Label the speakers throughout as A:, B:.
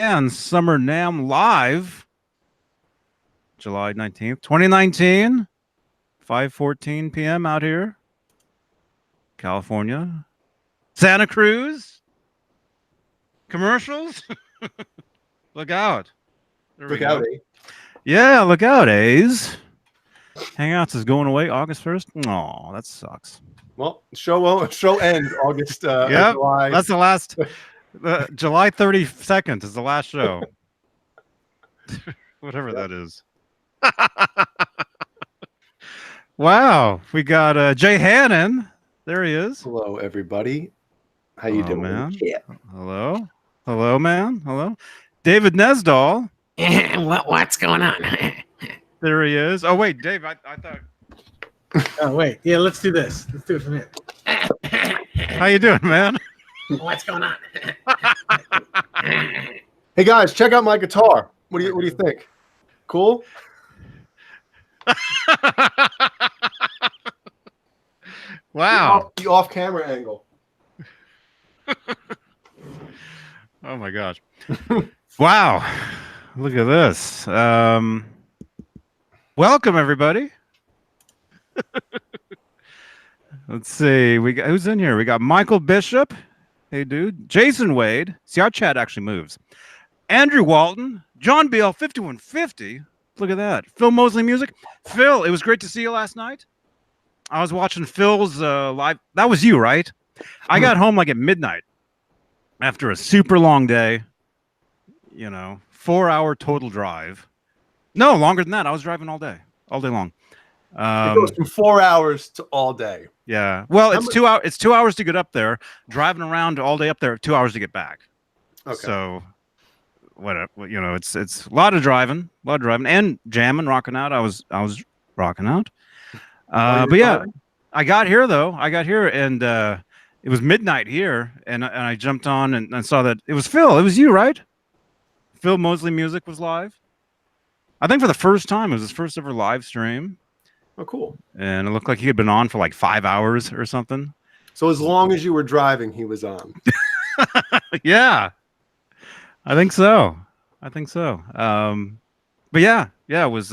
A: And Summer NAMM Live, July 19th, 2019, 5:14 p.m. out here, California. Santa Cruz. Commercials. Look out. There we
B: Look
A: go.
B: out, eh?
A: Yeah, look out, A's. Hangouts is going away August 1st. Oh, that sucks.
B: Well, show ends August.
A: Yeah,
B: July.
A: that's the last. July 32nd is the last show. Whatever that is. Wow, we got Jay Hannon. There he is.
B: Hello, everybody. How you doing,
A: man?
B: Yeah.
A: Hello, man. Hello, David Nesdall.
C: What's going on?
A: There he is. Oh wait, Dave. I thought.
C: Oh wait, yeah. Let's do this. Let's do it from here.
A: How you doing, man?
C: What's going on?
B: Hey guys, check out my guitar. What do you think? Cool.
A: Wow.
B: The off-camera angle.
A: Oh my gosh. Wow. Look at this. Welcome everybody. Let's see. We got who's in here? We got Michael Bishop. Hey dude. Jason Wade. See, our chat actually moves. Andrew Walton. John BL 5150. Look at that. Phil Mosley Music. Phil, it was great to see you last night. I was watching Phil's live. That was you, right? I got home like at midnight after a super long day. 4-hour total drive. No, longer than that. I was driving all day long.
B: It goes from 4 hours to all day.
A: Yeah. Well, it's 2 hours. It's 2 hours to get up there. Driving around all day up there. 2 hours to get back.
B: Okay.
A: So, whatever. It's a lot of driving, and jamming, rocking out. I was rocking out. But yeah, I got here and it was midnight here, and I jumped on and I saw that it was Phil. It was you, right? Phil Mosley Music was live. I think for the first time. It was his first ever live stream.
B: Oh, cool.
A: And it looked like he had been on for like 5 hours or something.
B: So as long as you were driving, he was on.
A: Yeah, I think so. But yeah, it was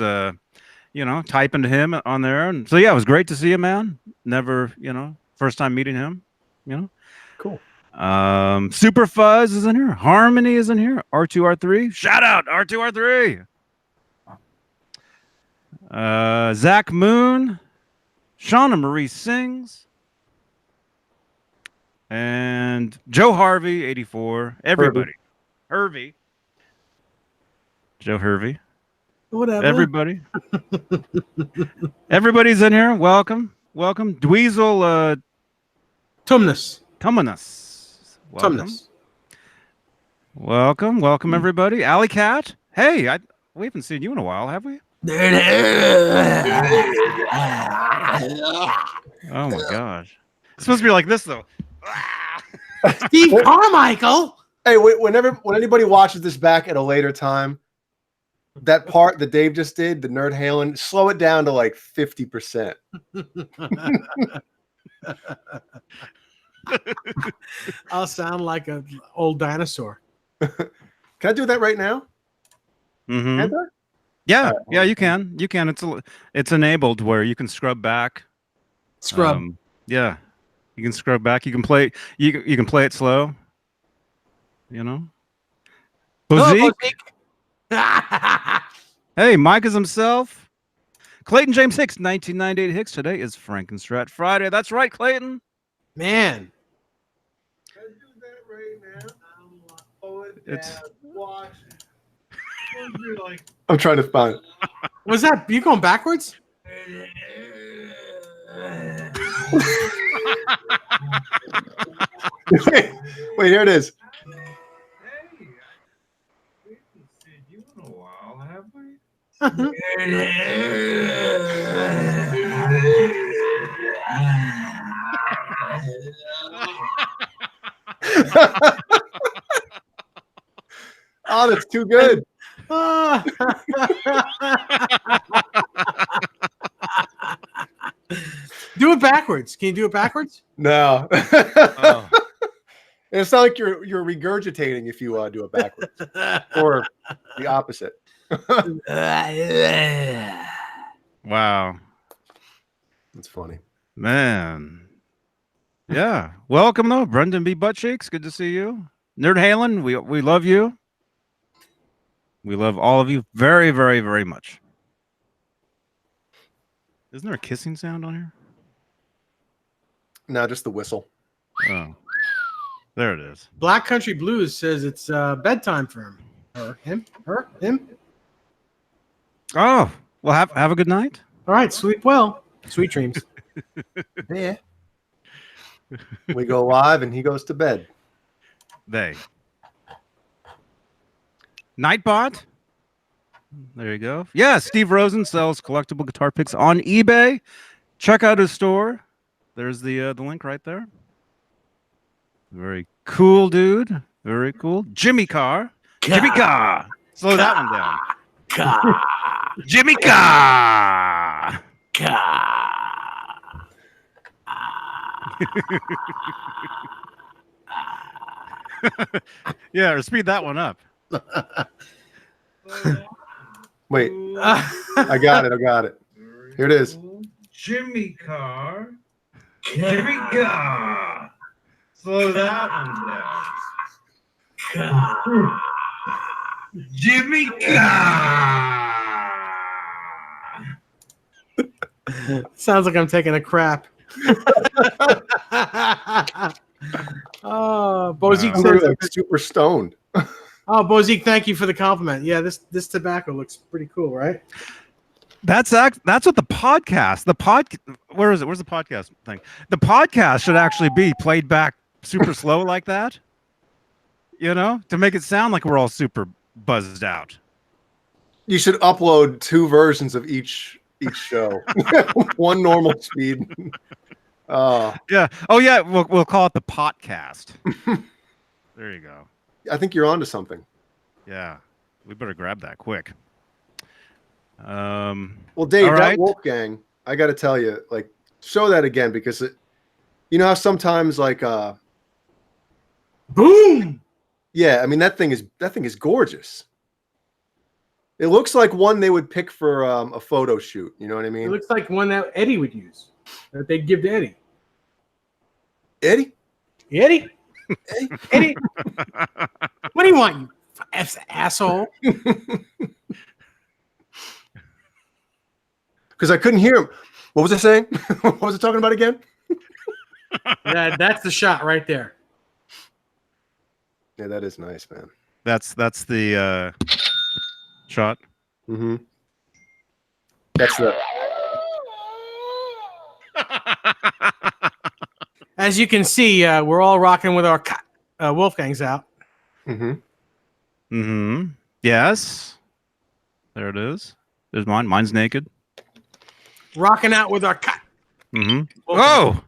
A: typing to him on there, and so yeah, it was great to see him, man. Never, first time meeting him.
B: Cool.
A: Super Fuzz is in here. Harmony is in here. R2R3. Shout out R2R3. Zach Moon. Shauna Marie Sings. And Joe Harvey, 84. Everybody. Hervey. Joe Hervey.
C: Whatever.
A: Everybody. Everybody's in here. Welcome. Dweezil
C: Tumnus.
A: Welcome, everybody. Alley Cat. Hey, we haven't seen you in a while, have we? Oh my gosh. It's supposed to be like this though.
C: Steve Carmichael.
B: Hey, when anybody watches this back at a later time, that part that Dave just did, the Nerd Halen, slow it down to like 50%.
C: I'll sound like an old dinosaur.
B: Can I do that right now?
A: Mm-hmm. Yeah, you can. It's enabled where you can scrub back. Yeah, you can scrub back. You can play. You can play it slow. Bozique. Hey, Mike is himself. Clayton James Hicks, 1998 Hicks. Today is Frankenstrat Friday. That's right, Clayton.
C: Man.
B: Can I do that right now? Slow it down. Watch. I'm trying to find.
C: Was that you going backwards?
B: Wait, here it is. Oh, that's too good.
C: Do it backwards. Can you do it backwards?
B: No.
C: Oh.
B: It's not like you're regurgitating if you do it backwards, or the opposite.
A: Wow,
B: That's funny.
A: man. Yeah, welcome though, Brendan B. Buttcheeks. Good to see you, Nerd Halen. We love you. We love all of you very, very, very much. Isn't there a kissing sound on here?
B: No, just the whistle.
A: Oh, there it is.
C: Black Country Blues says it's bedtime for him. Him.
A: Oh, well, have a good night.
C: All right, sleep well. Sweet dreams.
B: Yeah. We go live and he goes to bed.
A: They. Nightbot. There you go. Yeah, Steve Rosen sells collectible guitar picks on eBay. Check out his store. There's the link right there. Very cool, dude. Very cool. Jimmy Carr. Jimmy Carr. Slow that one down.
C: Carr.
A: Jimmy Carr. Yeah, or speed that one up.
B: Wait, I got it. Here it is.
A: Jimmy Carr. Jimmy Carr. Slow that one down. Jimmy Carr.
C: Sounds like I'm taking a crap. Oh, Bozique
B: I'm
C: says,
B: like super stoned.
C: oh, Bozique, thank you for the compliment. Yeah, this tobacco looks pretty cool, right?
A: That's what the podcast. Where is it? Where's the podcast thing? The podcast should actually be played back super slow like that. You know, to make it sound like we're all super buzzed out.
B: You should upload 2 versions of each show. One normal speed.
A: Yeah. Oh yeah. We'll call it the podcast. There you go.
B: I think you're onto something.
A: Yeah. We better grab that quick.
B: Well, Dave,
A: right.
B: that Wolfgang, I got to tell you, like, show that again because you know how sometimes like
C: Boom.
B: yeah, I mean that thing is gorgeous. It looks like one they would pick for a photo shoot. You know what I
C: It
B: mean?
C: looks like one that Eddie would use. That they'd give to Eddie.
B: Eddie?
C: Eddie? Eddie? What do you want, you asshole?
B: Because I couldn't hear him. What was I saying? What was I talking about again?
C: That's the shot right there.
B: Yeah, that is nice, man.
A: That's the shot.
B: Mm-hmm. That's the.
C: As you can see, we're all rocking with our Wolfgangs out.
B: Mm-hmm.
A: Mm-hmm. Yes. There it is. There's mine. Mine's naked.
C: Rocking out with our
A: Mm-hmm. Oh!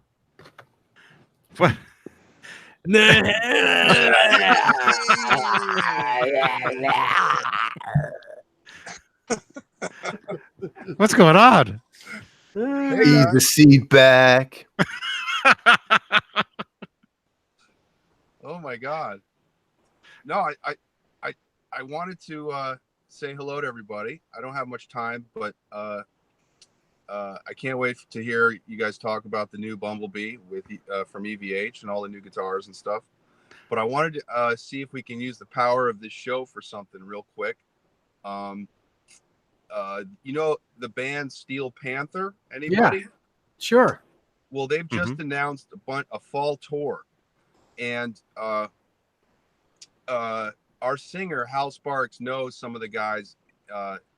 A: What? What's going on?
B: Ease the seat back.
D: Oh my God! No, I wanted to say hello to everybody. I don't have much time, but I can't wait to hear you guys talk about the new Bumblebee with from EVH and all the new guitars and stuff. But I wanted to see if we can use the power of this show for something real quick. You know the band Steel Panther? Anybody?
C: Yeah, sure.
D: Well, they've just announced a fall tour, and our singer Hal Sparks knows some of the guys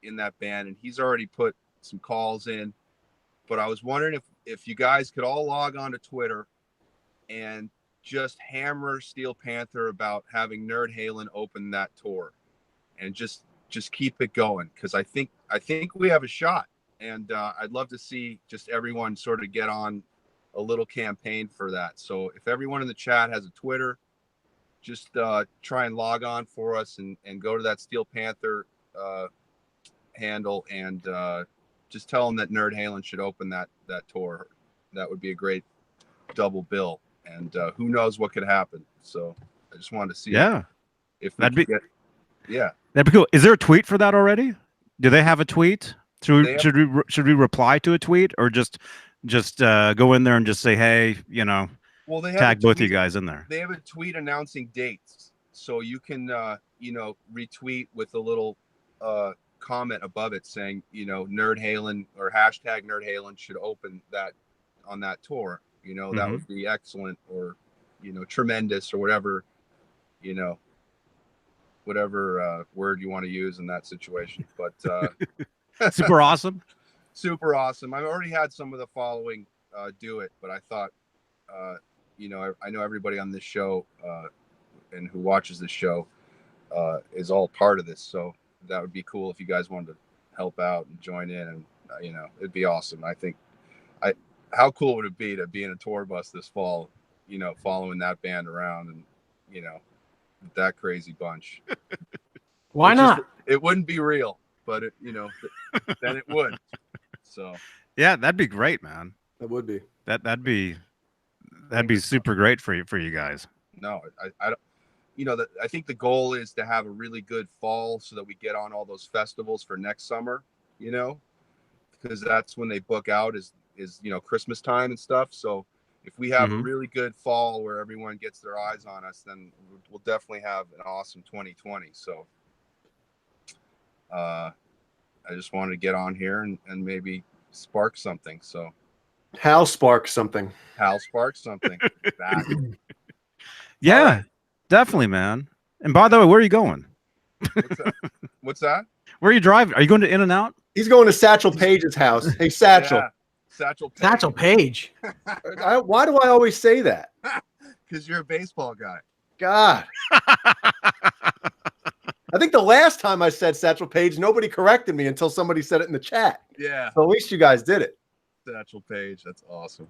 D: in that band, and he's already put some calls in. But I was wondering if you guys could all log on to Twitter and just hammer Steel Panther about having Nerd Halen open that tour, and just keep it going, because I think we have a shot, and I'd love to see just everyone sort of get on a little campaign for that. So if everyone in the chat has a Twitter, just try and log on for us and go to that Steel Panther handle and just tell them that Nerd Halen should open that tour. That would be a great double bill. and who knows what could happen. So I just wanted to see
A: Yeah,
D: if we
A: that'd
D: could
A: be
D: get, yeah.
A: that'd be cool. Is there a tweet for that already? Do they have a tweet?
D: They have-
A: Should we reply to a tweet or just go in there and just say, hey,
D: well, they have
A: tag
D: a
A: both you
D: tweet-
A: guys in there?
D: They have a tweet announcing dates, so you can retweet with a little comment above it saying Nerd Halen or hashtag Nerd Halen should open that on that tour. That would be excellent, or tremendous, or whatever whatever word you want to use in that situation. But
A: Super awesome.
D: super awesome. I've already had some of the following do it, but I thought I know everybody on this show and who watches this show is all part of this, so that would be cool if you guys wanted to help out and join in, and it'd be awesome. I think how cool would it be to be in a tour bus this fall, following that band around, and that crazy bunch.
C: Why not?
D: It wouldn't be real, but then it would. So
A: Yeah, that'd be great, man.
B: That would be.
A: That'd be super great for you guys.
D: no, I don't. I think the goal is to have a really good fall so that we get on all those festivals for next summer, because that's when they book out is Christmas time and stuff. So if we have a really good fall where everyone gets their eyes on us, then we'll definitely have an awesome 2020. So I just wanted to get on here and maybe spark something. So
B: Hal sparks something.
D: Hal sparks something. That.
A: Yeah,
D: right.
A: definitely, man. And by the way, where are you going?
D: What's that?
A: Where are you driving? Are you going to In-N-Out?
B: He's going to Satchel Paige's house. Hey, Satchel.
D: Yeah. Satchel Paige.
C: Satchel Paige.
B: Why do I always say that?
D: Because you're a baseball guy.
B: God. I think the last time I said Satchel Paige, nobody corrected me until somebody said it in the chat.
D: Yeah.
B: So at least you guys did it.
D: Satchel Paige. That's awesome.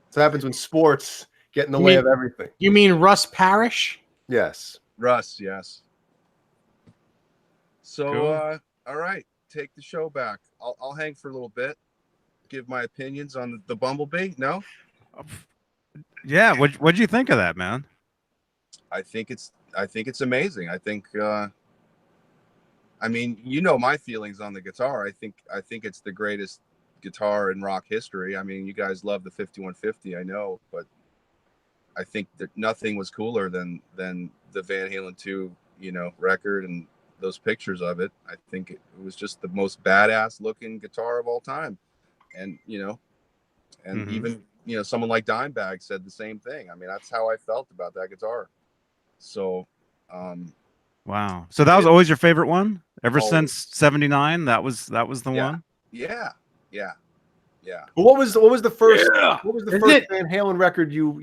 B: So happens when sports get in the way of everything.
C: You mean Russ Parrish?
B: Yes.
D: Russ, yes. So,
A: Cool.
D: All right. Take the show back. I'll hang for a little bit. Give my opinions on the Bumblebee. No?
A: Yeah. What'd you think of that, man?
D: I think it's amazing. I think my feelings on the guitar. I think it's the greatest guitar in rock history. I mean, you guys love the 5150, I know, but I think that nothing was cooler than the Van Halen 2, record and those pictures of it. I think it was just the most badass looking guitar of all time. And even someone like Dimebag said the same thing. I mean, that's how I felt about that guitar. So
A: Wow. So that was always your favorite one ever
D: Always.
A: since '79. That was the one.
D: yeah.
B: Well, what was the first?
C: Yeah.
B: What was the
C: Is
B: first
C: it?
B: Van Halen record you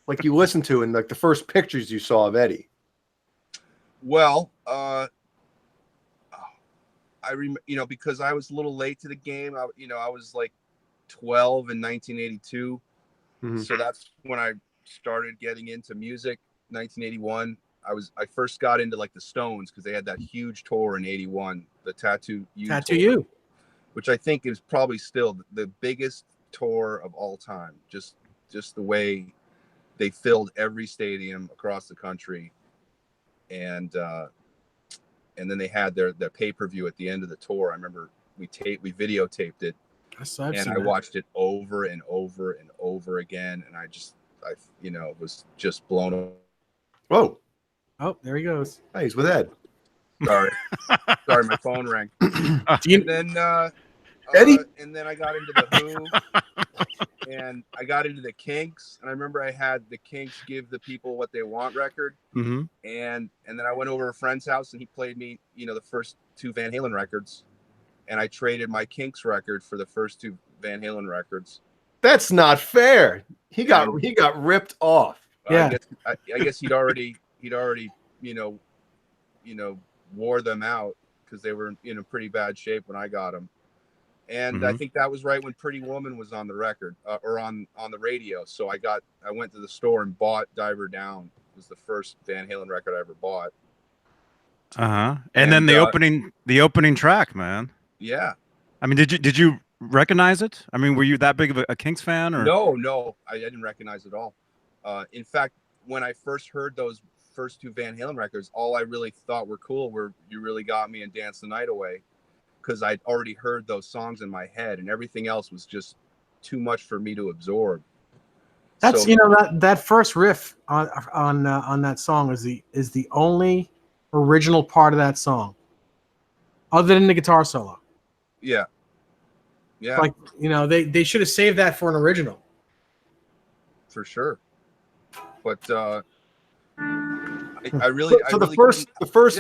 B: like you listened to, and like the first pictures you saw of Eddie?
D: Well, I because I was a little late to the game. I was like 12 in 1982.
B: Mhm.
D: So that's when I started getting into music. 1981. I first got into like the Stones because they had that huge tour in 81, the Tattoo You tour, which I think is probably still the biggest tour of all time. Just the way they filled every stadium across the country. And then they had their pay-per-view at the end of the tour. I remember we videotaped it, and I watched it over and over and over again, and I was just blown away.
B: Whoa!
C: Oh, there he goes.
B: Hey, he's with Ed.
D: Sorry, my phone rang.
C: You-
D: And then
B: Eddie?
D: And then I got into the Who, and I got into the Kinks, and I remember I had the Kinks Give the People What They Want record.
A: Mm-hmm.
D: And then I went over to a friend's house, and he played me, the first two Van Halen records, and I traded my Kinks record for the first two Van Halen records.
B: That's not fair. He got ripped off.
C: Yeah.
D: I guess he'd already wore them out because they were in a pretty bad shape when I got them. And I think that was right when Pretty Woman was on the record or on the radio. So I went to the store and bought Diver Down. It was the first Van Halen record I ever bought.
A: And then the opening track, man.
D: Yeah.
A: I mean, did recognize it? I mean, were you that big of a Kinks fan? Or
D: No, I didn't recognize it at all. In fact, when I first heard those first two Van Halen records, all I really thought were cool were "You Really Got Me" and "Dance the Night Away," because I'd already heard those songs in my head, and everything else was just too much for me to absorb.
C: That's
D: So,
C: that first riff on that song is the only original part of that song, other than the guitar solo.
D: yeah.
C: Like they should have saved that for an original.
D: For sure. But I really
B: So the first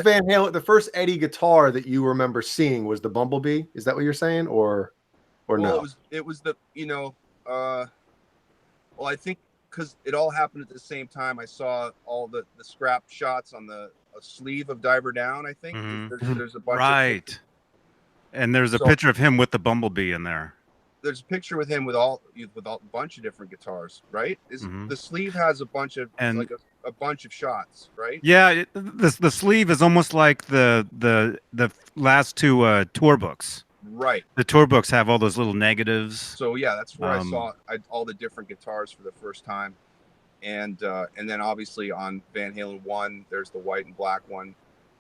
B: Van Halen, the first Eddie guitar that you remember seeing was the Bumblebee. Is that what you're saying, or no?
D: It was the well, I think because it all happened at the same time. I saw all the scrap shots on a sleeve of Diver Down. I think there's a bunch.
A: Right. And there's a picture of him with the Bumblebee in there.
D: There's a picture with him with a bunch of different guitars, right? The sleeve has a bunch of a bunch of shots, right?
A: Yeah, the sleeve is almost like the last two tour books.
D: Right.
A: The tour books have all those little negatives.
D: So yeah, that's where I saw all the different guitars for the first time, and then obviously on Van Halen 1, there's the white and black one,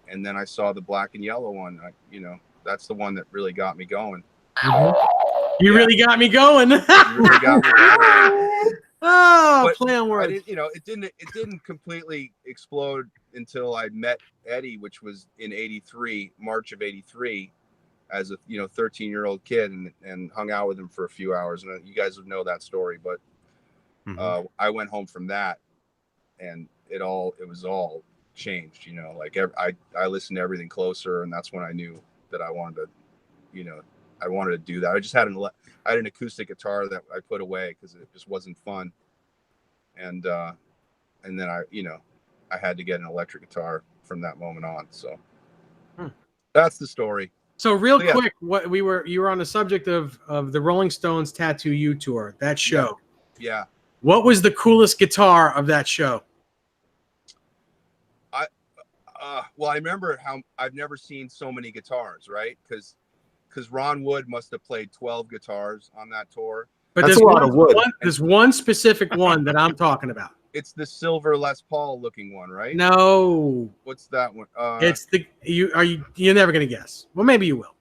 D: and then I saw the black and yellow one. That's the one that really got me going.
C: You really got me going.
D: You really got me going.
C: Oh, play on words.
D: It didn't completely explode until I met Eddie, which was in '83, March of '83, as a 13-year-old kid, and hung out with him for a few hours. And you guys would know that story, but I went home from that, and it was all changed. Like I listened to everything closer, and that's when I knew that I wanted to do that. I just had an acoustic guitar that I put away because it just wasn't fun, and then I had to get an electric guitar from that moment on. So that's the story.
C: So real quick, you were on the subject of the Rolling Stones Tattoo You tour, that show.
D: Yeah.
C: What was the coolest guitar of that show?
D: Well, I remember how I've never seen so many guitars, right? Because Ron Wood must have played 12 guitars on that tour.
C: But there's a lot of wood. There's one specific one that I'm talking about.
D: It's the silver Les Paul looking one, right?
C: No.
D: What's that one?
C: It's you're never gonna guess. Well, maybe you will,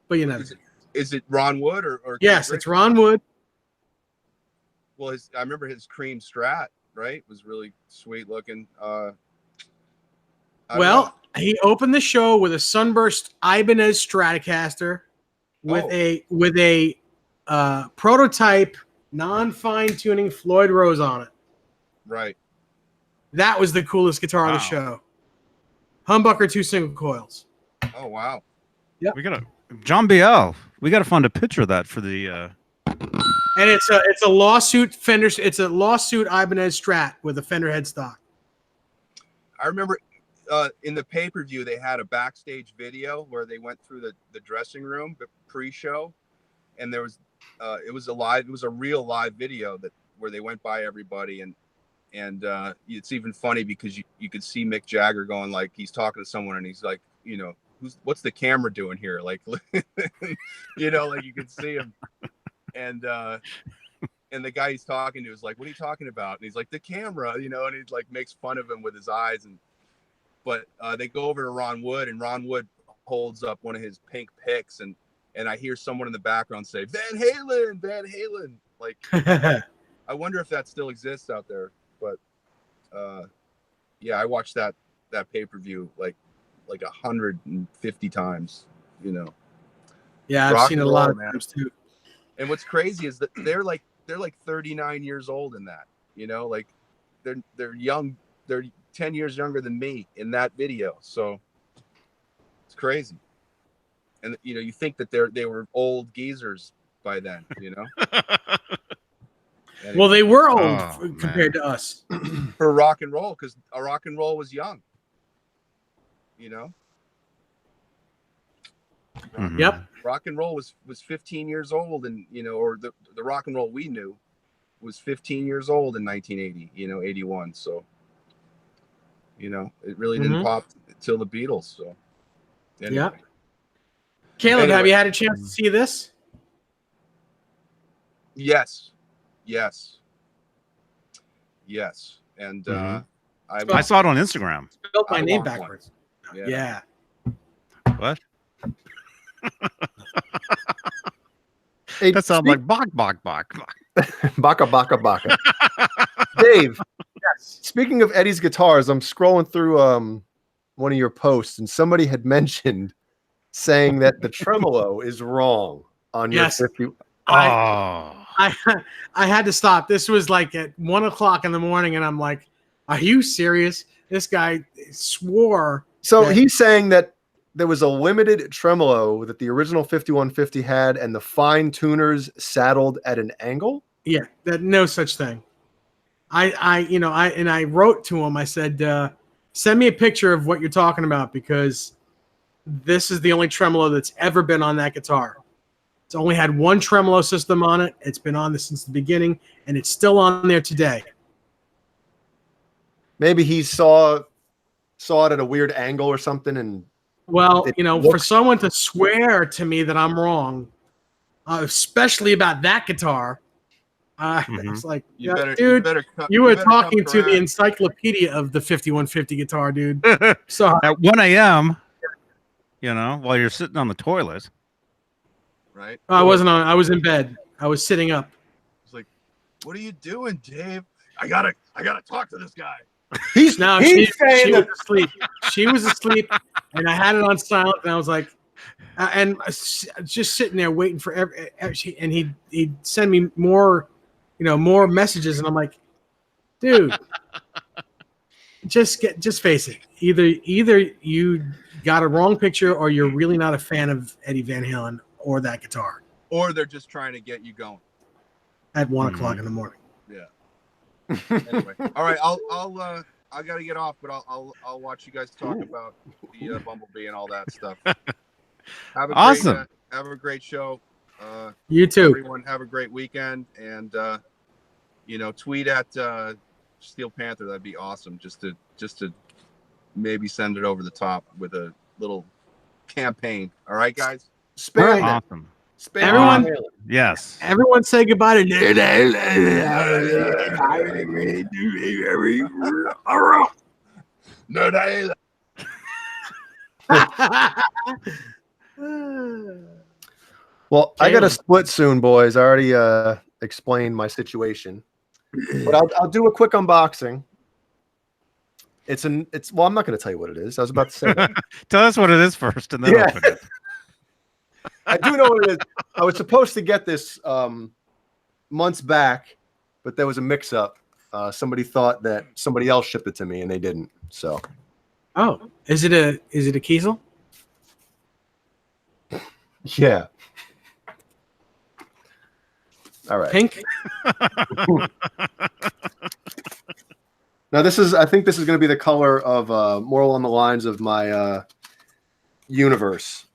C: but you're never.
D: Is it Ron Wood or
C: yes, it's Ron Wood.
D: Well, I remember his cream Strat, right? Was really sweet looking.
C: He opened the show with a Sunburst Ibanez Stratocaster with a prototype non-fine tuning Floyd Rose on it.
D: Right.
C: That was the coolest guitar of the show. Humbucker 2 single coils.
D: Oh wow.
C: Yeah.
A: We got John Biel. We got to find a picture of that for the.
C: And it's a lawsuit Fender. It's a lawsuit Ibanez Strat with a Fender headstock.
D: I remember. In the pay-per-view, they had a backstage video where they went through the dressing room pre-show, and there was it was a real live video where they went by everybody, and it's even funny because you could see Mick Jagger going, like, he's talking to someone and he's like, what's the camera doing here, like like you could see him, and the guy he's talking to is like, what are you talking about? And he's like, the camera, and he like makes fun of him with his eyes. But they go over to Ron Wood, and Ron Wood holds up one of his pink picks, and I hear someone in the background say, Van Halen. Like, I wonder if that still exists out there. But I watched that pay-per-view like 150 times,
C: Yeah, I've seen it a lot of times too.
D: And what's crazy is that they're like 39 years old in that, like they're young. They're 10 years younger than me in that video. So it's crazy. And you think that they were old geezers by then, Anyway.
C: Well, they were old compared to us.
D: For rock and roll, because rock and roll was young.
C: Yep.
D: Rock and roll was 15 years old, and or the rock and roll we knew was 15 years old in 1980, 81. So it really didn't pop till the Beatles. So, anyway.
C: Yeah. Caleb, have you had a chance to see this?
D: Yes. And
A: I saw it on Instagram.
C: Spelled my
D: I
C: name
D: want one.
C: backwards. Yeah.
A: What?
B: Hey,
A: That sounds like bok.
B: baka baka baka. Dave, speaking of Eddie's guitars, I'm scrolling through one of your posts, and somebody had mentioned saying that the tremolo is wrong on your
C: Yes.
B: 50.
C: I had to stop. This was like at 1 o'clock in the morning, and I'm like, "Are you serious?" This guy swore.
B: So
C: that-
B: he's saying that there was a limited tremolo that the original 5150 had, and the fine tuners saddled at an angle.
C: Yeah, that no such thing. I wrote to him. I said, "Send me a picture of what you're talking about, because this is the only tremolo that's ever been on that guitar. It's only had one tremolo system on it. It's been on this since the beginning, and it's still on there today."
B: Maybe he saw it at a weird angle or something, and
C: Well,
B: it
C: for
B: looks-
C: someone to swear to me that I'm wrong, especially about that guitar, it's like,
D: you better,
C: dude,
D: cut,
C: you were
D: better come
C: talking to the
D: correct.
C: encyclopedia of the 5150 guitar, dude. So
A: At 1 a.m., while you're sitting on the toilet.
D: Right?
C: I wasn't on. I was in bed. I was sitting up.
D: It's like, what are you doing, Dave? I gotta talk to this guy.
B: he's
C: No,
B: saying
C: she
B: that
C: was asleep. She was asleep, and I had it on silent. And I was like, just sitting there waiting for and he'd send me more, more messages, and I'm like, dude, just face it. Either you got a wrong picture, or you're really not a fan of Eddie Van Halen or that guitar.
D: Or they're just trying to get you going.
C: At 1 o'clock in the morning.
D: Yeah. Anyway, all right. I gotta get off, but I'll watch you guys talk about the Bumblebee and all that stuff. Have a
A: Awesome.
D: Have a great show.
C: You too.
D: Everyone have a great weekend, and tweet at Steel Panther. That'd be awesome. Just to maybe send it over the top with a little campaign. All right, guys.
B: spam
C: Right.
B: that.
A: Awesome.
B: Spam
C: Everyone-
B: Van Halen.
A: Yes.
C: Everyone say goodbye to Nerd.
D: No,
B: Well, I got to
C: Jalen.
B: split soon, boys. I already explained my situation, but I'll do a quick unboxing. Well, I'm not going to tell you what it is. I was about to say that.
A: Tell us what it is first, and then
B: Yeah.
A: open it.
B: I do know what it is. I was supposed to get this months back, but there was a mix-up. Somebody thought that somebody else shipped it to me, and they didn't. So,
C: Oh, is it a Kiesel?
B: yeah. All right.
C: Pink?
B: Now I think this is going to be the color of more along the lines of my universe.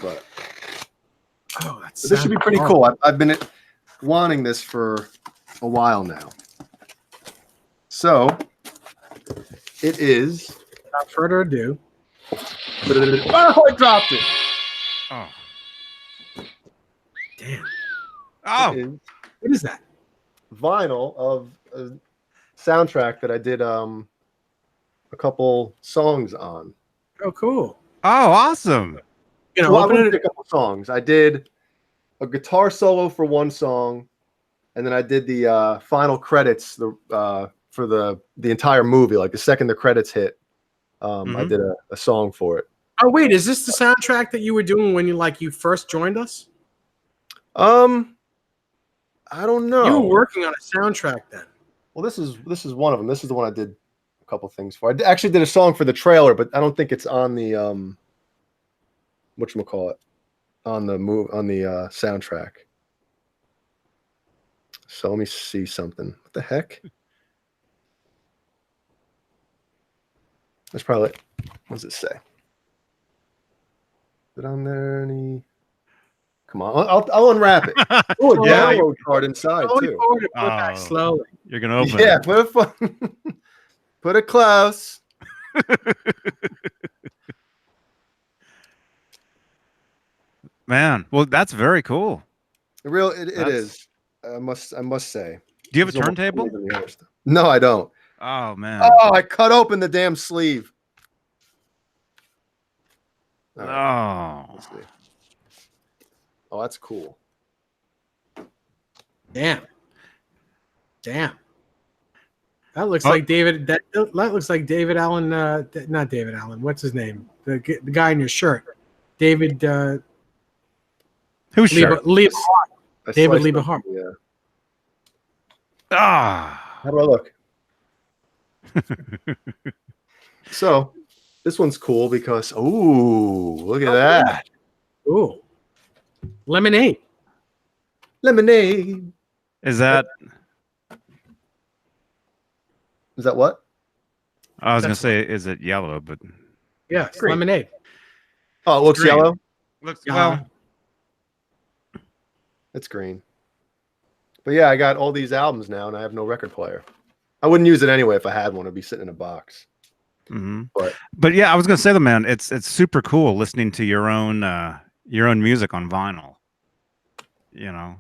B: But
C: Oh, that's
B: this should be pretty cool. I've been wanting this for a while now. So it is.
C: Without further ado,
B: Oh, I dropped it.
A: Oh.
C: damn,
B: It
A: Oh.
B: is
C: what is that?
B: vinyl of a soundtrack that I did a couple songs on.
C: Oh, cool.
A: Oh, awesome.
C: You know,
B: Well, I
C: open
B: wouldn't
C: it.
B: say a couple songs. I did a guitar solo for one song, and then I did the final credits for the entire movie. Like the second the credits hit, I did a song for it.
C: Oh, wait, is this the soundtrack that you were doing when you first joined us?
B: I don't know.
C: You were working on a soundtrack then.
B: Well, this is one of them. This is the one I did a couple things for. I actually did a song for the trailer, but I don't think it's on the whatchamacallit, on the soundtrack. So let me see something. What the heck? That's probably it. What does it say? Is it on there? Any? Come on, I'll unwrap it. Oh, a
A: Yeah.
B: download card inside
C: Slowly
B: too.
C: forward and put it back
A: Oh.
C: slowly.
A: You're gonna open
B: Yeah,
A: it.
B: put it close.
A: Man, well, that's very cool.
B: It
A: That's-
B: is. I must say.
A: Do you have a
B: It's almost
A: turntable?
B: cooler than the other stuff. No, I don't.
A: Oh man.
B: Oh, I cut open the damn sleeve. All right,
A: Oh.
B: let's see. Oh, that's cool.
C: Damn. Damn. That looks
A: Oh.
C: like David. That looks like David Allen. Not David Allen. What's his name? The guy in your shirt. David.
A: Who's sure?
C: David
B: sliced
C: Liebehart.
B: Yeah.
A: Ah.
B: How do I look? So, this one's cool because look at that.
C: Ooh. Lemonade.
B: Lemonade.
A: Is that?
B: Is that what?
A: I was gonna
C: That's-
A: say, is it yellow? But
C: Yeah, it's
B: Green.
C: lemonade.
B: Oh, it looks
A: Green.
B: yellow.
A: looks
C: Uh-huh.
A: well.
B: It's green. But yeah, I got all these albums now, and I have no record player. I wouldn't use it anyway if I had one. It'd be sitting in a box.
A: hmm
B: But
A: But yeah, I was gonna say, the man, it's super cool listening to your own music on vinyl. You know,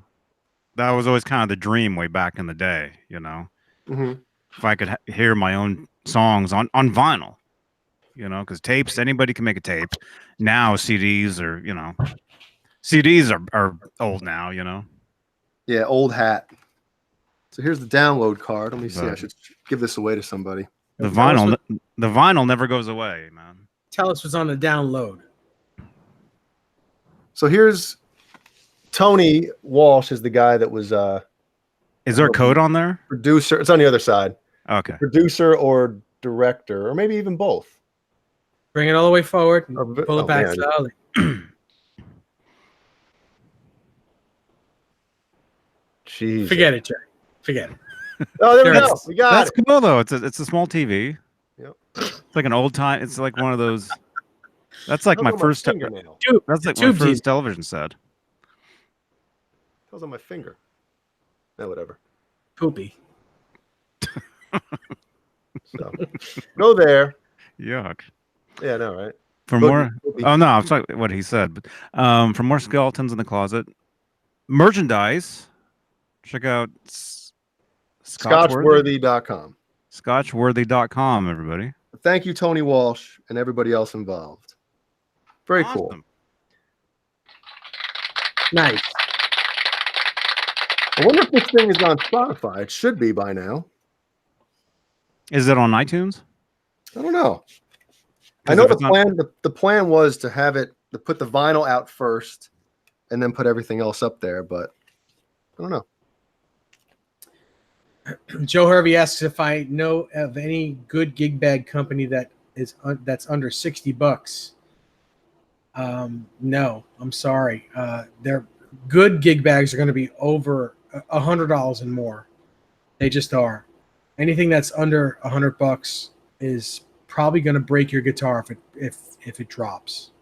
A: that was always kind of the dream way back in the day. You know,
B: mhm.
A: if I could hear my own songs on vinyl. You know, because tapes, anybody can make a tape. Now CDs are, CDs are old now. You know.
B: Yeah, old hat. So here's the download card. Let me see. I
A: But-
B: should give this away to somebody.
A: The
C: Tell us
A: vinyl never goes away, man.
C: Tell us what's on the download.
B: So here's Tony Walsh is the guy that was
A: Is there a code on there?
B: producer. It's on the other side.
A: Okay.
B: Producer or director, or maybe even both.
C: Bring it all the way forward. And
B: Oh,
C: pull it back
B: man.
C: slowly.
B: Jeez.
C: Forget it, Jerry. Forget it.
B: Oh, there we
C: There it
B: go.
C: is.
B: We got
A: That's
B: it.
A: cool though. It's a small TV.
B: Yep.
A: It's like an old time. It's like one of those. That's like my
B: Tells on
A: first.
B: fingernail.
A: That's like my
C: Tube
A: first television set.
B: Tells on my finger. No, whatever.
C: Poopy.
B: So go there.
A: Yuck.
B: Yeah, no, right?
A: For
B: Go-
A: more.
B: go-
A: Oh no, I'm sorry. What he said. But for more skeletons in the closet, merchandise. Check out
B: Scotchworthy.com.
A: Scotchworthy.com. Everybody.
B: Thank you, Tony Walsh, and everybody else involved. Very cool.
A: Awesome.
C: Nice.
B: I wonder if this thing is on Spotify. It should be by now.
A: Is it on iTunes?
B: I don't know. I
A: 'Cause
B: know
A: if
B: the
A: it's not-
B: plan. The plan was to have it to put the vinyl out first, and then put everything else up there. But I don't know.
C: Joe Harvey asks if I know of any good gig bag company that is that's under $60. No, I'm sorry. Their good gig bags are going to be over $100 and more. They just are. Anything that's under $100 is probably going to break your guitar if it drops.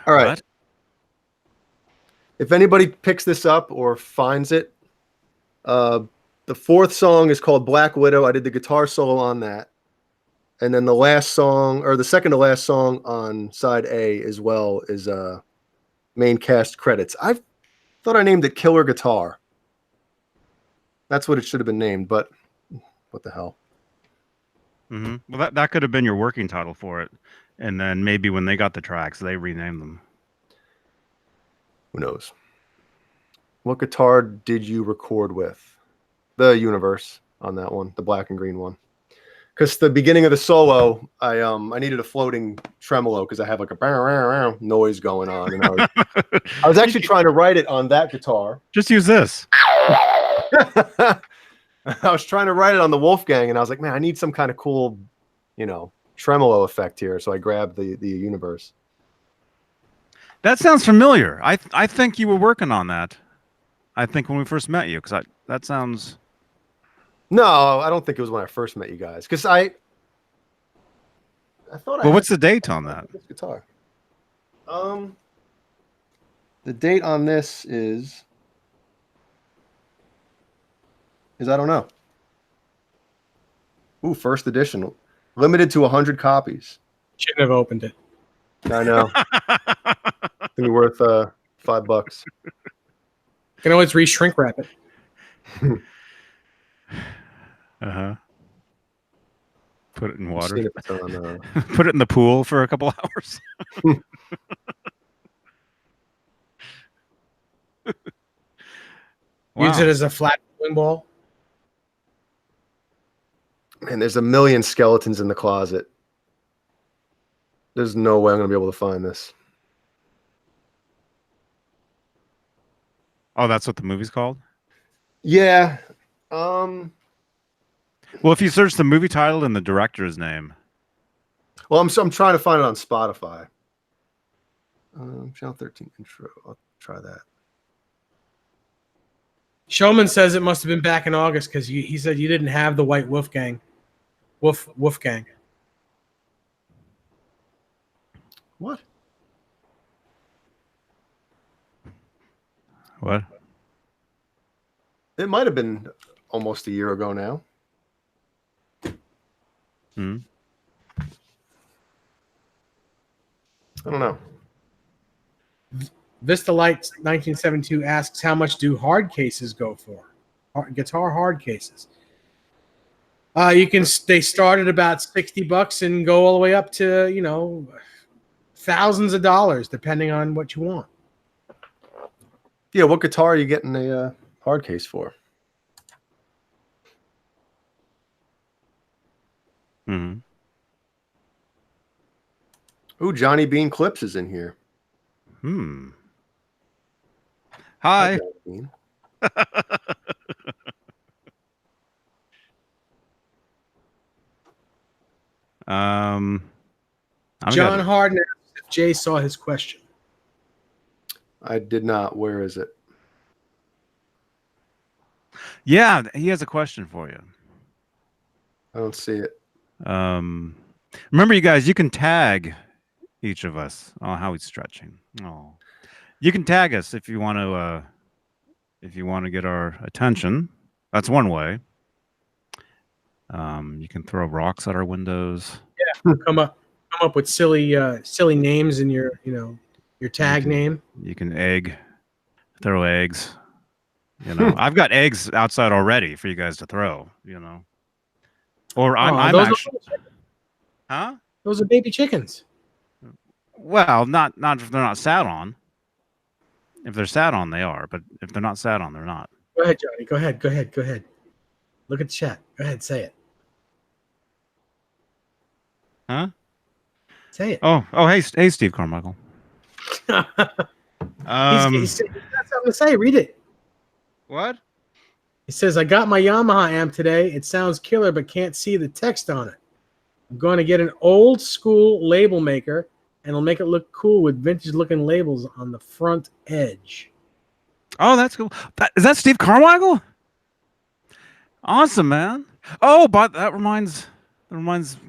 B: All right.
A: What?
B: If anybody picks this up or finds it, the fourth song is called Black Widow. I did the guitar solo on that. And then the last song, or the second to last song on side A as well, is main cast credits. I thought I named it Killer Guitar. That's what it should have been named, but what the hell?
A: Mm-hmm. Well, that could have been your working title for it, and then maybe when they got the tracks, they renamed them.
B: Who knows? What guitar did you record with? The Universe on that one, the black and green one. Because the beginning of the solo, I needed a floating tremolo because I have like a bow, bow, bow noise going on, and I was actually trying to write it on that guitar.
A: Just use this.
B: I was trying to write it on the Wolfgang, and I was like, man, I need some kind of cool, tremolo effect here. So I grabbed the Universe.
A: That sounds familiar. I think you were working on that. I think when we first met you, because that sounds.
B: No, I don't think it was when I first met you guys, because I thought.
A: Well, what's the date on that?
B: This guitar. The date on this is I don't know. Ooh, first edition, limited to 100 copies.
C: Shouldn't have opened it.
B: I know. It's gonna be worth $5.
C: You can always re-shrink wrap it.
A: Uh-huh. Put it in
B: I'm
A: water.
B: seeing if it's on,
A: Put it in the pool for a couple hours.
C: Use
A: Wow.
C: it as a flat bowling ball.
B: Man, there's a million skeletons in the closet. There's no way I'm gonna be able to find this.
A: Oh, that's what the movie's called?
B: Yeah.
A: Well, if you search the movie title and the director's name.
B: Well, I'm trying to find it on Spotify. Channel 13 intro. I'll try that.
C: Showman says it must have been back in August because he said you didn't have the White Wolfgang. Wolfgang.
B: What?
A: What?
B: It might have been almost a year ago now.
A: Hmm.
B: I don't know.
C: Vista Light 1972 asks, how much do hard cases go for? Guitar hard cases. They start at about $60 and go all the way up to, thousands of dollars, depending on what you want.
B: Yeah, what guitar are you getting a hard case for?
A: Mm-hmm.
B: Ooh, Johnny Beane Clips is in here.
A: Hi.
B: Johnny Beane.
C: John Harden asked if Jay saw his question.
B: I did not. Where is it?
A: Yeah, he has a question for you.
B: I don't see it.
A: Remember, you guys, you can tag each of us. Oh, how he's stretching. Oh, you can tag us if you want to. If you want to get our attention, that's one way. You can throw rocks at our windows.
C: Yeah, come up with silly names in your tag name.
A: You can throw eggs. I've got eggs outside already for you guys to throw. Or I'm actually, huh?
C: Those are baby chickens.
A: Well, not if they're not sat on. If they're sat on, they are. But if they're not sat on, they're not.
C: Go ahead, Johnny. Go ahead. Look at the chat. Go ahead, say it.
A: Huh?
C: Say it.
A: Oh, hey, Steve Carmichael.
C: He's got something to say. Read it.
A: What?
C: He says, I got my Yamaha amp today. It sounds killer, but can't see the text on it. I'm going to get an old school label maker, and it'll make it look cool with vintage looking labels on the front edge.
A: Oh, that's cool. Is that Steve Carmichael? Awesome, man. Oh, but that reminds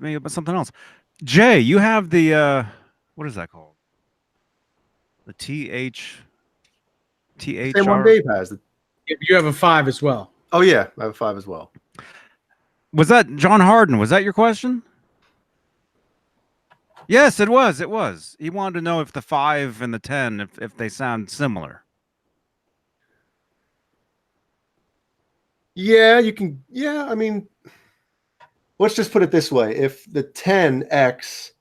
A: me about something else. Jay, you have the what is that called? The TH.
B: Same one Dave has.
C: You have a 5 as well.
B: Oh yeah, I have a 5 as well.
A: Was that John Harden? Was that your question? Yes, it was. It was. He wanted to know if the 5 and the 10, if they sound similar.
B: Yeah, you can. Yeah, I mean, let's just put it this way: if the 10X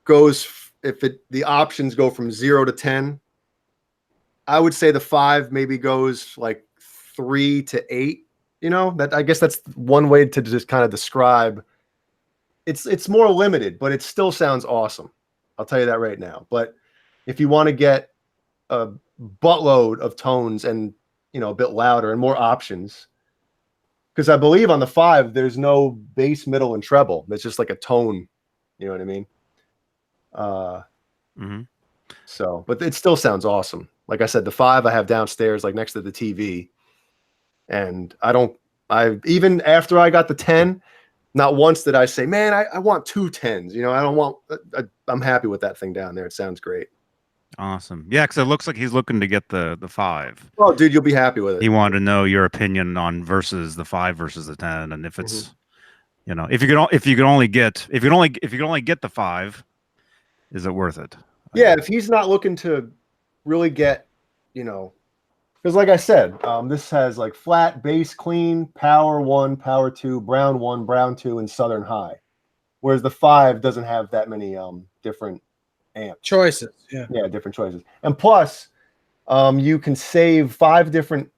B: goes, the options go from 0 to 10, I would say the 5 maybe goes like 3 to 8. That I guess that's one way to just kind of describe. It's more limited, but it still sounds awesome. I'll tell you that right now. But if you want to get a buttload of tones and a bit louder and more options, because I believe on the 5 there's no bass, middle, and treble. It's just like a tone. You know what I mean? So, but it still sounds awesome. Like I said, the 5 I have downstairs, like next to the TV, and even after I got the 10. Not once did I say, man, I want 2 10s. I don't want, I'm happy with that thing down there. It sounds great.
A: Awesome. Yeah, because it looks like he's looking to get the 5.
B: Oh, dude, you'll be happy with it.
A: He wanted to know your opinion on versus the 5 versus the 10, and if it's, if you could only get the 5, is it worth it?
B: Yeah, if he's not looking to really get, because like I said, this has like flat, bass, clean, power 1, power 2, brown 1, brown 2, and southern high. Whereas the 5 doesn't have that many different amps.
C: Choices. Yeah.
B: Yeah, different choices. And plus, you can save 5 different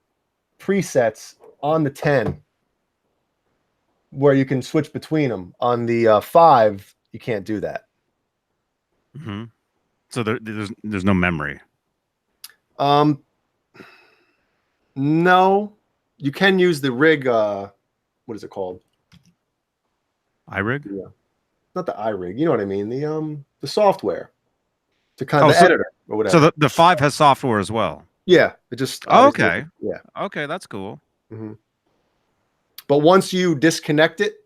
B: presets on the 10 where you can switch between them. On the 5, you can't do that.
A: Mm-hmm. So there's no memory.
B: No, you can use the rig. What is it called?
A: iRig?
B: Yeah, not the iRig. You know what I mean? The software to kind of
A: so,
B: editor or whatever.
A: So the 5 has software as well.
B: Yeah, it just
A: okay.
B: Yeah.
A: Okay, that's cool.
B: Mm-hmm. But once you disconnect it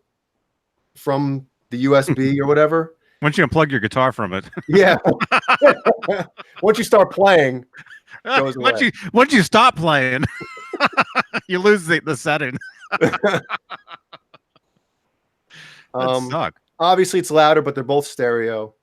B: from the USB or whatever,
A: once you unplug your guitar from it,
B: yeah. Once you start playing, it goes away.
A: once you stop playing, you lose the setting. Suck.
B: Obviously, it's louder, but they're both stereo.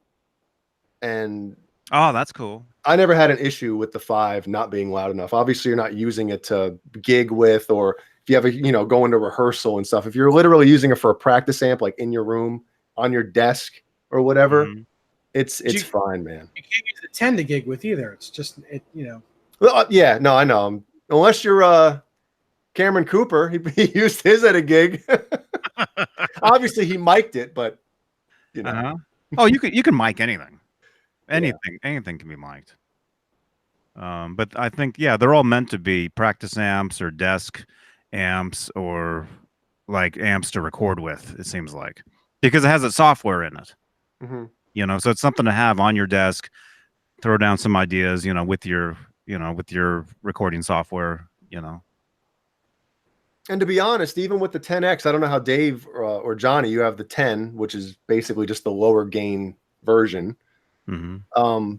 B: And
A: that's cool.
B: I never had an issue with the 5 not being loud enough. Obviously, you're not using it to gig with, or if you have go into rehearsal and stuff. If you're literally using it for a practice amp, like in your room, on your desk, or whatever, it's fine, man.
C: You can't use the 10 to gig with either. It's just
B: Well, yeah, no, I know. Unless you're Cameron Cooper, he used his at a gig. Obviously, he mic'd it, but
A: Oh, you can mic anything. Anything can be mic'd. But I think they're all meant to be practice amps or desk amps or like amps to record with. It seems like because it has that software in it.
B: Mm-hmm.
A: So it's something to have on your desk. Throw down some ideas, with your recording software,
B: And to be honest, even with the 10X, I don't know how Dave or Johnny, you have the 10, which is basically just the lower gain version.
A: Mm-hmm.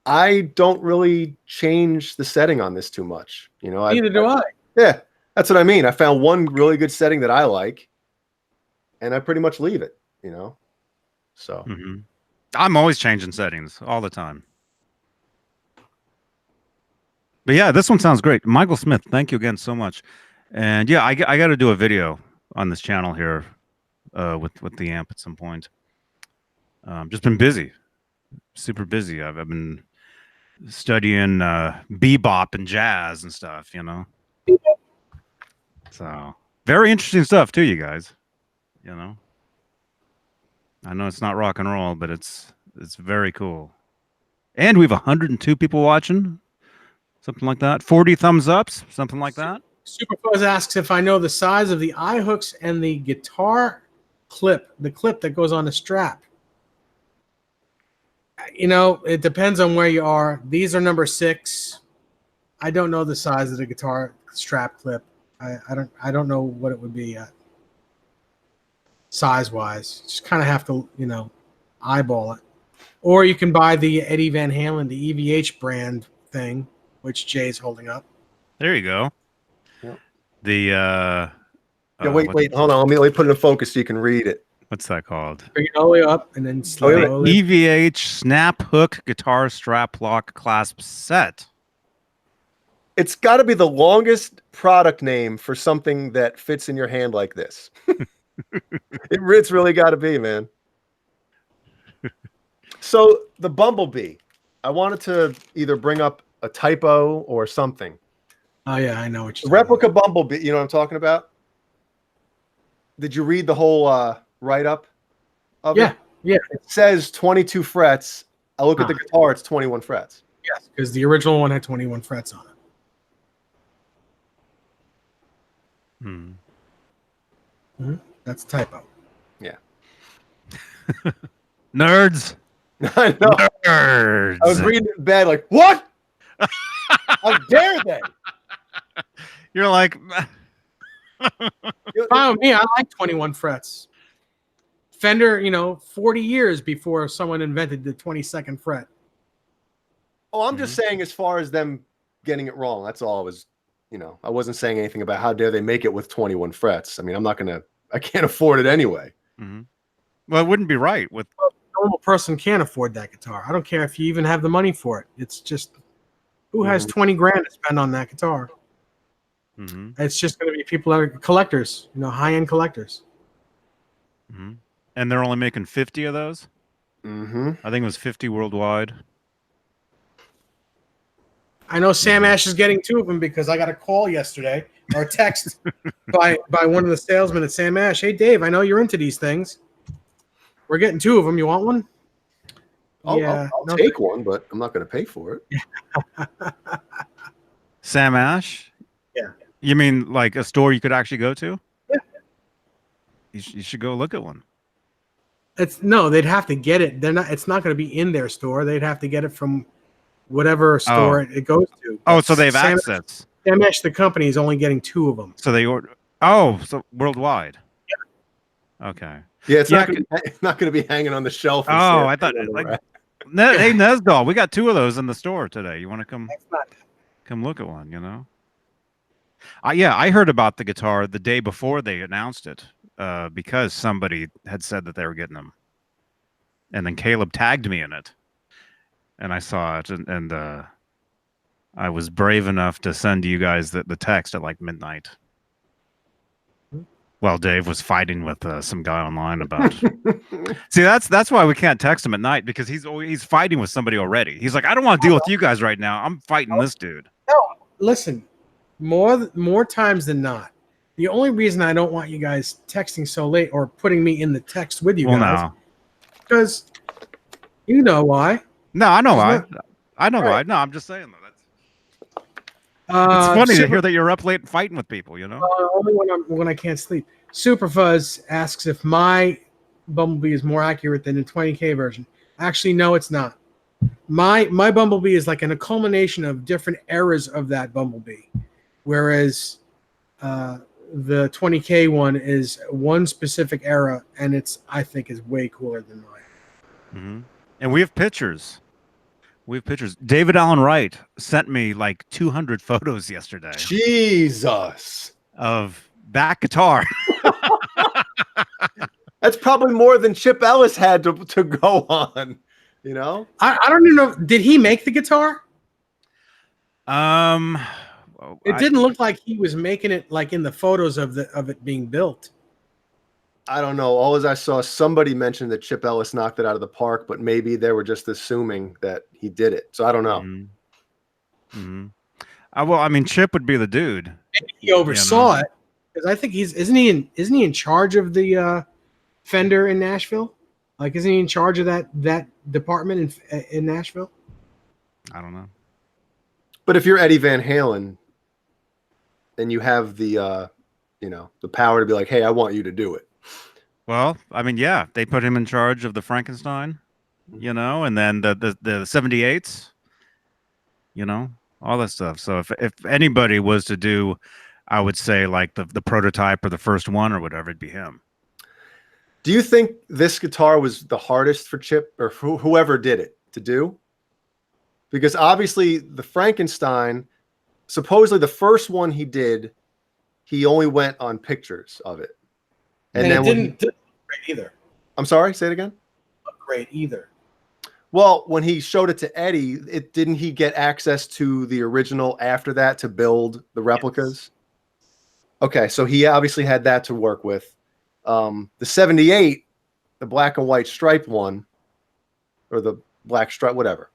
B: I don't really change the setting on this too much.
C: Neither do I.
B: Yeah, that's what I mean. I found one really good setting that I like, and I pretty much leave it. So
A: I'm always changing settings all the time. But yeah, this one sounds great. Michael Smith, thank you again so much. And yeah, I got to do a video on this channel here with the amp at some point. Just been busy, super busy. I've been studying bebop and jazz and stuff, So very interesting stuff too, you guys. I know it's not rock and roll, but it's very cool. And we have 102 people watching, something like that. 40 thumbs ups, something like that.
C: Superfuzz asks if I know the size of the eye hooks and the guitar clip, the clip that goes on the strap. It depends on where you are. These are number 6. I don't know the size of the guitar strap clip. I don't know what it would be size wise. Just kind of have to eyeball it. Or you can buy the Eddie Van Halen, the EVH brand thing, which Jay's holding up.
A: There you go.
B: Yep.
A: The
B: wait, hold on. Let me put it in focus so you can read it.
A: What's that called?
C: Bring it all the way up and then slowly.
A: EVH snap hook guitar strap lock clasp set.
B: It's got to be the longest product name for something that fits in your hand like this. It's really got to be, man. So the Bumblebee, I wanted to either bring up a typo or something.
C: Oh yeah, I know what you're
B: Replica Bumblebee. You know what I'm talking about? Did you read the whole write-up of it?
C: Yeah.
B: It says 22 frets. I look at the guitar, it's 21 frets.
C: Yes, because the original one had 21 frets on it. That's a typo.
B: Yeah.
A: Nerds.
B: I know.
A: Nerds.
B: I was reading it in bed like, what? How dare they?
A: You're like...
C: Fine with me. I like 21 frets. Fender, 40 years before someone invented the 22nd fret.
B: Oh, I'm just saying as far as them getting it wrong. That's all I was, I wasn't saying anything about how dare they make it with 21 frets. I mean, I can't afford it anyway.
A: Well, it wouldn't be right with
C: normal person can't afford that guitar. I don't care if you even have the money for it. It's just who has 20 grand to spend on that guitar? It's just going to be people that are collectors, high-end collectors.
A: And they're only making 50 of those. I think it was 50 worldwide.
C: I know Sam Ash is getting 2 of them because I got a call yesterday or a text by one of the salesmen at Sam Ash. Hey, Dave, I know you're into these things. We're getting 2 of them. You want one?
B: I'll take one, but I'm not going to pay for it.
A: Sam Ash?
C: Yeah.
A: You mean like a store you could actually go to?
C: Yeah.
A: You should go look at one.
C: They'd have to get it. It's not going to be in their store. They'd have to get it from whatever store it goes to.
A: Oh, so they have access.
C: Sam Ash, the company, is only getting 2 of them.
A: So they order. Oh, so worldwide. Yeah. Okay.
B: Yeah, it's not going to be hanging on the shelf.
A: Oh, I thought hey, Nesdal, we got 2 of those in the store today. You want to come look at one? I heard about the guitar the day before they announced it because somebody had said that they were getting them, and then Caleb tagged me in it, and I saw it, and I was brave enough to send you guys the text at like midnight. Well, Dave was fighting with some guy online about it. See, that's why we can't text him at night, because he's fighting with somebody already. He's like, I don't want to deal with you guys right now. I'm fighting this dude.
C: No, listen, more times than not, the only reason I don't want you guys texting so late or putting me in the text with you guys, because you know why.
A: No, I know why. I know why. No, I'm just saying though. It's funny to hear that you're up late fighting with people,
C: only when I can't sleep. Superfuzz asks if my Bumblebee is more accurate than the 20K version. Actually, no, it's not. My Bumblebee is like a culmination of different eras of that Bumblebee, whereas the 20K one is one specific era, and I think is way cooler than mine.
A: And we have pictures. David Allen Wright sent me like 200 photos yesterday.
B: Jesus.
A: Of that guitar.
B: That's probably more than Chip Ellis had to go on,
C: I don't even know. Did he make the guitar? It didn't look like he was making it like in the photos of it being built.
B: I don't know. All as I saw, somebody mentioned that Chip Ellis knocked it out of the park, but maybe they were just assuming that he did it. So I don't know.
A: Well, I mean, Chip would be the dude.
C: Maybe he oversaw it, because I think isn't he in charge of the Fender in Nashville? Like, isn't he in charge of that department in Nashville?
A: I don't know.
B: But if you're Eddie Van Halen, then you have the the power to be like, hey, I want you to do it.
A: Well, I mean, yeah, they put him in charge of the Frankenstein, and then the 78s, all that stuff. So if anybody was to do, I would say like the prototype or the first one or whatever, it'd be him.
B: Do you think this guitar was the hardest for Chip or whoever did it to do? Because obviously the Frankenstein, supposedly the first one he did, he only went on pictures of it.
C: And then it didn't look great either.
B: I'm sorry, say it again.
C: Look great either.
B: Well, when he showed it to Eddie, didn't he get access to the original after that to build the replicas? Yes. Okay, so he obviously had that to work with. The 78, the black and white striped one, or the black stripe, whatever.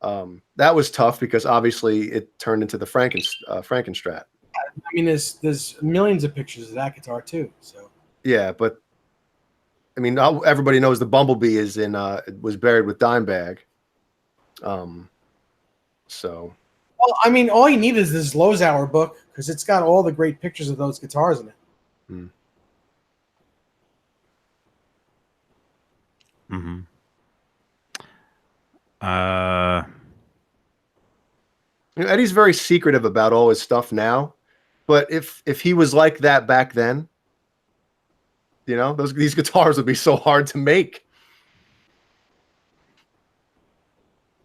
B: That was tough because obviously it turned into the Frankenstrat.
C: I mean, there's millions of pictures of that guitar too. So
B: yeah, but I mean, everybody knows the Bumblebee is was buried with Dimebag. So.
C: Well, I mean, all you need is this Lozauer book because it's got all the great pictures of those guitars in it.
B: Eddie's very secretive about all his stuff now, but if he was like that back then, these guitars would be so hard to make.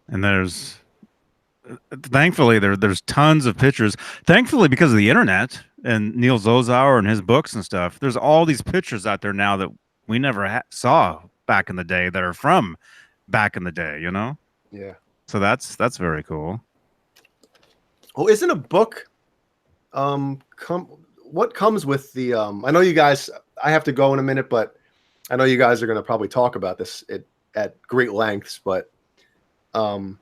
A: And thankfully there's tons of pictures. Thankfully, because of the internet and Neil Zozauer and his books and stuff, there's all these pictures out there now that we never saw back in the day that are from back in the day, you know?
B: Yeah.
A: So that's very cool.
B: Oh, isn't a book what comes with the I know you guys, I have to go in a minute, but I know you guys are going to probably talk about this at great lengths, but don't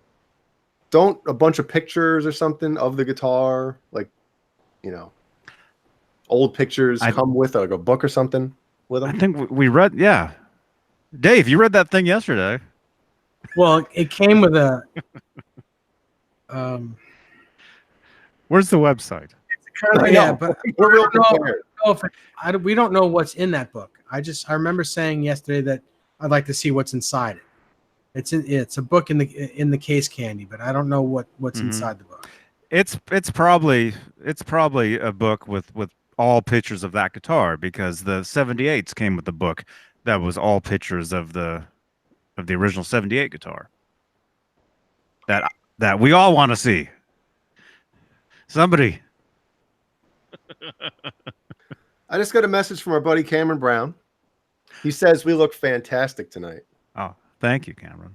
B: a bunch of pictures or something of the guitar, like, you know, old pictures come with like a book or something with them?
A: I think we read, yeah. Dave, you read that thing yesterday.
C: Well, it came with a.
A: Where's the website?
C: Yeah, but
B: we're real
C: we don't know what's in that book. I remember saying yesterday that I'd like to see what's inside it. It's a book in the case candy, but I don't know what's inside the book.
A: It's probably a book with all pictures of that guitar, because the 78s came with the book that was all pictures of the original 78 guitar that we all want to see. Somebody.
B: I just got a message from our buddy Cameron Brown. He says we look fantastic tonight.
A: Oh, thank you, Cameron.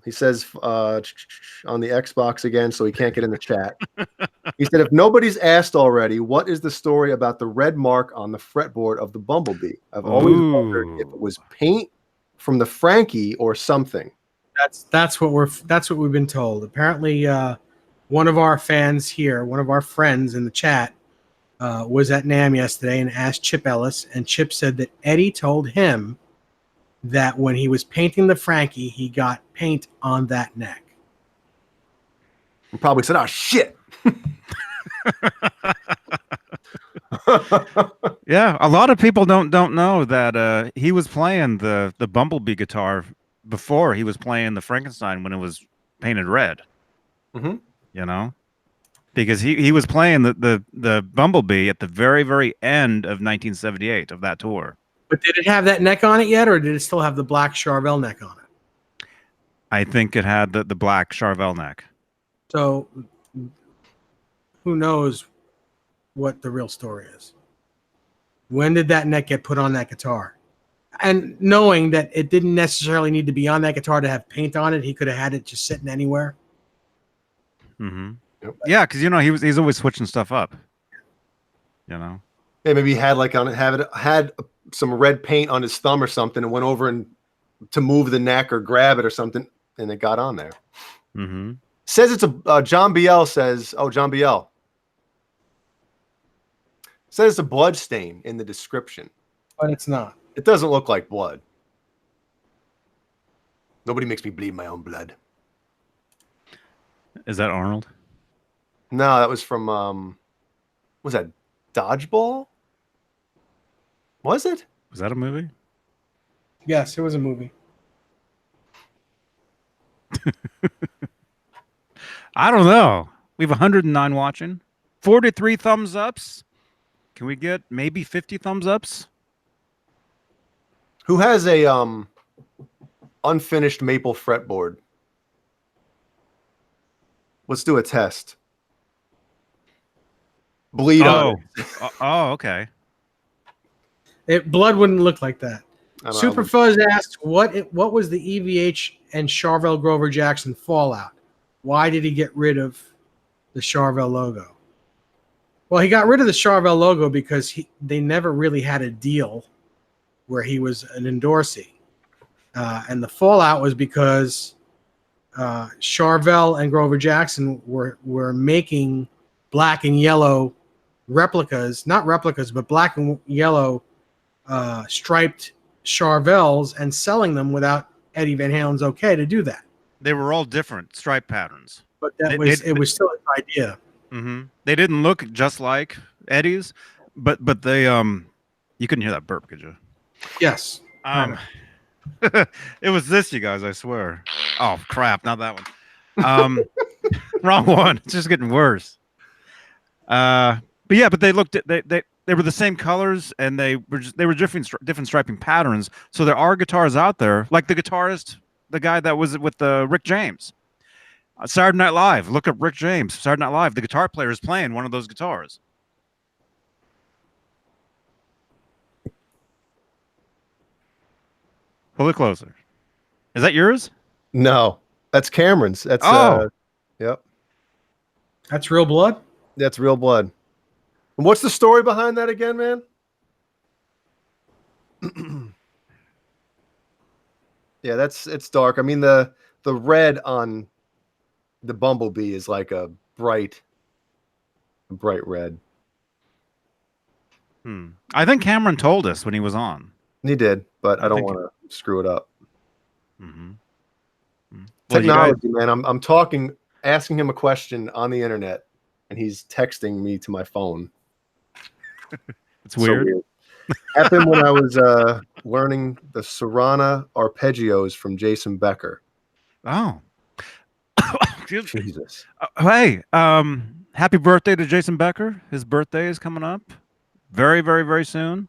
B: He says on the Xbox again, so he can't get in the chat. He said, if nobody's asked already, what is the story about the red mark on the fretboard of the Bumblebee? I've always wondered if it was paint from the Frankie or something.
C: That's what we've been told. Apparently, one of our fans here, one of our friends in the chat, was at NAMM yesterday and asked Chip Ellis, and Chip said that Eddie told him that when he was painting the Frankie, he got paint on that neck.
B: He probably said, "Oh shit."
A: Yeah, a lot of people don't know that he was playing the Bumblebee guitar before he was playing the Frankenstein when it was painted red.
B: Mm-hmm.
A: You know, because he was playing the Bumblebee at the very, very end of 1978 of that tour.
C: But did it have that neck on it yet, or did it still have the black Charvel neck on it?
A: I think it had the black Charvel neck.
C: So who knows what the real story is? When did that neck get put on that guitar? And knowing that it didn't necessarily need to be on that guitar to have paint on it, he could have had it just sitting anywhere.
A: Mm-hmm. Yep. Yeah, because he's always switching stuff up. You know.
B: Yeah, maybe he had had some red paint on his thumb or something, and went over and to move the neck or grab it or something, and it got on there.
A: Mm-hmm.
B: Says it's a John BL says. Oh, John BL says it's a blood stain in the description,
C: but it's not.
B: It doesn't look like blood. Nobody makes me bleed my own blood.
A: Is that Arnold?
B: No, that was from was that Dodgeball? Was it?
A: Was that a movie?
C: Yes, it was a movie.
A: I don't know. We have 109 watching, 43 thumbs ups. Can we get maybe 50 thumbs ups?
B: Who has a unfinished maple fretboard? Let's do a test. Bleed on it.
A: Oh, okay.
C: Blood wouldn't look like that. Super Fuzz asked, what was the EVH and Charvel Grover Jackson fallout? Why did he get rid of the Charvel logo? Well, he got rid of the Charvel logo because they never really had a deal where he was an endorsee. And the fallout was because Charvel and Grover Jackson were making black and yellow replicas, not replicas, but black and yellow striped Charvels and selling them without Eddie Van Halen's okay to do that.
A: They were all different stripe patterns.
C: But it was still an idea.
A: Mm-hmm. They didn't look just like Eddie's, but they you couldn't hear that burp, could you?
C: Yes.
A: It was this, you guys, I swear. Oh crap, not that one. Wrong one. It's just getting worse. But they looked at they were the same colors, and they were different striping patterns. So there are guitars out there, like the guitarist, the guy that was with Rick James. Saturday Night Live. Look up Rick James. Saturday Night Live. The guitar player is playing one of those guitars. Pull it closer. Is that yours?
B: No, that's Cameron's. That's yep.
C: That's real blood.
B: That's real blood. And what's the story behind that again, man? Yeah, it's dark. I mean, the red on the Bumblebee is like a bright red.
A: I think Cameron told us when he was on.
B: He did, but I don't
A: think-
B: want to screw it up.
A: Mm-hmm. Well,
B: Technology, man. I'm talking, asking him a question on the internet, and he's texting me to my phone.
A: It's weird.
B: Happened when I was learning the Serrana arpeggios from Jason Becker.
A: Oh. Excuse me.
B: Jesus.
A: Hey, happy birthday to Jason Becker. His birthday is coming up very, very, very soon.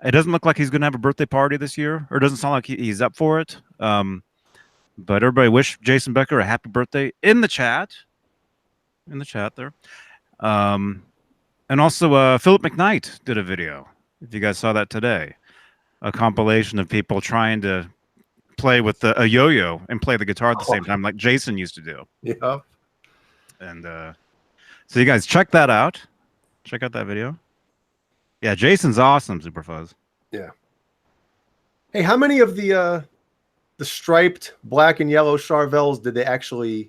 A: It doesn't look like he's going to have a birthday party this year, or it doesn't sound like he's up for it. But everybody wish Jason Becker a happy birthday in the chat. In the chat there. And also, Philip McKnight did a video. If you guys saw that today, a compilation of people trying to play with a yo-yo and play the guitar at the same time, like Jason used to do.
B: Yeah.
A: And so you guys check that out. Check out that video. Yeah, Jason's awesome, Superfuzz.
B: Yeah. Hey, how many of the striped black and yellow Charvels did they actually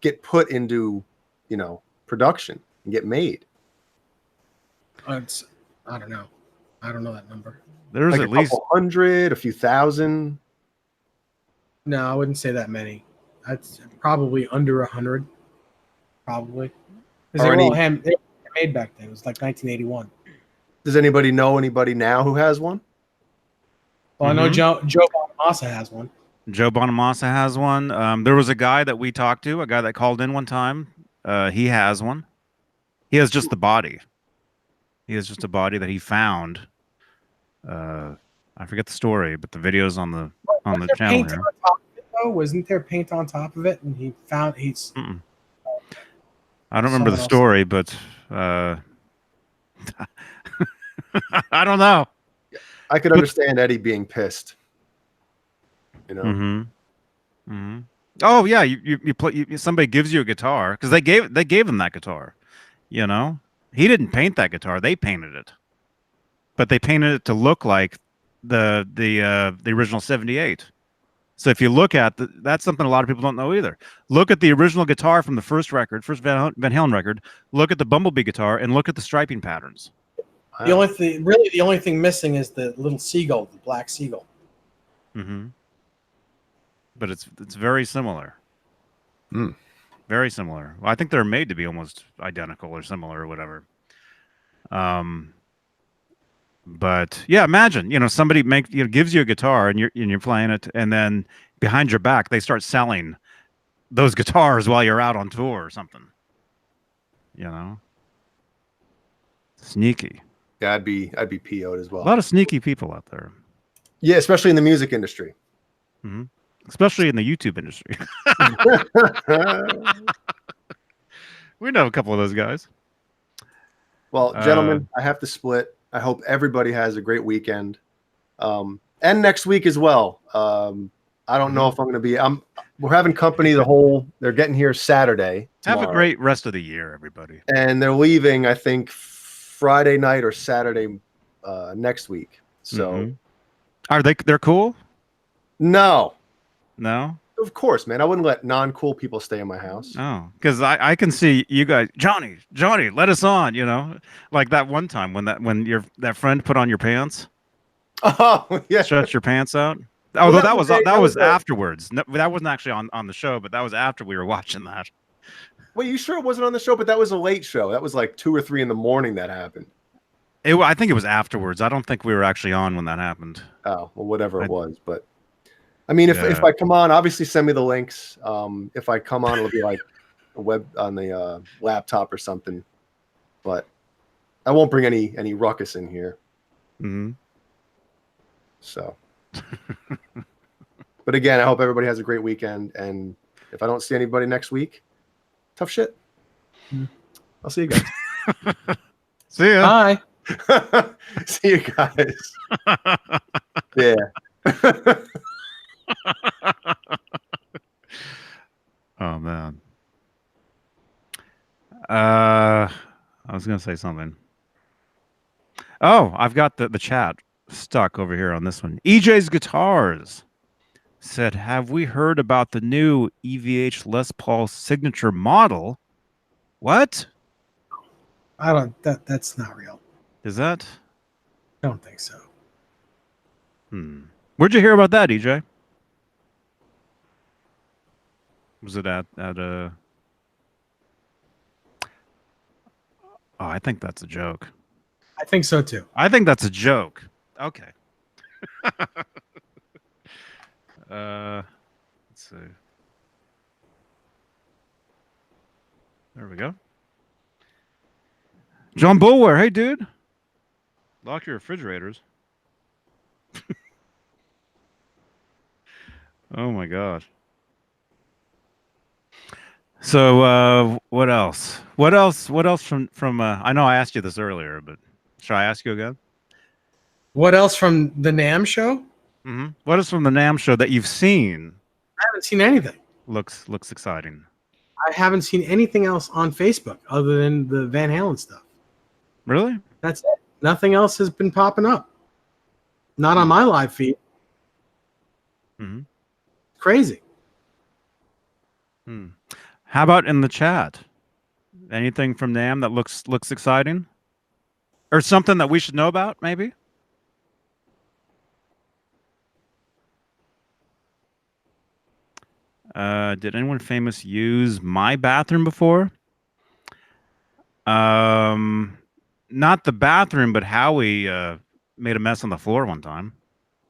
B: get put into, production and get made?
C: I don't know. I don't know that number.
A: There's
B: Like
A: at
B: a
A: least
B: couple hundred, a few thousand.
C: No, I wouldn't say that many. That's probably under 100. Probably. Because they were all handmade back then. It was like 1981.
B: Does anybody know anybody now who has one?
C: Well, I know Joe Bonamassa has one.
A: Joe Bonamassa has one. There was a guy that we talked to, a guy that called in one time. He has one. He has just the body. He has just a body that he found. I forget the story, but the video's on the channel here.
C: Wasn't there paint on top of it? And
A: I don't remember the story, but I don't know.
B: I could understand Eddie being pissed.
A: Oh yeah, you play. Somebody gives you a guitar because they gave him that guitar. He didn't paint that guitar; they painted it, but they painted it to look like the original '78. So if you look at that's something a lot of people don't know either. Look at the original guitar from the first Van Halen record. Look at the Bumblebee guitar and look at the striping patterns.
C: The only thing missing is the little seagull, the black seagull.
A: But it's very similar. Very similar. Well, I think they're made to be almost identical or similar or whatever. But yeah, imagine somebody gives you a guitar and you're playing it, and then behind your back they start selling those guitars while you're out on tour or something. Sneaky.
B: Yeah, I'd be PO'd as well.
A: A lot of sneaky people out there.
B: Yeah, especially in the music industry.
A: Especially in the YouTube industry. We know a couple of those guys.
B: Well, gentlemen, I have to split. I hope everybody has a great weekend. And next week as well. I don't know if I'm going to be. We're having company they're getting here Saturday. Tomorrow.
A: Have a great rest of the year, everybody.
B: And they're leaving, I think, Friday night or Saturday next week. So,
A: they're cool?
B: No. Of course, man. I wouldn't let non-cool people stay in my house.
A: Oh, because I can see you guys, Johnny, let us on. Like that one time when that friend put on your pants.
B: Oh yeah,
A: stretch your pants out. Although that was afterwards. No, that wasn't actually on the show, but that was after we were watching that.
B: Wait, you sure it wasn't on the show? But that was a late show. That was like 2 or 3 in the morning that happened.
A: I think it was afterwards. I don't think we were actually on when that happened.
B: Oh well, whatever it was, but. I mean, if I come on, obviously send me the links. If I come on, it'll be like a web on the laptop or something. But I won't bring any ruckus in here. So, but again, I hope everybody has a great weekend. And if I don't see anybody next week, tough shit. I'll see you guys.
A: See ya.
C: Bye.
B: See you guys. Yeah.
A: Oh man. I was gonna say something. Oh, I've got the chat stuck over here on this one. EJ's Guitars said, "Have we heard about the new EVH Les Paul signature model?" What
C: I don't. That's not real.
A: is that?
C: I don't think so.
A: Where'd you hear about that, EJ? Was it at Oh, I think that's a joke.
C: I think so too.
A: I think that's a joke. Okay. Let's see. There we go. John Bulwer, hey dude. Lock your refrigerators. Oh my gosh. So what else? What else from I know I asked you this earlier, but should I ask you again?
C: What else from the NAMM show?
A: What is from the NAMM show that you've seen?
C: I haven't seen anything.
A: Looks exciting.
C: I haven't seen anything else on Facebook other than the Van Halen stuff.
A: Really?
C: That's it. Nothing else has been popping up. Not on my live feed. Crazy.
A: How about in the chat? Anything from NAMM that looks exciting? Or something that we should know about, maybe? Did anyone famous use my bathroom before? Not the bathroom, but Howie made a mess on the floor one time,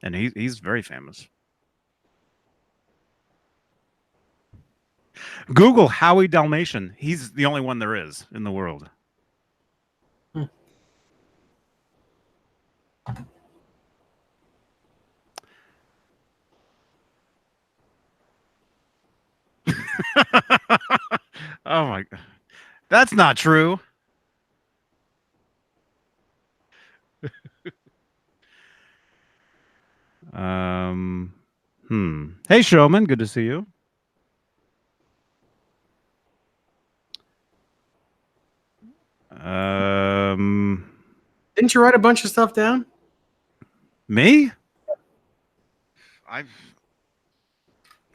A: and he's very famous. Google Howie Dalmatian. He's the only one there is in the world. Oh my god. That's not true. Hey Showman, good to see you.
C: Didn't you write a bunch of stuff down?
A: Me? I've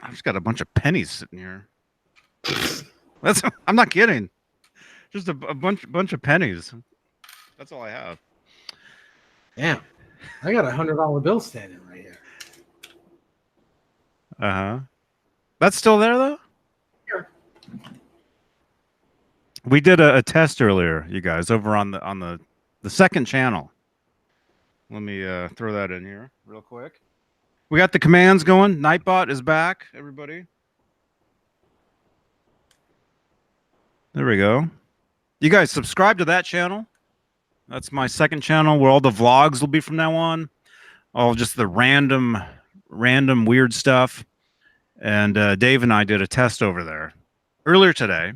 A: just got a bunch of pennies sitting here. I'm not kidding. Just a bunch of pennies. That's all I have.
C: Damn. I got $100 bill standing right here.
A: That's still there though?
C: Here.
A: We did a test earlier, you guys, over on the second channel. Let me throw that in here real quick. We got the commands going. Nightbot is back, everybody. There we go. You guys subscribe to that channel. That's my second channel where all the vlogs will be from now on. All just the random weird stuff. And Dave and I did a test over there earlier today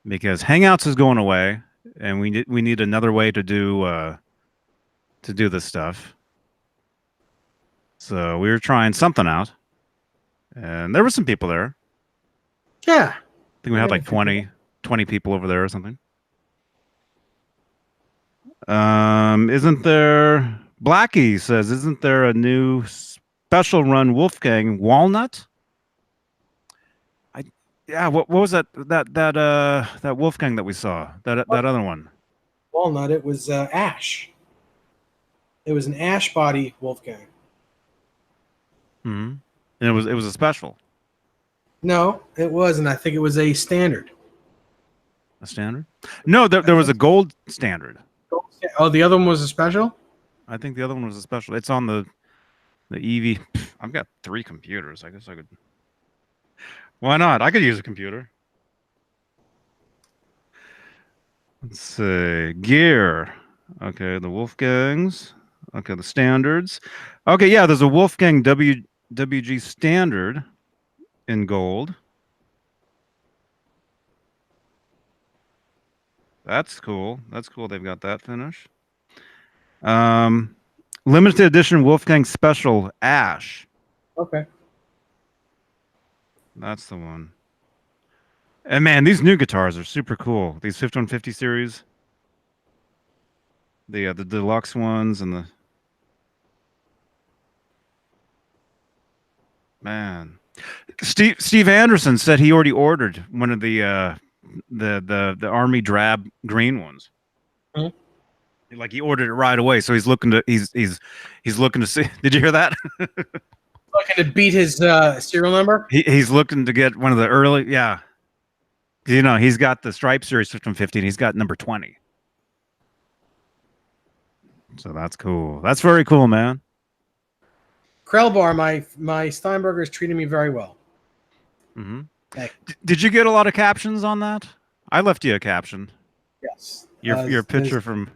A: because Hangouts is going away, and we need another way to do this stuff. So we were trying something out, and there were some people there.
C: Yeah.
A: I think we had like 20 people over there or something. Isn't there... Blackie says, isn't there a new special run Wolfgang Walnut? Yeah, what was that Wolfgang that we saw? That other one.
C: Walnut, it was ash. It was an ash body Wolfgang.
A: And it was a special.
C: No, it wasn't. I think it was a standard.
A: A standard? No, there was a gold standard.
C: Oh, the other one was a special?
A: I think the other one was a special. It's on the EV. I've got 3 computers. I guess I could. Why not? I could use a computer. Let's see. Gear. Okay, the Wolfgangs. Okay, the standards. Okay, yeah, there's a Wolfgang WG standard in gold. That's cool. That's cool. They've got that finish. Limited edition Wolfgang Special Ash.
C: Okay.
A: That's the one. And man, these new guitars are super cool. These 5150 series. The deluxe ones and the man. Steve Anderson said he already ordered one of the army drab green ones.
C: Hmm.
A: Like he ordered it right away, so he's looking to looking to see. Did you hear that?
C: Looking to beat his serial number.
A: He's looking to get one of the early, yeah. You know, he's got the Stripe Series 5150, and he's got number 20. So that's cool. That's very cool, man.
C: Krellbar, my Steinberger is treating me very well.
A: Mm-hmm.
C: Thank you.
A: Did you get a lot of captions on that? I left you a caption.
C: Yes.
A: Your picture from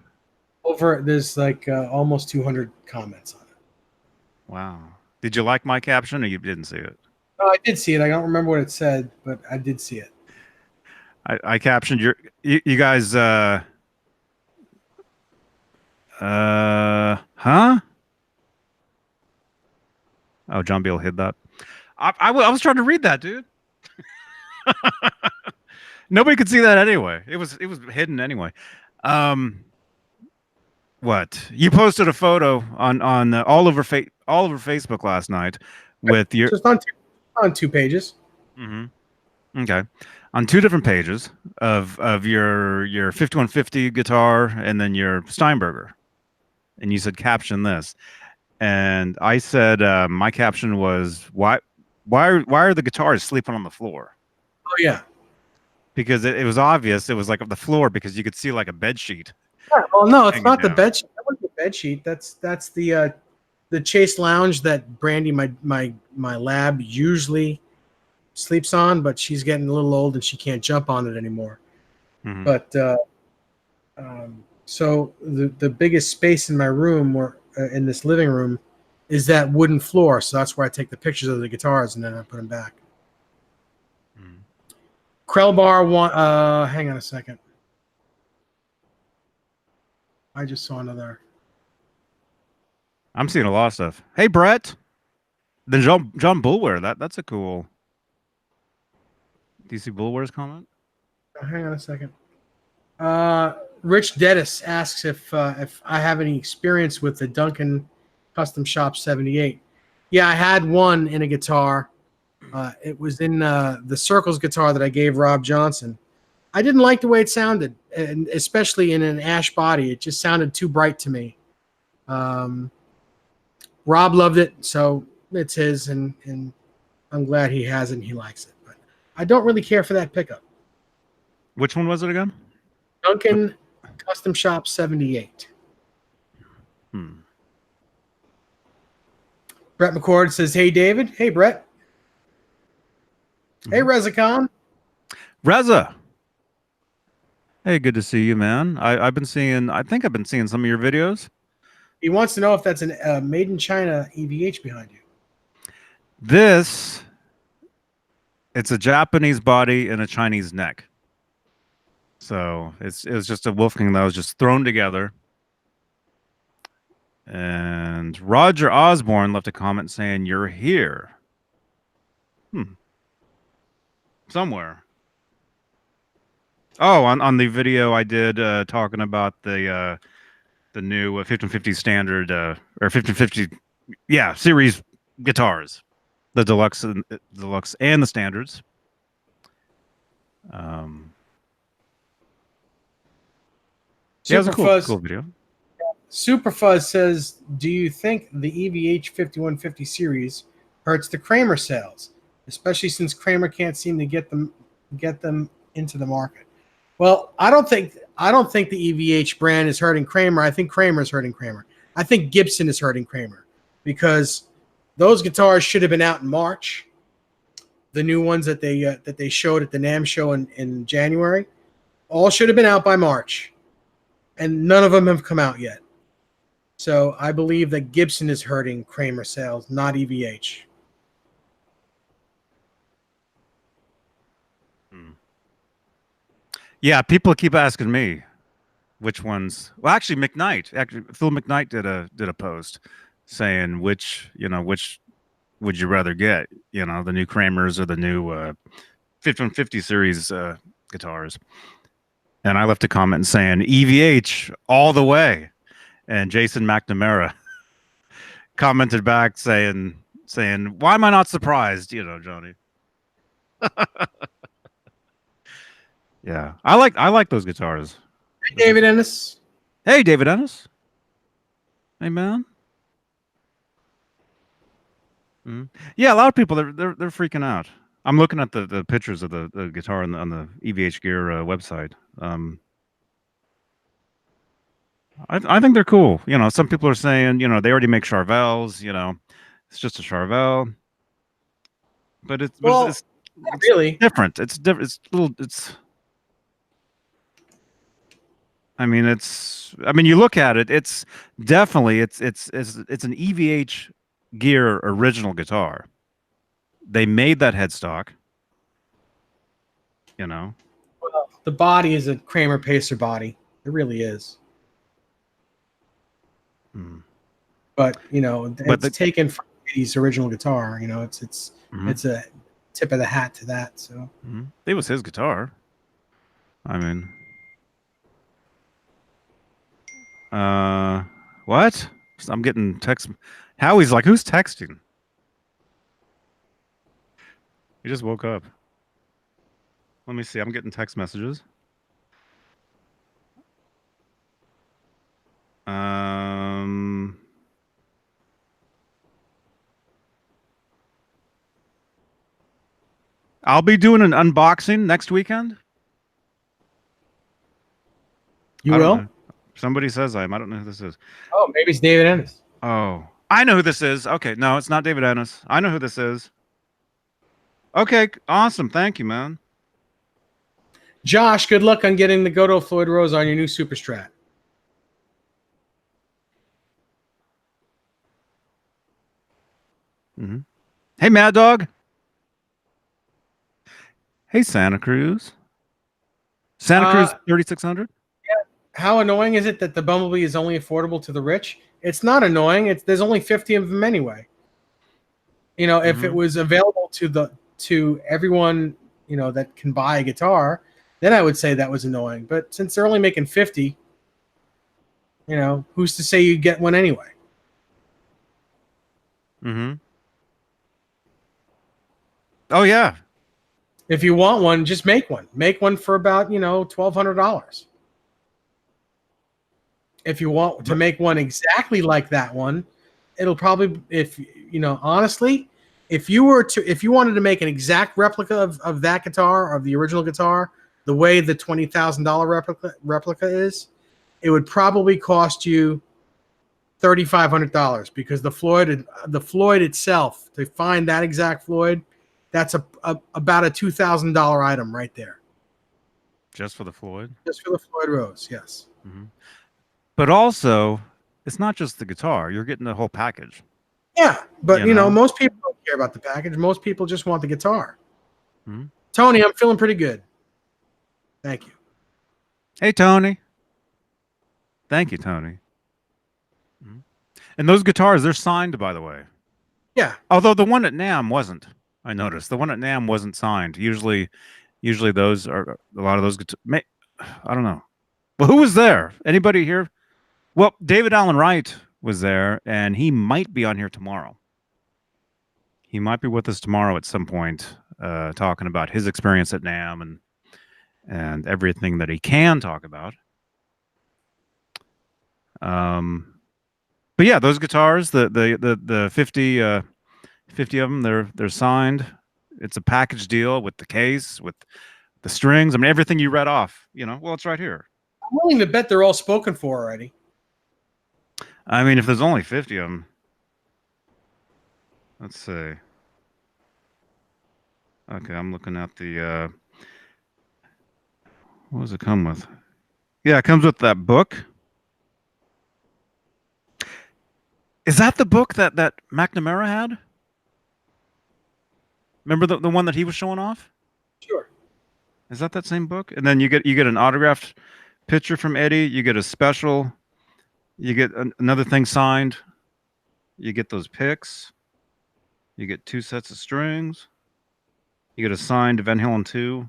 C: there's like almost 200 comments on it.
A: Wow. Did you like my caption, or you didn't see it?
C: Oh, I did see it. I don't remember what it said, but I did see it.
A: I captioned you guys. Huh? Oh, John Beale hid that. I was trying to read that, dude. Nobody could see that anyway. It was hidden anyway. What? You posted a photo on all over Facebook last night with your
C: Just on two pages.
A: Mm-hmm. Okay. On two different pages of your 5150 guitar and then your Steinberger. And you said caption this. And I said my caption was why are the guitars sleeping on the floor?
C: Oh yeah.
A: Because it was obvious it was like the floor because you could see like a bed sheet.
C: Yeah, well, no, it's
A: hanging
C: not the
A: down.
C: bed sheet. That wasn't the bed sheet. That's the Chase Lounge that Brandy, my lab, usually sleeps on, but she's getting a little old and she can't jump on it anymore.
A: Mhm.
C: But so the biggest space in my room, or in this living room, is that wooden floor. So that's where I take the pictures of the guitars and then I put them back.
A: Mhm.
C: Krellbar one. Hang on a second. I just saw another.
A: I'm seeing a lot of stuff. Hey Brett. Then John Bulwer. That's a cool. Do you see Bulwer's comment?
C: Hang on a second. Rich Dennis asks if I have any experience with the Duncan Custom Shop 78. Yeah, I had one in a guitar. It was in the Circles guitar that I gave Rob Johnson. I didn't like the way it sounded, and especially in an ash body. It just sounded too bright to me. Rob loved it, so it's his, and I'm glad he has it and he likes it. But I don't really care for that pickup.
A: Which one was it again?
C: Duncan Custom Shop 78. Brett McCord says, "Hey David." Hey Brett. Hey Rezakon.
A: Reza. Hey, good to see you, man. I think I've been seeing some of your videos.
C: He wants to know if that's a made in China EVH behind you.
A: It's a Japanese body and a Chinese neck. So it was just a Wolfgang that was just thrown together. And Roger Osborne left a comment saying, "You're here." Somewhere. Oh, on the video I did talking about the new 1550 standard or 1550 series guitars, the deluxe and the standards. Yeah, it was a cool video.
C: Superfuzz says, "Do you think the EVH 5150 series hurts the Kramer sales, especially since Kramer can't seem to get them into the market?" Well, I don't think the EVH brand is hurting Kramer. I think Kramer is hurting Kramer. I think Gibson is hurting Kramer because those guitars should have been out in March. The new ones that they showed at the NAMM show in January, all should have been out by March, and none of them have come out yet. So I believe that Gibson is hurting Kramer sales, not EVH.
A: Yeah, people keep asking me, which ones. Well, actually, Phil McKnight did a post saying which would you rather get, the new Kramers or the new 5150 series guitars. And I left a comment saying EVH all the way. And Jason McNamara commented back saying, why am I not surprised, Johnny? Yeah. I like those guitars.
C: Hey, David Ennis.
A: Hey, David Ennis. Hey, man. Yeah, a lot of people they're freaking out. I'm looking at the pictures of the guitar on the EVH Gear website. I think they're cool. Some people are saying, they already make Charvels. It's just a Charvel, but it's
C: really
A: different. It's different. It's little. It's. I mean, you look at it. It's definitely it's an EVH Gear original guitar. They made that headstock.
C: Well, the body is a Kramer Pacer body. It really is. But it's taken from his original guitar. It's a tip of the hat to that. So
A: it was his guitar. I mean, what? I'm getting text. Howie's like, who's texting? He just woke up. Let me see. I'm getting text messages. I'll be doing an unboxing next weekend.
C: You will?
A: Somebody says I am. I don't know who this is.
C: Oh, maybe it's David Ennis.
A: Oh, I know who this is. Okay, no, it's not David Ennis. I know who this is. Okay, awesome. Thank you, man.
C: Josh, good luck on getting the Godot Floyd Rose on your new Super Strat.
A: Hey, Mad Dog. Hey, Santa Cruz. Santa Cruz 3600.
C: Yeah. How annoying is it that the Bumblebee is only affordable to the rich? It's not annoying. There's only 50 of them anyway. If it was available to everyone, that can buy a guitar, then I would say that was annoying. But since they're only making 50, who's to say you get one anyway?
A: Oh yeah.
C: If you want one, just make one. Make one for about, $1,200. If you want to make one exactly like that one, it'll probably, honestly, if you wanted to make an exact replica of that guitar, of the original guitar, the way the $20,000 replica is, it would probably cost you $3,500 because the Floyd itself, to find that exact Floyd, that's about a $2,000 item right there.
A: Just for the Floyd?
C: Just for the Floyd Rose, yes.
A: But also, it's not just the guitar. You're getting the whole package.
C: Yeah, but most people don't care about the package. Most people just want the guitar. Tony, I'm feeling pretty good. Thank you.
A: Hey, Tony. Thank you, Tony. And those guitars, they're signed, by the way.
C: Yeah.
A: Although the one at NAMM wasn't. I noticed the one at NAMM wasn't signed. Usually those are a lot of those guitars. I don't know. Well, who was there? Anybody here? Well, David Allen Wright was there, and he might be on here tomorrow. He might be with us tomorrow at some point, talking about his experience at NAMM and everything that he can talk about. But yeah, those guitars, the 50 of them, they're signed. It's a package deal with the case, with the strings. I mean, everything you read off. Well, it's right here.
C: I'm willing to bet they're all spoken for already.
A: I mean, if there's only 50 of them, let's see. Okay, I'm looking at the. What does it come with? Yeah, it comes with that book. Is that the book that McNamara had? Remember the one that he was showing off?
C: Sure.
A: Is that same book? And then you get an autographed picture from Eddie, you get a special. You get another thing signed. You get those picks. You get 2 sets of strings. You get a signed Van Halen 2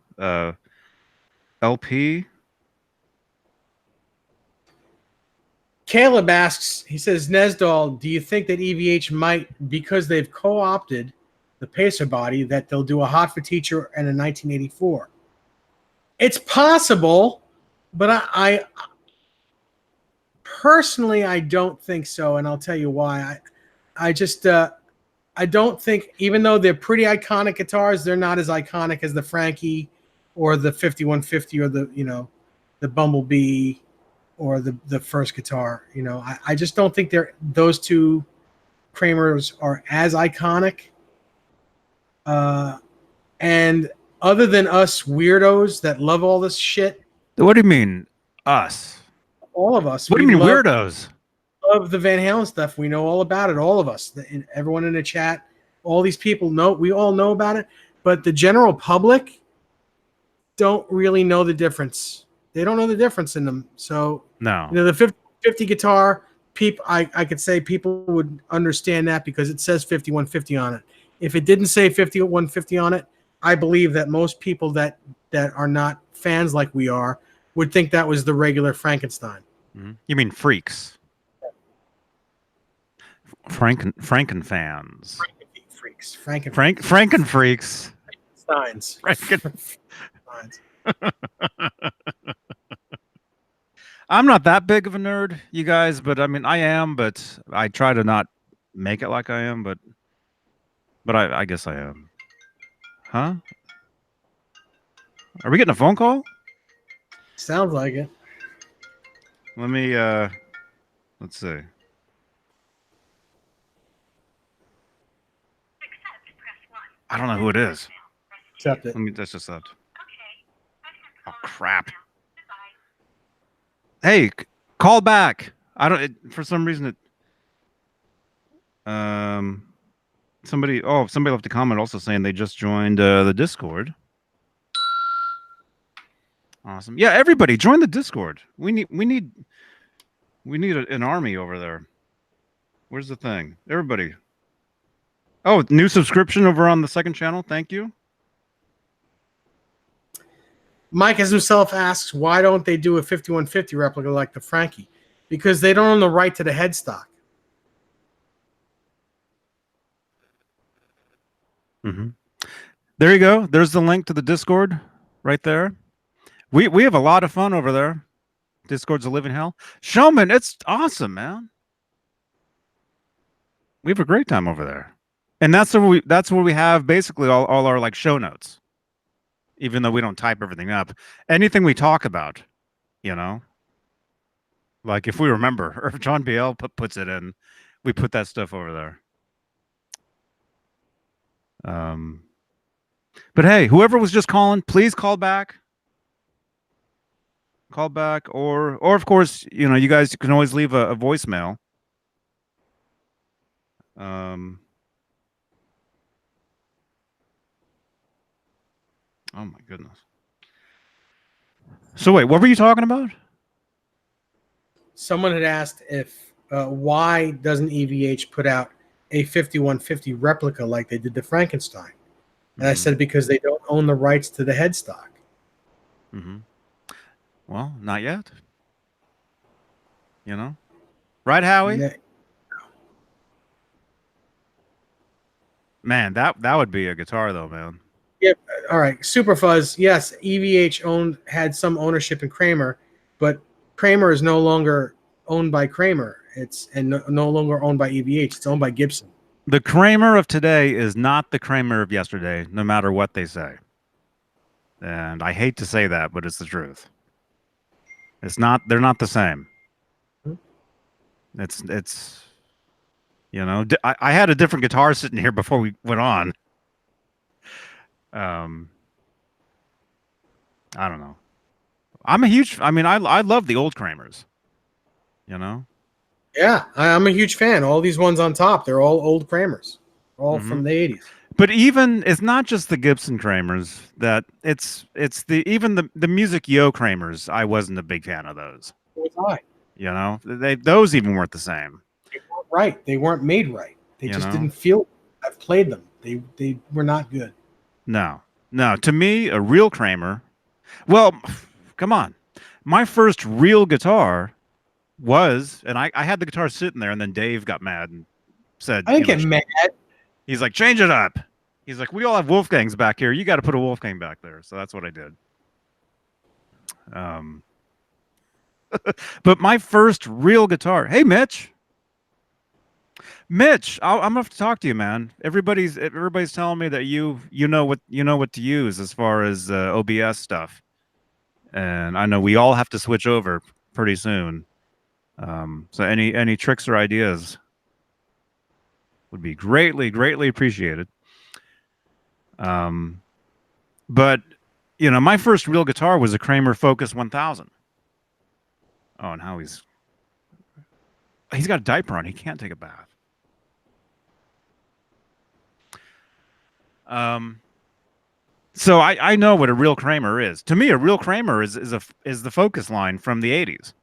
A: LP.
C: Caleb asks, he says, Nesdal, do you think that EVH might, because they've co-opted the Pacer body, that they'll do a Hot for Teacher and a 1984? It's possible, but I personally, I don't think so, and I'll tell you why. I just I don't think, even though they're pretty iconic guitars, they're not as iconic as the Frankie or the 5150 or the Bumblebee or the first guitar. I just don't think those two Kramers are as iconic. And other than us weirdos that love all this shit.
A: What do you mean, us?
C: All of us.
A: What do you mean, weirdos?
C: Love the Van Halen stuff. We know all about it. All of us. Everyone in the chat, all these people know. We all know about it. But the general public don't really know the difference. They don't know the difference in them. So,
A: no.
C: The 50 guitar, I could say people would understand that because it says 5150 on it. If it didn't say 5150 on it, I believe that most people that are not fans like we are would think that was the regular Frankenstein.
A: Mm-hmm. You mean freaks? Franken fans.
C: Freaks.
A: Franken freaks.
C: Frankensteins.
A: I'm not that big of a nerd, you guys, but I mean, I am, but I try to not make it like I am, but I guess I am. Huh? Are we getting a phone call?
C: Sounds like it.
A: Let me, let's see. I don't know who it is.
C: Accept it.
A: Let me just accept. Oh, crap. Hey, call back. For some reason somebody left a comment also saying they just joined the Discord. Awesome. Yeah, everybody join the Discord. We need an army over there. Where's the thing? Everybody. Oh, new subscription over on the second channel. Thank you.
C: Mike as himself asks, why don't they do a 5150 replica like the Frankie? Because they don't own the right to the headstock.
A: Mm-hmm. There you go. There's the link to the Discord right there. We have a lot of fun over there. Discord's a living hell. Showman, it's awesome, man. We have a great time over there. And that's where we have basically all our like show notes. Even though we don't type everything up. Anything we talk about, like if we remember, or if John BL puts it in, we put that stuff over there. But hey, whoever was just calling, please call back. Call back, or of course, you guys can always leave a voicemail. Oh my goodness. So wait, what were you talking about?
C: Someone had asked if why doesn't EVH put out a 5150 replica like they did the Frankenstein? And I said because they don't own the rights to the headstock.
A: Mm-hmm. Well, not yet. Right, Howie?
C: Yeah.
A: Man, that would be a guitar though, man.
C: Yeah. All right. Super Fuzz. Yes, EVH had some ownership in Kramer, but Kramer is no longer owned by Kramer. It's no longer owned by EVH. It's owned by Gibson.
A: The Kramer of today is not the Kramer of yesterday, no matter what they say. And I hate to say that, but it's the truth. It's not. They're not the same. It's. I had a different guitar sitting here before we went on. I don't know. I'm a huge. I mean, I love the old Kramers.
C: Yeah, I'm a huge fan. All these ones on top, they're all old Kramers, all from the 80s.
A: But even it's not just the Gibson Kramers that it's even the Music Yo Kramers. I wasn't a big fan of those.
C: Was I?
A: You know, those even weren't the same.
C: They weren't right. They weren't made right. They
A: You
C: just
A: know?
C: didn't feel. I've played them. They were not good.
A: No. To me, a real Kramer. Well, come on. My first real guitar was, and I had the guitar sitting there, and then Dave got mad and said,
C: I didn't get mad.
A: He's like, change it up. He's like, we all have Wolfgangs back here. You got to put a Wolfgang back there. So that's what I did. But my first real guitar. Hey, Mitch. I'm gonna have to talk to you, man. Everybody's telling me that you know what to use as far as OBS stuff, and I know we all have to switch over pretty soon. So any tricks or ideas would be greatly appreciated. But my first real guitar was a Kramer Focus 1000. Oh, and how he's got a diaper on. He can't take a bath. So I know what a real Kramer is. To me, a real Kramer is the Focus line from the 80s.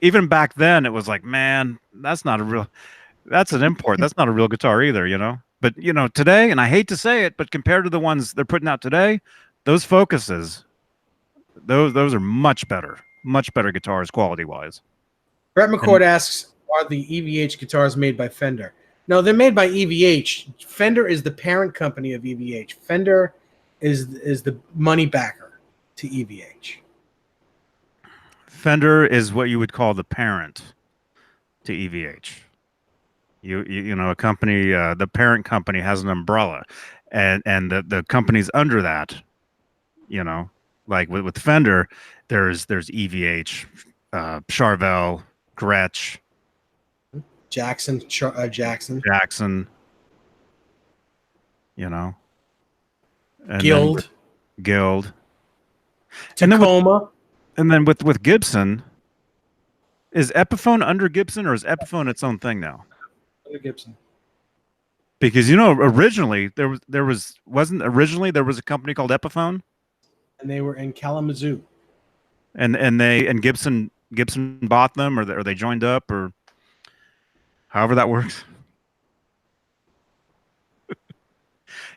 A: Even back then it was like, man, that's an import. That's not a real guitar either, But today, and I hate to say it, but compared to the ones they're putting out today, those Focuses, those are much better guitars quality wise.
C: Brett McCord asks, are the EVH guitars made by Fender? No, they're made by EVH. Fender is the parent company of EVH. Fender is the money backer to EVH.
A: Fender is what you would call the parent to EVH. A company, the parent company has an umbrella, and the companies under that, like with Fender, there's EVH, Charvel, Gretsch,
C: Jackson.
A: And
C: Guild.
A: Tacoma. And then with Gibson, is Epiphone under Gibson or is Epiphone its own thing now?
C: Under Gibson.
A: Because originally there was a company called Epiphone,
C: and they were in Kalamazoo.
A: And Gibson bought them, or they joined up, or however that works.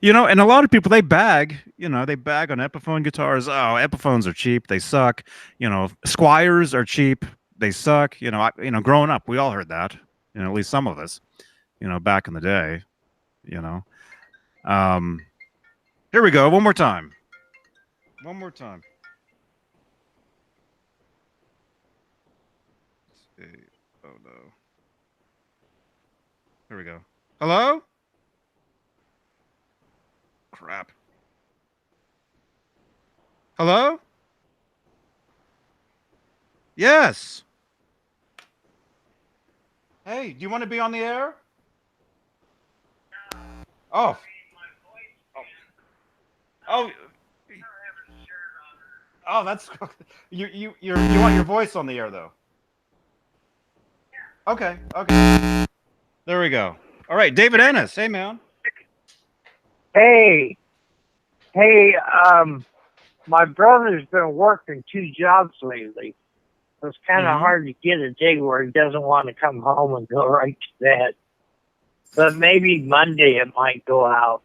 A: And a lot of people, they bag on Epiphone guitars. Oh, Epiphones are cheap. They suck. Squires are cheap. They suck. Growing up, we all heard that. At least some of us, back in the day, Here we go. One more time. Oh, no. Here we go. Hello? Crap. Hello? Yes. Hey, do you want to be on the air? Oh. Oh, that's you want your voice on the air though. Okay. There we go. All right, David Ennis. Hey, man.
E: Hey, my brother's been working 2 jobs lately. So it's kind of hard to get a day where he doesn't want to come home and go right to bed. But maybe Monday it might go out.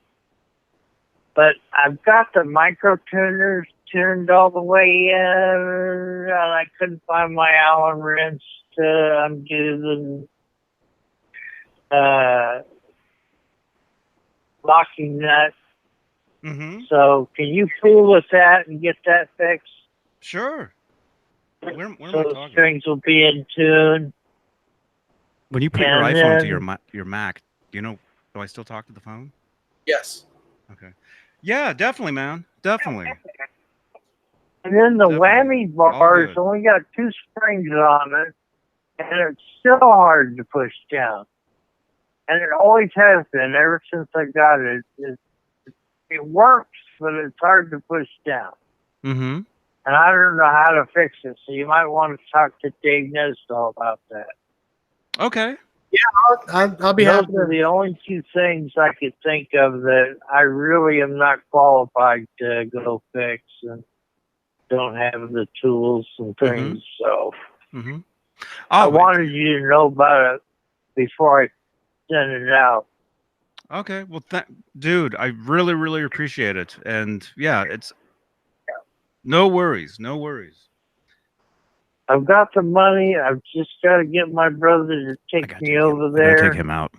E: But I've got the micro tuners tuned all the way in, and I couldn't find my Allen wrench to undo the locking nut. So can you fool with that and get that fixed?
A: Sure. Where am
E: so
A: I
E: the
A: talking?
E: strings will be in tune.
A: When you put your iPhone to your Mac, do I still talk to the phone?
C: Yes.
A: Okay. Yeah, definitely, man. Definitely.
E: And then the
A: Definitely.
E: whammy bars only got 2 springs on it, and it's still hard to push down. And it always has been ever since I got it. It works, but it's hard to push down.
A: Mm-hmm.
E: And I don't know how to fix it, so you might want to talk to Dave Nesdall about that.
A: Okay.
C: I'll be
E: Those
C: happy.
E: are the only two things I could think of that I really am not qualified to go fix and don't have the tools and things. So
A: Mm-hmm.
E: I
A: Oh,
E: wanted you to know about it before I send it out.
A: okay. Well, dude, I really, really appreciate it. And yeah, it's no worries. No worries.
E: I've got the money. I've just got to get my brother to take me over
A: I gotta take
E: there.
A: him out.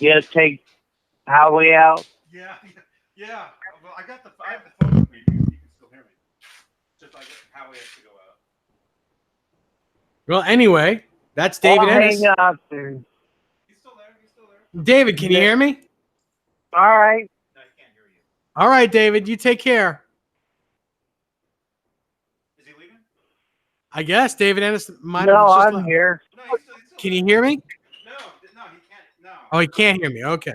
E: You got to take Howie out.
A: Yeah. Well, I have the phone with me. You can still hear me. Just like how we have to go out.
C: Well, anyway, that's David
E: I'll
C: Ennis.
E: hang up and
A: He's still there.
C: David, can you hear me?
E: all right.
A: No, he can't hear you.
C: All right, David, you take care.
A: Is he leaving?
C: I guess David Ennis might
E: No,
C: have just
E: I'm
C: left.
E: here.
A: No, he's still
C: Can you hear me?
A: No, he can't. No.
C: Oh, he can't hear me. Okay.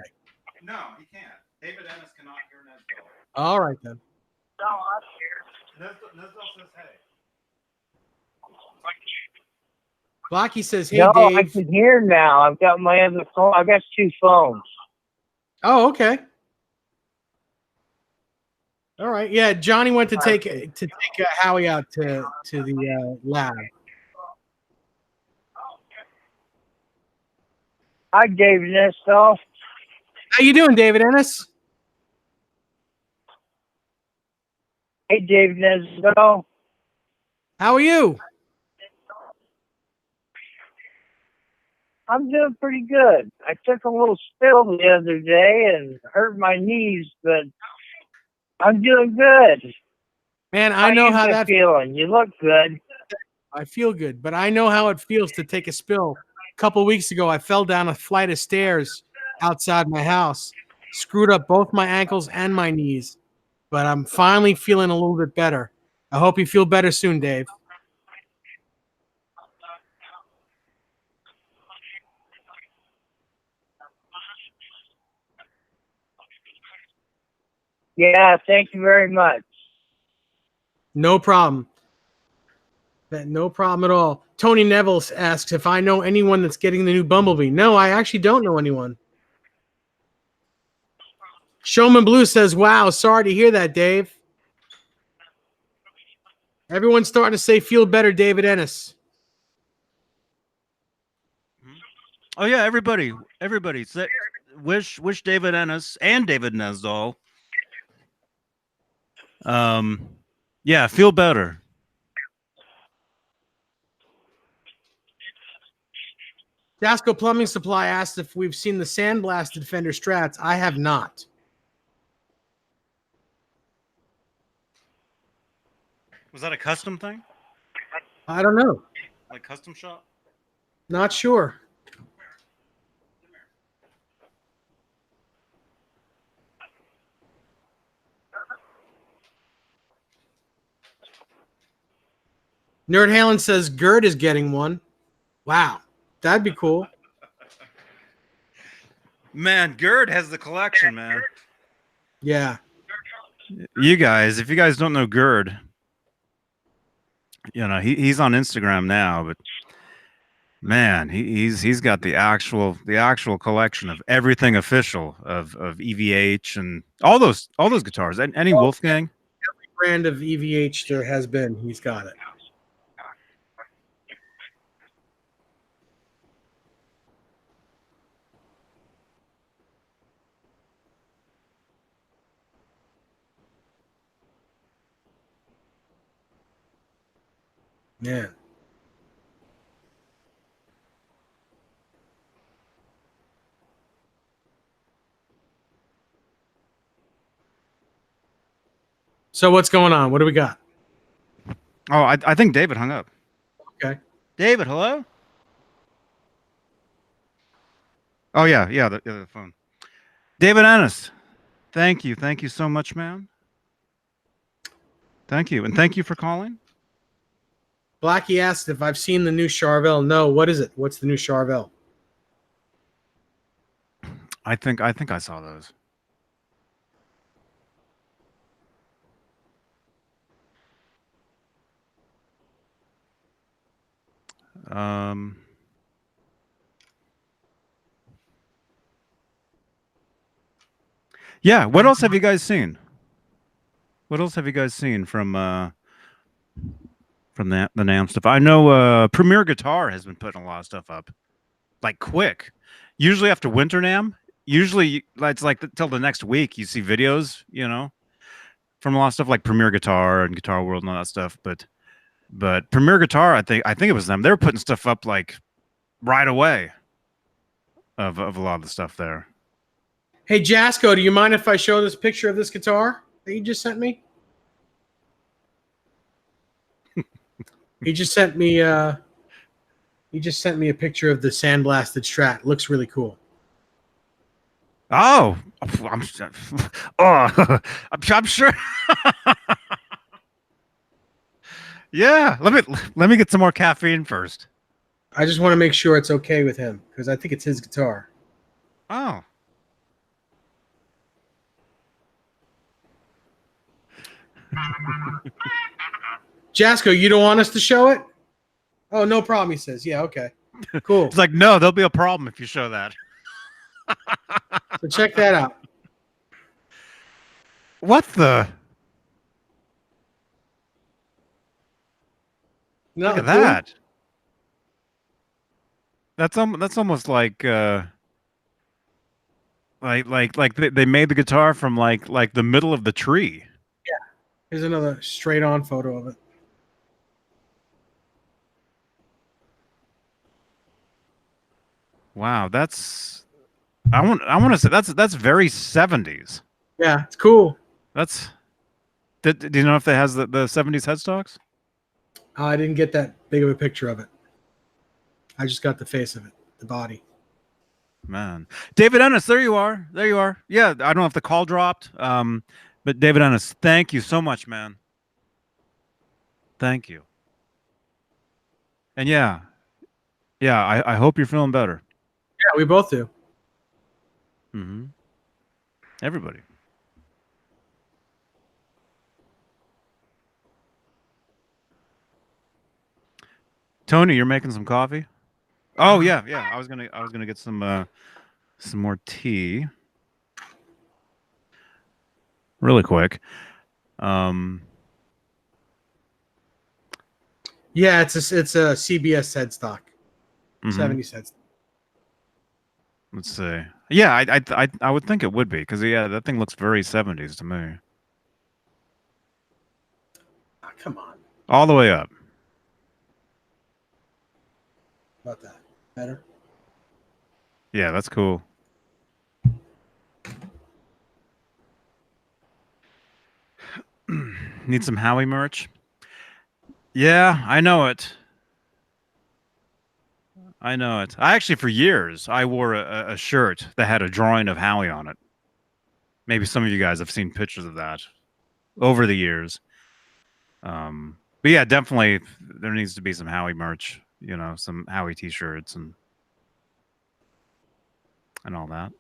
A: No, he can't. David Ennis cannot hear Nesbill.
C: All right, then.
E: No, I'm here.
A: Nesbill says hey.
C: Blocky says, hey,
E: No,
C: Dave.
E: I can hear now. I've got my other phone. I've got two phones.
C: Oh, okay. All right. Yeah, Johnny went to take Howie out to the lab.
E: Hi, David Nestoff.
C: How you doing, David Ennis?
E: Hey, David Nestoff.
C: How are you?
E: I'm doing pretty good. I took a little spill the other day and hurt my knees, but I'm doing good.
C: Man, I know how
E: you
C: that
E: feeling. You look good.
C: I feel good, but I know how it feels to take a spill. A couple weeks ago, I fell down a flight of stairs outside my house, screwed up both my ankles and my knees, but I'm finally feeling a little bit better. I hope you feel better soon, Dave.
E: Yeah, thank you very much.
C: No problem. No problem at all. Tony Neville asks if I know anyone that's getting the new Bumblebee. No, I actually don't know anyone. Showman Blue says, wow, sorry to hear that, Dave. Everyone's starting to say feel better, David Ennis.
A: Oh yeah, everybody. Wish David Ennis and David Nesdall. Yeah, feel better.
C: Dasco Plumbing Supply asked if we've seen the sandblasted Fender Strats. I have not.
A: Was that a custom thing?
C: I don't know.
A: Like custom shop?
C: Not sure. Nerd Halen says Gerd is getting one. Wow, that'd be cool.
A: Man, Gerd has the collection, man.
C: Yeah.
A: You guys, if you guys don't know Gerd, you know, he's on Instagram now, but man, he's got the actual collection of everything official of EVH and all those guitars. And any Wolfgang
C: Every brand of EVH there has been, he's got it. Yeah. So what's going on? What do we got?
A: Oh, I think David hung up.
C: Okay.
A: David, hello? Oh yeah, the phone. David Ennis, thank you so much, man. Thank you, and thank you for calling.
C: Blackie asked if I've seen the new Charvel. No, what is it? What's the new Charvel?
A: I think I saw those. Yeah. What else have you guys seen? What else have you guys seen from the NAMM stuff? I know Premier Guitar has been putting a lot of stuff up, like quick. Usually after Winter NAMM, usually it's like till the next week you see videos, you know, from a lot of stuff like Premier Guitar and Guitar World and all that stuff. But Premier Guitar, I think it was them. They were putting stuff up like right away of a lot of the stuff there.
C: Hey, Jasco, do you mind if I show this picture of this guitar that you just sent me? He just sent me a picture of the sandblasted Strat. Looks really cool.
A: Oh, I'm sure. Yeah, let me get some more caffeine first.
C: I just want to make sure it's okay with him because I think it's his guitar.
A: Oh.
C: Jasco, you don't want us to show it? Oh, no problem, he says. Yeah, okay. Cool.
A: It's like, no, there'll be a problem if you show that.
C: So check that out.
A: What the?
C: Not
A: Look at
C: cool?
A: that. That's almost like they made the guitar from like the middle of the tree.
C: Here's another straight on photo of it.
A: Wow, that's I want to say that's very 70s.
C: Yeah, it's cool.
A: That's do you know if it has the 70s headstocks?
C: I didn't get that big of a picture of it. I just got the face of it, the body.
A: Man. David Ennis, there you are. There you are. Yeah, I don't know if the call dropped. But David Ennis, thank you so much, man. Thank you. And yeah, I hope you're feeling better.
C: Yeah, we both do.
A: Mm-hmm. Everybody. Tony, you're making some coffee? Oh yeah. I was gonna get some more tea. Really quick.
C: Yeah, it's a CBS headstock.
A: Mhm.
C: 70 headstock.
A: Let's see. Yeah, I would think it would be because yeah, that thing looks very 70s to me.
C: Oh, come on.
A: All the way up.
C: How about that? Better?
A: Yeah, that's cool. Need some Howie merch? Yeah, I know it. I know it. I actually, for years, I wore a shirt that had a drawing of Howie on it. Maybe some of you guys have seen pictures of that over the years. But yeah, definitely there needs to be some Howie merch, you know, some Howie t-shirts and all that.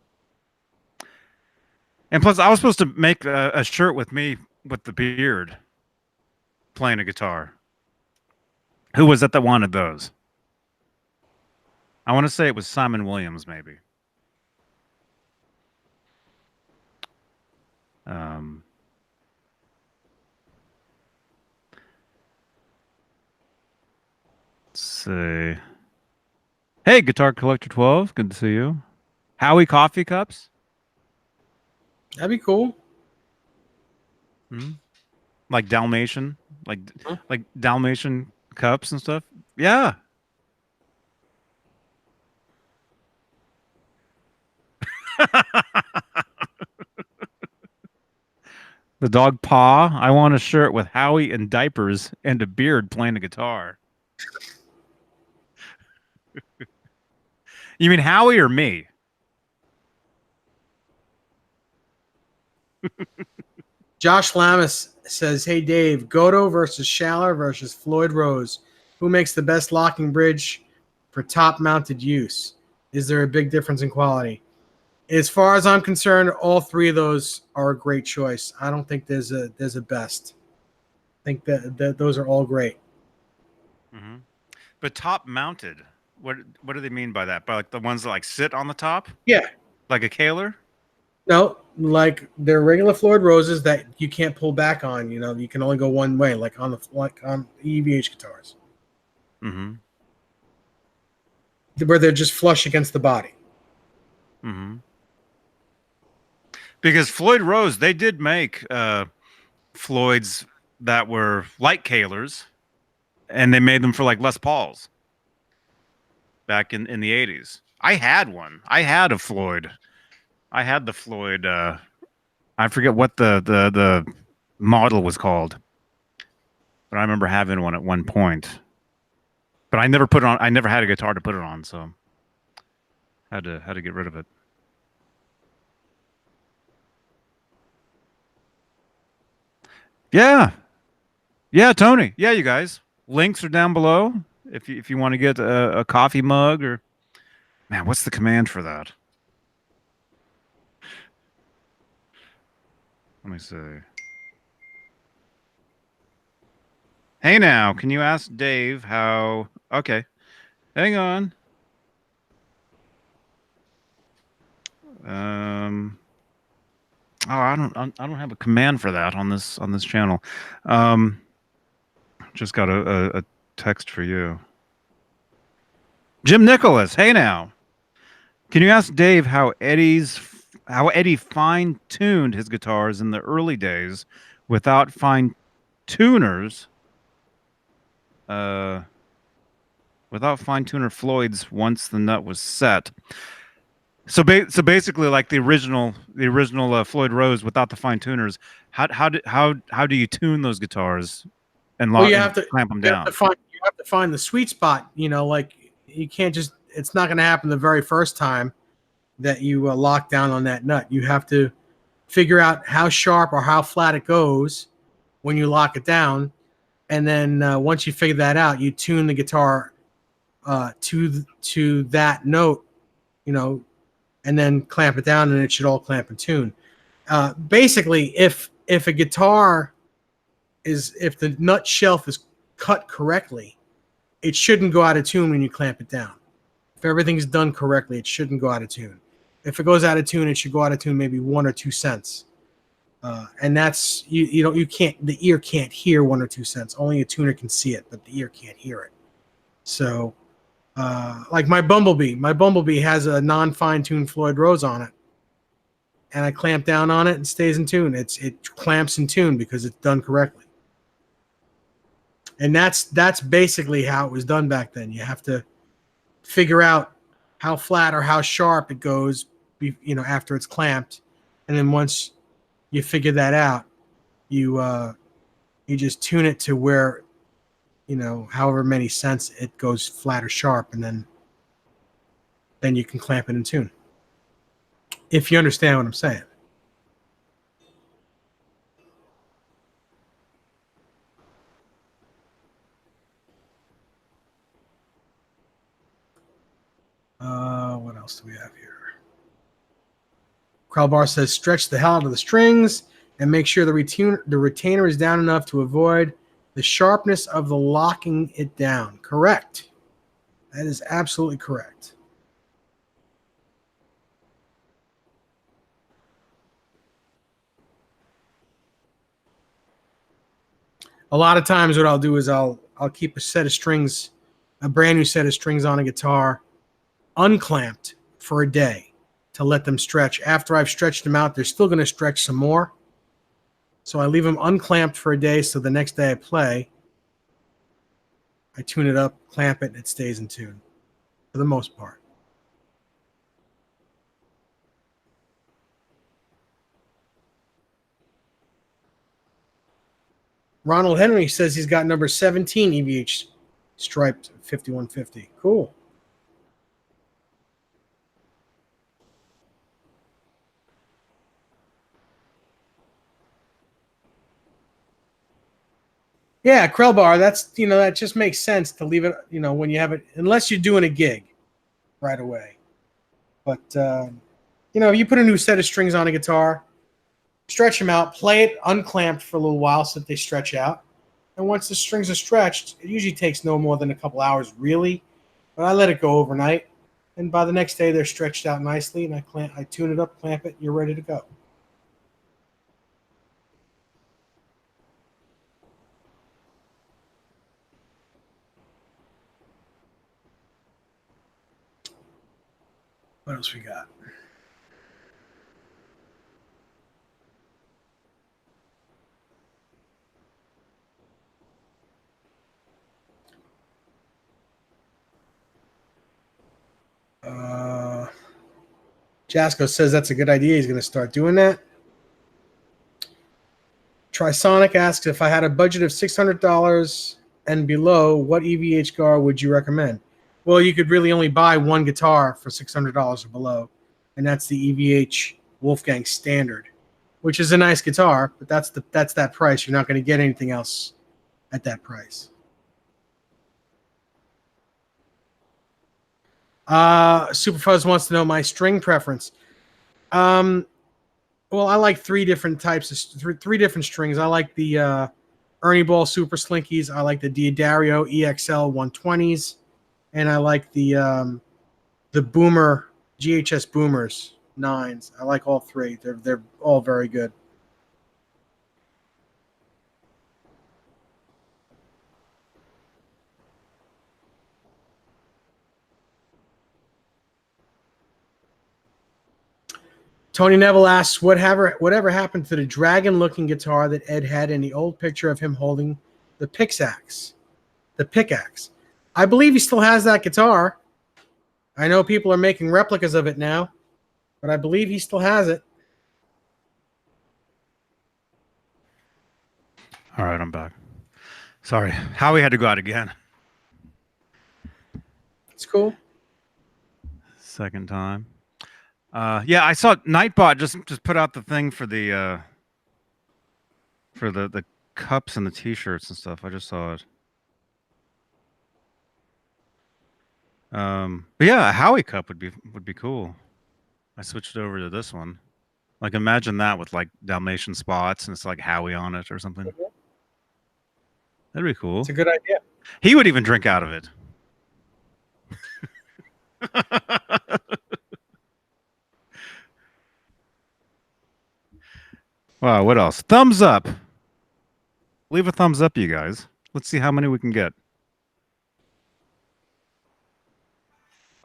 A: And plus, I was supposed to make a shirt with me with the beard playing a guitar. Who was it that wanted those? I want to say it was Simon Williams, maybe. Let's see. Hey, Guitar Collector 12. Good to see you. Howie coffee cups.
C: That'd be cool.
A: Hmm? Like Dalmatian, like Dalmatian cups and stuff. Yeah. The dog paw. I want a shirt with Howie in diapers and a beard playing a guitar. You mean Howie or me?
C: Josh Lamas says, "Hey Dave, Goto versus Schaller versus Floyd Rose. Who makes the best locking bridge for top-mounted use? Is there a big difference in quality?" As far as I'm concerned, all three of those are a great choice. I don't think there's a best. I think that those are all great.
A: Mm-hmm. But top mounted. What do they mean by that? By like the ones that like sit on the top,
C: Yeah.
A: like a Kaler?
C: No, like they're regular Floyd Roses that you can't pull back on. You know, you can only go one way, like on EVH guitars,
A: Mm-hmm.
C: where they're just flush against the body.
A: Mm-hmm. Because Floyd Rose, they did make Floyds that were like Kalers, and they made them for like Les Pauls back in the 80s. I had one. I had a Floyd. I had the Floyd. I forget what the model was called, but I remember having one at one point. But I never put it on. I never had a guitar to put it on, so had to get rid of it. Yeah, yeah, Tony. Yeah, you guys. Links are down below if you want to get a coffee mug or man, what's the command for that? Let me see. Hey now, can you ask Dave how? Okay, hang on. Oh, I don't have a command for that on this channel. Just got a text for you. Jim Nicholas, hey now. Can you ask Dave how Eddie fine-tuned his guitars in the early days without fine tuners? Without fine tuner Floyds once the nut was set. So basically, like the original Floyd Rose without the fine tuners. How do you tune those guitars and
C: Well, you have to
A: clamp them
C: you
A: down?
C: have to find the sweet spot. You know, like you can't just. It's not going to happen the very first time that you lock down on that nut. You have to figure out how sharp or how flat it goes when you lock it down, and then once you figure that out, you tune the guitar to that note. You know, and then clamp it down, and it should all clamp and tune. Basically, if a guitar if the nut shelf is cut correctly, it shouldn't go out of tune when you clamp it down. If everything's done correctly, it shouldn't go out of tune. If it goes out of tune, it should go out of tune maybe 1 or 2 cents. And that's you can't, the ear can't hear 1 or 2 cents. Only a tuner can see it, but the ear can't hear it. So like my Bumblebee has a non-fine-tuned Floyd Rose on it, and I clamp down on it and stays in tune. It clamps in tune because it's done correctly. And that's basically how it was done back then. You have to figure out how flat or how sharp it goes, after it's clamped, and then once you figure that out, you just tune it to where, however many cents it goes flat or sharp, and then you can clamp it in tune. If you understand what I'm saying. What else do we have here? Kralbar says, stretch the hell out of the strings and make sure the retainer is down enough to avoid the sharpness of the locking it down. Correct. That is absolutely correct. A lot of times what I'll do is I'll keep a set of strings, a brand new set of strings on a guitar, unclamped for a day to let them stretch. After I've stretched them out, they're still going to stretch some more. So I leave them unclamped for a day, so the next day I play, I tune it up, clamp it, and it stays in tune for the most part. Ronald Henry says he's got number 17 EVH striped 5150. Cool. Yeah, Krelbar, that just makes sense to leave it, when you have it, unless you're doing a gig right away. But, if you put a new set of strings on a guitar, stretch them out, play it unclamped for a little while so that they stretch out, And once the strings are stretched, it usually takes no more than a couple hours, really. But I let it go overnight, and by the next day they're stretched out nicely. And I tune it up, clamp it, you're ready to go. What else we got? Jasco says that's a good idea. He's going to start doing that. Trisonic asks, if I had a budget of $600 and below, what EVH GEAR would you recommend? Well, you could really only buy one guitar for $600 or below, and that's the EVH Wolfgang Standard, which is a nice guitar, but that's that price. You're not going to get anything else at that price. Superfuzz wants to know my string preference. Well, I like three different types of three different strings. I like the Ernie Ball Super Slinkies. I like the Diodario EXL 120s, and I like the Boomer GHS Boomers 9s. I like all three. They're all very good. Tony Neville asks, whatever happened to the dragon-looking guitar that Ed had in the old picture of him holding the pickaxe? I believe he still has that guitar. I know people are making replicas of it now, but I believe he still has it.
A: All right, I'm back. Sorry, Howie had to go out again.
C: It's cool.
A: Second time. Yeah, I saw Nightbot just put out the thing for the cups and the T-shirts and stuff. I just saw it. But yeah, a Howie cup would be cool. I switched over to this one. Like, imagine that with like Dalmatian spots and it's like Howie on it or something. That'd be cool.
C: It's a good idea.
A: He would even drink out of it. Wow, what else? Thumbs up. Leave a thumbs up, you guys. Let's see how many we can get.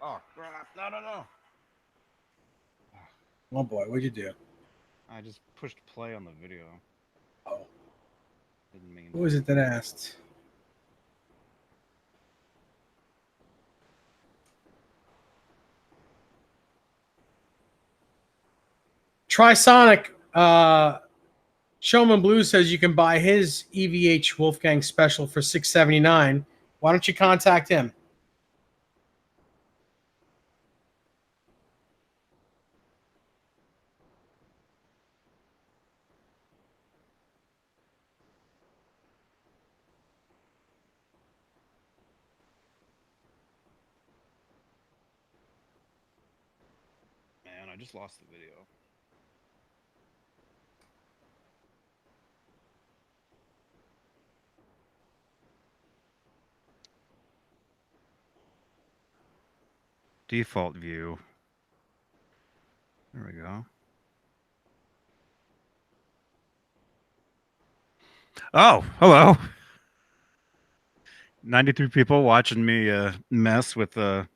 A: Oh, crap. No.
C: Oh, boy. What'd you do?
A: I just pushed play on the video.
C: Oh.
A: Didn't mean
C: Who was it that asked? Trisonic Showman Blue says you can buy his EVH Wolfgang Special for $679. Why don't you contact him?
A: Man, I just lost the video. Default view. There we go. Oh, hello. 93 people watching me mess with Huh?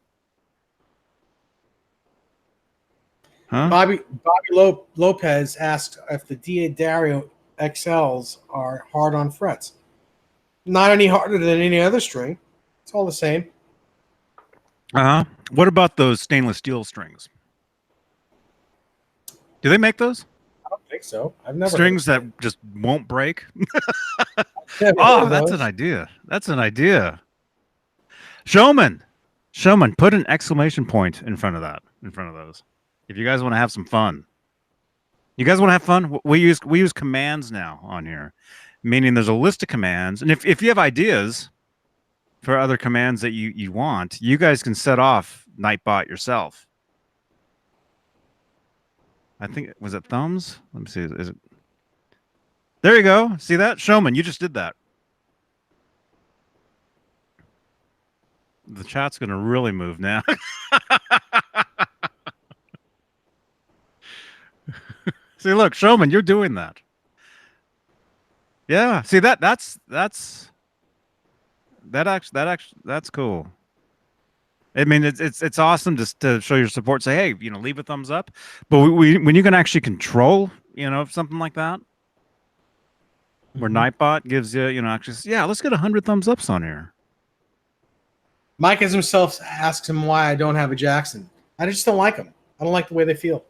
C: Bobby Lopez asked if the Diodario XLs are hard on frets. Not any harder than any other string. It's all the same.
A: Uh-huh. What about those stainless steel strings? Do they make those?
C: I don't think so. I've never
A: Strings that just won't break? Oh, that's an idea. That's an idea. Showman, put an exclamation point in front of that, in front of those. If you guys want to have some fun. You guys want to have fun? We use commands now on here, meaning there's a list of commands. And if you have ideas for other commands that you want, you guys can set off Nightbot yourself. I think, was it thumbs? Let me see. Is it? There you go. See that? Showman, you just did that. The chat's gonna really move now. See, look, Showman, you're doing that. Yeah. See that's cool. I mean, it's awesome just to show your support. Say, hey, leave a thumbs up. But when you can actually control, something like that, where Nightbot gives you, actually, yeah, let's get 100 thumbs ups on here.
C: Mike as himself asks him why I don't have a Jackson. I just don't like them. I don't like the way they feel.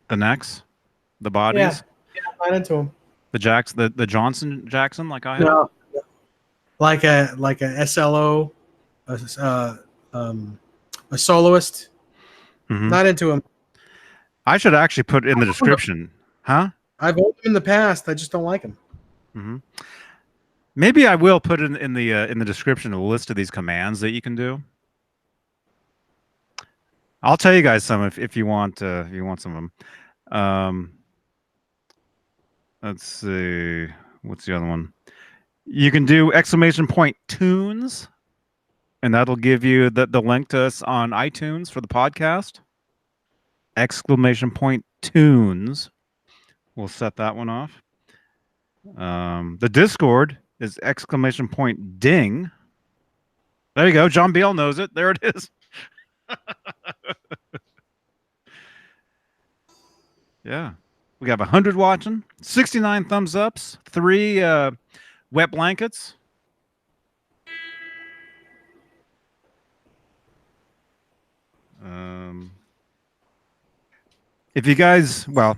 A: The necks, the bodies.
C: Yeah, I'm not into them.
A: The Johnson Jackson, like I have.
C: No, like a SLO, a soloist.
A: Mhm.
C: Not into them.
A: I should actually put in the description, huh?
C: I've owned them in the past. I just don't like them.
A: Mm-hmm. Maybe I will put in the description a list of these commands that you can do. I'll tell you guys some if you want some of them. Let's see, what's the other one? You can do !tunes, and that'll give you the link to us on iTunes for the podcast. !tunes. We'll set that one off. The Discord is !ding. There you go. John Beale knows it. There it is. Yeah. We have 100 watching, 69 thumbs ups, 3 wet blankets. If you guys, well,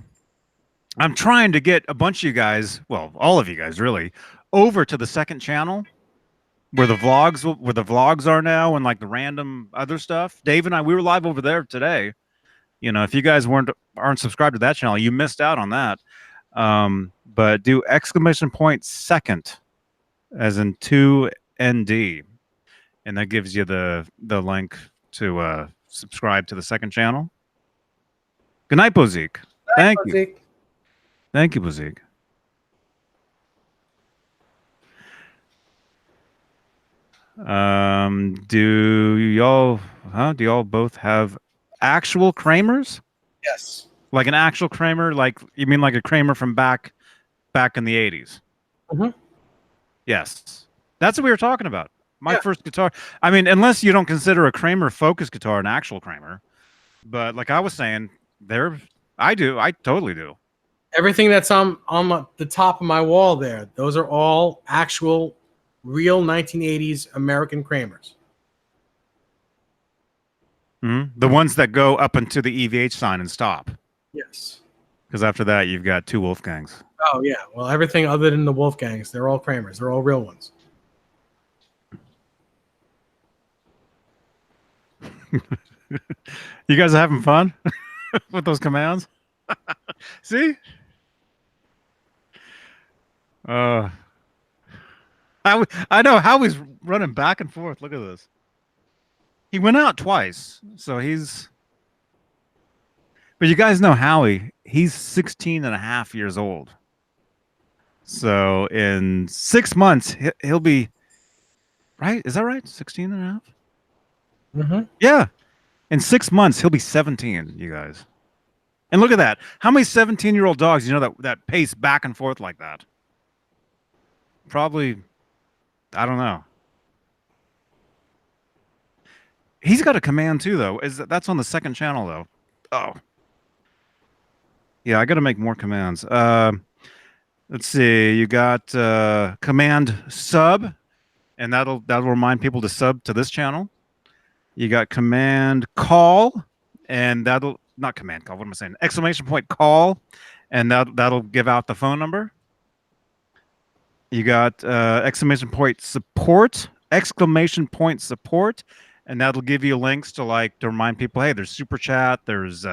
A: I'm trying to get a bunch of you guys, well, all of you guys really, over to the second channel where the vlogs are now and like the random other stuff. Dave and I, we were live over there today. If you guys aren't subscribed to that channel, you missed out on that. But do !second, as in 2ND, and that gives you the link to subscribe to the second channel. Good night, Bozik. Thank you. Thank you, Bozik. Do y'all both have actual Kramers?
C: Yes.
A: Like an actual Kramer? Like you mean like a Kramer from back in the 80s?
C: Mm-hmm.
A: Yes. That's what we were talking about. My first guitar. I mean, unless you don't consider a Kramer Focus guitar an actual Kramer. But like I was saying, I do. I totally do.
C: Everything that's on the top of my wall there, those are all actual, real 1980s American Kramers.
A: Mm-hmm. The ones that go up into the EVH sign and stop.
C: Yes.
A: Because after that, you've got 2 Wolfgangs.
C: Oh, yeah. Well, everything other than the Wolfgangs, they're all Kramers. They're all real ones.
A: You guys are having fun with those commands? See? I know Howie's running back and forth. Look at this. He went out twice, so he's... But you guys know Howie, he's 16 and a half years old. So in 6 months, he'll be... Right? Is that right? 16 and a half?
C: Mm-hmm.
A: Yeah. In 6 months, he'll be 17, you guys. And look at that. How many 17-year-old dogs that pace back and forth like that? Probably, I don't know. He's got a command too, though. That's on the second channel, though. Oh. Yeah, I got to make more commands. Let's see. You got command sub, and that'll remind people to sub to this channel. You got command call, and that'll not command call. What am I saying? ! Call, and that'll give out the phone number. You got ! Support, ! Support, and that'll give you links to remind people, hey, there's super chat, there's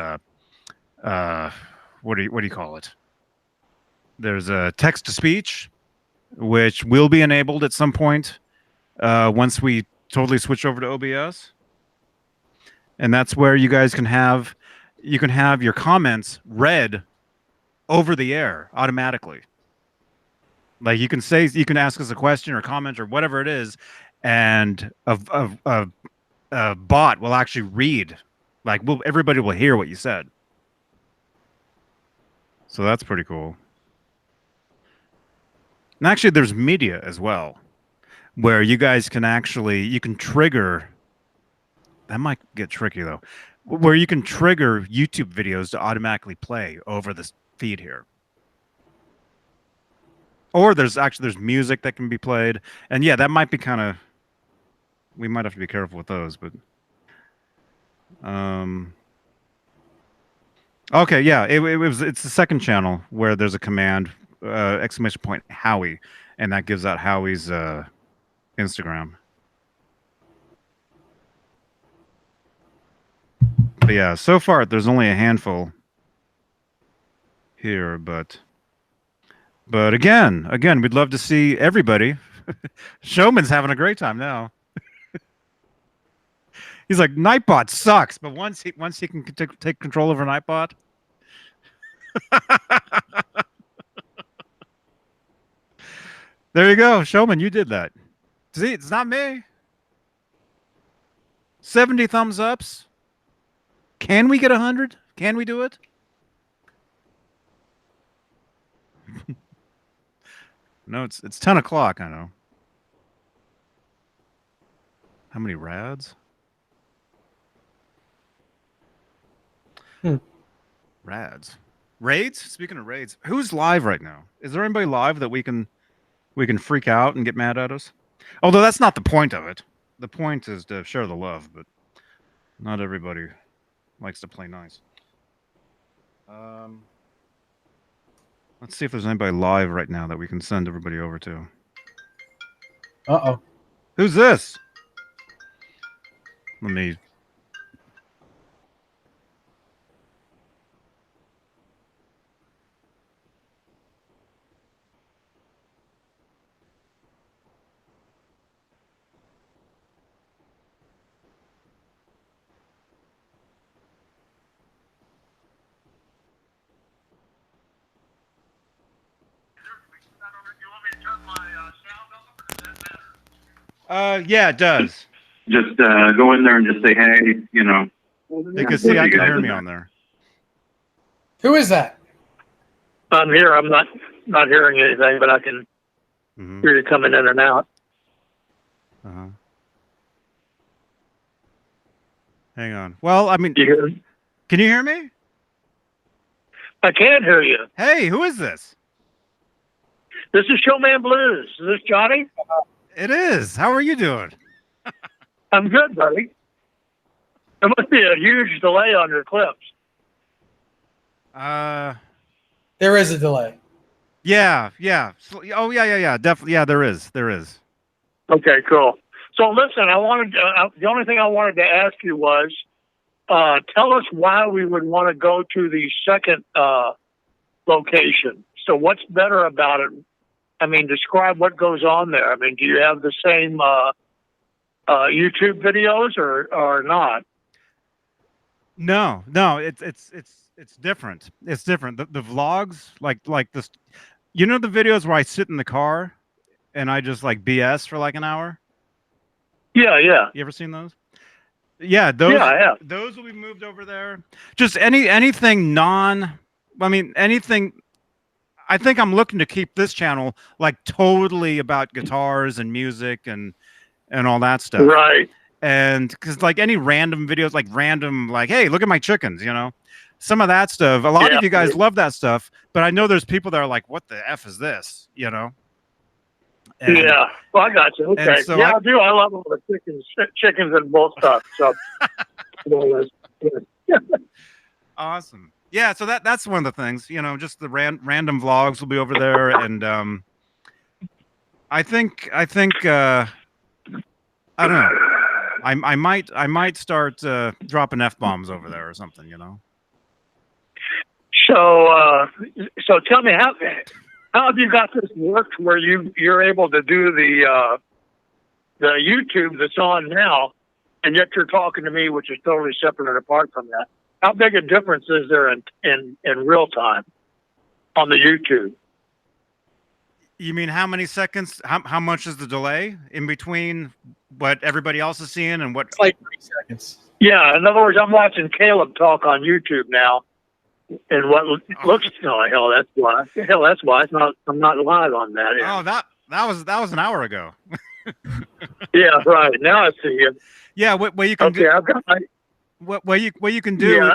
A: what do you call it? There's a text to speech, which will be enabled at some point once we totally switch over to OBS. And that's where you guys can have your comments read over the air automatically. Like you can ask us a question or comment or whatever it is, and a bot will actually read, like everybody will hear what you said. So that's pretty cool. And actually, there's media as well, where you guys can you can trigger. That might get tricky though, where you can trigger YouTube videos to automatically play over this feed here. Or there's music that can be played, and yeah, that might be kind of. We might have to be careful with those, but. Okay, yeah, it's the second channel where there's a command !! Howie, and that gives out Howie's Instagram. But yeah, so far there's only a handful here, but again, we'd love to see everybody. Showman's having a great time now. He's like, Nightbot sucks, but once he can take control over Nightbot. There you go, Showman, you did that. See, it's not me. 70 thumbs ups. Can we get 100? Can we do it? No, it's 10 o'clock, I know. How many rads? Rads. Raids? Speaking of raids, who's live right now? Is there anybody live that we can freak out and get mad at us? Although that's not the point of it. The point is to share the love, but not everybody likes to play nice. Let's see if there's anybody live right now that we can send everybody over to.
C: Uh-oh.
A: Who's this? Let me... Yeah, it does.
F: Just go in there and just say, hey, you know.
A: You can see I can hear me on there.
C: Who is that?
E: I'm here. I'm not hearing anything, but I can hear you coming in and out.
A: Uh-huh. Hang on. Well, I mean, can you hear me?
E: I can hear you.
A: Hey, who is this?
E: This is Showman Blues. Is this Johnny?
A: It is. How are you doing?
E: I'm good, buddy. There must be a huge delay on your clips.
C: There is a delay.
A: Yeah. Oh, yeah. Definitely. Yeah, there is.
E: Okay, cool. So listen, I wanted the only thing I wanted to ask you was, tell us why we would want to go to the second location. So what's better about it? I mean, describe what goes on there. I mean, do you have the same YouTube videos or not?
A: No, it's different. It's different. The vlogs, like this, you know, the videos where I sit in the car and I just like BS for like an hour.
E: Yeah.
A: You ever seen those? Yeah, those.
E: Yeah, I have.
A: Those will be moved over there. Just anything anything. I think I'm looking to keep this channel like totally about guitars and music and all that stuff.
E: Right.
A: And because like any random videos, like, hey, look at my chickens, you know, some of that stuff. A lot of you guys love that stuff, but I know there's people that are like, what the F is this, you know? And,
E: yeah. Well, I got you. Okay.
A: So
E: I do. I love all the chickens and bull stuff. So.
A: Awesome. Yeah, so that's one of the things, you know, just the random vlogs will be over there, and I think I don't know, I might start dropping F-bombs over there or something, you know.
E: So tell me how have you got this worked where you're able to do the YouTube that's on now, and yet you're talking to me, which is totally separate and apart from that. How big a difference is there in real time on the YouTube?
A: You mean how many seconds? How much is the delay in between what everybody else is seeing and what?
C: It's like 3 seconds.
E: Yeah, in other words, I'm watching Caleb talk on YouTube now, and what looks hell, that's why. Hell, that's why I'm not live on that.
A: Oh, that was an hour ago.
E: Yeah, right. Now I see you.
A: Yeah, what you can
E: Okay,
A: do?
E: I've got my,
A: What you can do?
E: Yeah.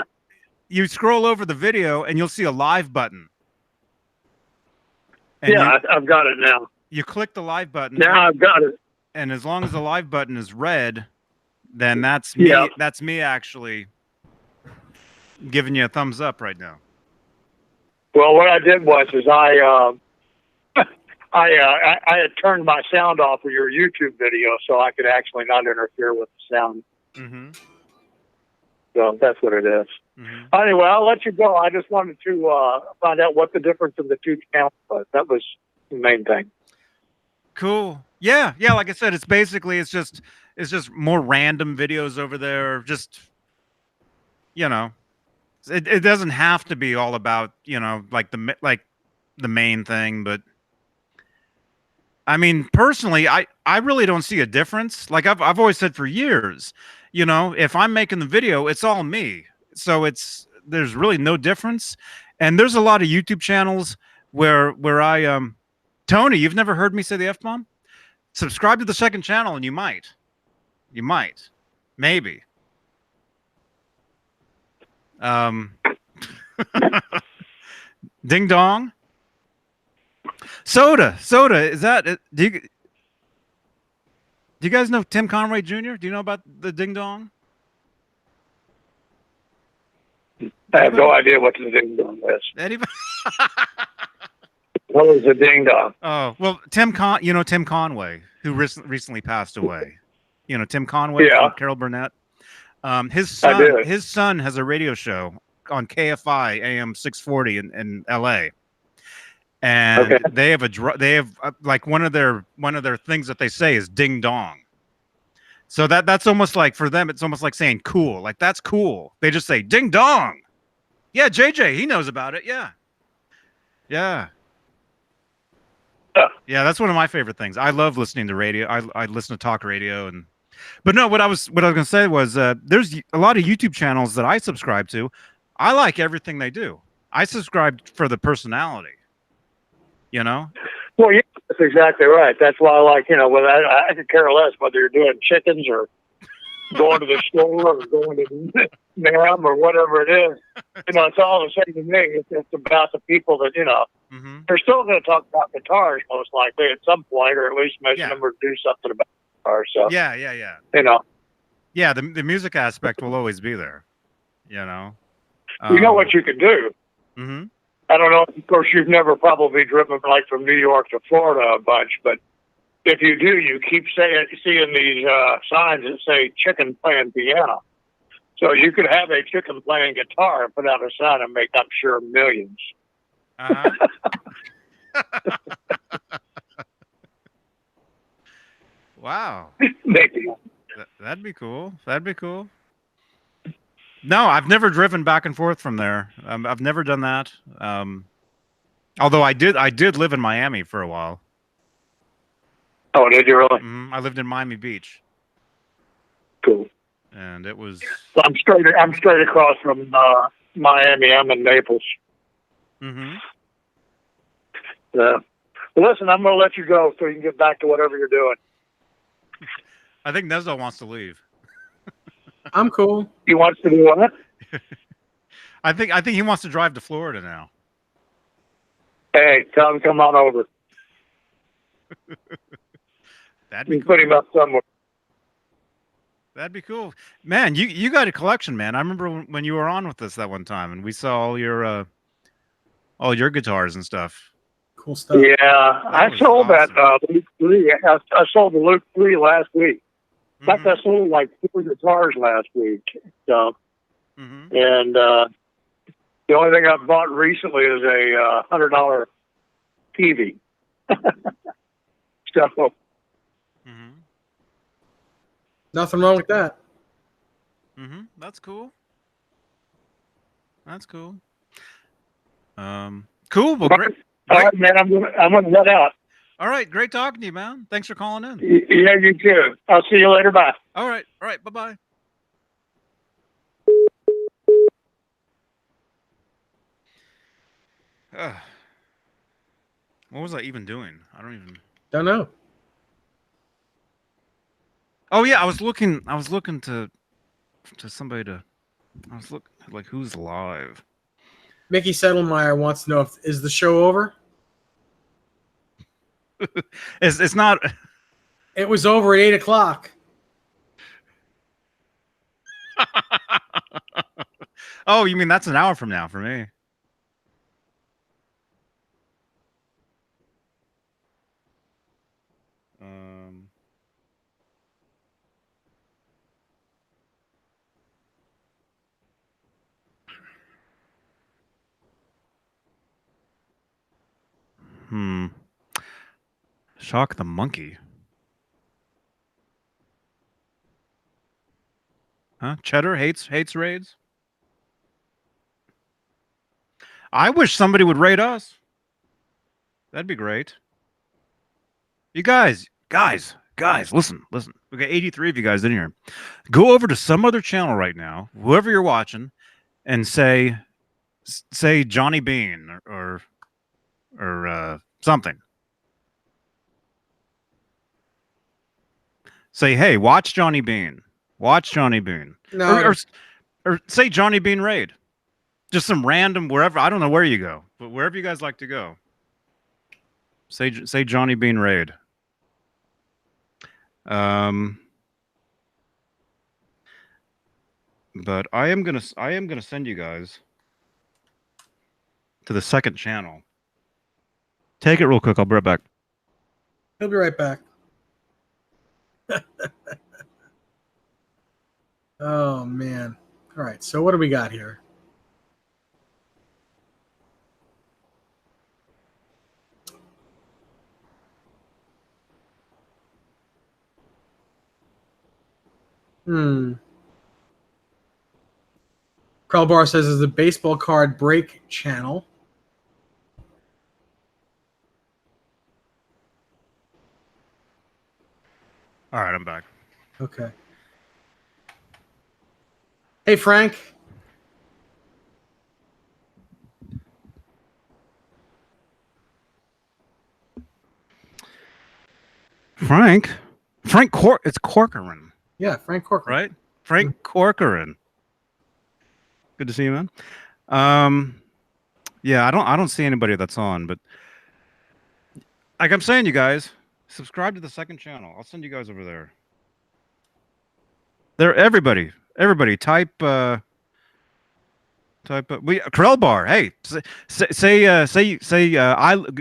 A: You scroll over the video and you'll see a live button. And
E: yeah, I've got it now.
A: you click the live button.
E: Now I've got it.
A: And as long as the live button is red, then that's me.
E: Yeah.
A: That's me actually giving you a thumbs up right now.
E: Well, what I did was I had turned my sound off of your YouTube video so I could actually not interfere with the sound.
A: Mm-hmm.
E: So that's what it is.
A: Mm-hmm.
E: Anyway, I'll let you go. I just wanted to find out what the difference of the two channels was. That was the main thing.
A: Cool. Yeah. Like I said, it's just more random videos over there. Just, it doesn't have to be all about like the main thing, but I mean, personally, I really don't see a difference. Like I've always said for years, if I'm making the video, it's all me. So there's really no difference. And there's a lot of YouTube channels where I Tony, you've never heard me say the F-bomb? Subscribe to the second channel and you might. Maybe. Ding dong. Soda, is that do you guys know Tim Conway Jr.? Do you know about the ding dong?
E: I have no idea what the ding dong is.
A: Anybody?
E: What is the ding dong?
A: Oh, well, Tim Conway, who recently passed away. Tim Conway
E: Yeah.
A: from Carol Burnett. His
E: I do.
A: his son has a radio show on KFI AM 640 in LA. And
E: Okay.
A: they have like one of their things that they say is ding dong. So that's almost like, for them, it's almost like saying cool. Like, that's cool. They just say ding dong. Yeah, JJ, he knows about it. Yeah. Yeah, that's one of my favorite things. I love listening to radio. I listen to talk radio but no, what I was gonna say was there's a lot of YouTube channels that I subscribe to. I like everything they do. I subscribe for the personality.
E: Well, yeah, that's exactly right. That's why I like, I could care less whether you're doing chickens or going to the store or going to NAMM or whatever it is. It's all the same to me. It's about the people that,
A: Mm-hmm.
E: they're still going to talk about guitars most likely at some point, or at least mention them or do something about guitars. So,
A: Yeah. Yeah, the music aspect will always be there.
E: You know what you can do.
A: Mm-hmm.
E: I don't know. Of course, you've never probably driven like from New York to Florida a bunch, but if you do, you keep seeing these signs that say chicken playing piano. So you could have a chicken playing guitar and put out a sign and make, I'm sure, millions.
A: Uh-huh. Wow.
E: Maybe.
A: That'd be cool. No, I've never driven back and forth from there. I've never done that. Although I did live in Miami for a while.
E: Oh, did you really?
A: I lived in Miami Beach,
E: Cool.
A: and it was.
E: So I'm straight across from Miami. I'm in Naples.
A: Mm-hmm.
E: Listen, I'm going to let you go so you can get back to whatever you're doing.
A: I think Nezzo wants to leave.
C: I'm cool.
E: He wants to do what?
A: I think he wants to drive to Florida now.
E: Hey, tell him come on over.
A: That'd be
E: You
A: cool.
E: put him up somewhere.
A: That'd be cool, man. You got a collection, man. I remember when you were on with us that one time, and we saw all your guitars and stuff.
C: Cool stuff.
E: Yeah, I
A: was
E: sold
A: awesome.
E: that Luke 3. I sold the Luke 3 last week. In fact,
A: Mhm.
E: I sold like 4 guitars last week. So,
A: Mhm.
E: and the only thing I've bought recently is a $100 TV. So,
A: Mhm.
C: Nothing wrong with that.
A: Mhm. That's cool. Cool. Cool. Well, great.
E: all right, man, I'm gonna let out.
A: All right, great talking to you, man. Thanks for calling in.
E: Yeah, you too. I'll see you later. Bye.
A: All right, bye bye. What was I even doing? I don't even.
C: Don't know.
A: Oh yeah, I was looking to somebody to. I was looking like who's live.
C: Mickey Settlemeyer wants to know is the show over?
A: It's not.
C: It was over at 8:00.
A: Oh, you mean that's an hour from now for me? Shock the monkey. Huh? Cheddar hates raids. I wish somebody would raid us. That'd be great. You guys, listen. We got 83 of you guys in here. Go over to some other channel right now, whoever you're watching, and say Johnny Beane or something. Say, hey, watch Johnny Beane. Watch Johnny Beane.
C: No.
A: Or say Johnny Beane raid. Just some random wherever. I don't know where you go, but wherever you guys like to go. Say Johnny Beane raid. But I am gonna send you guys to the second channel. Take it real quick. I'll be right back.
C: He'll be right back. Oh man. All right. So what do we got here? Carl Barr says is the baseball card break channel.
A: All right, I'm back.
C: Okay. Hey, Frank.
A: It's Corcoran.
C: Yeah, Frank Corcoran.
A: Right? Frank Corcoran. Good to see you, man. Yeah, I don't see anybody that's on, but like I'm saying, you guys, subscribe to the second channel. I'll send you guys over there. There, everybody type Krell Bar. Hey,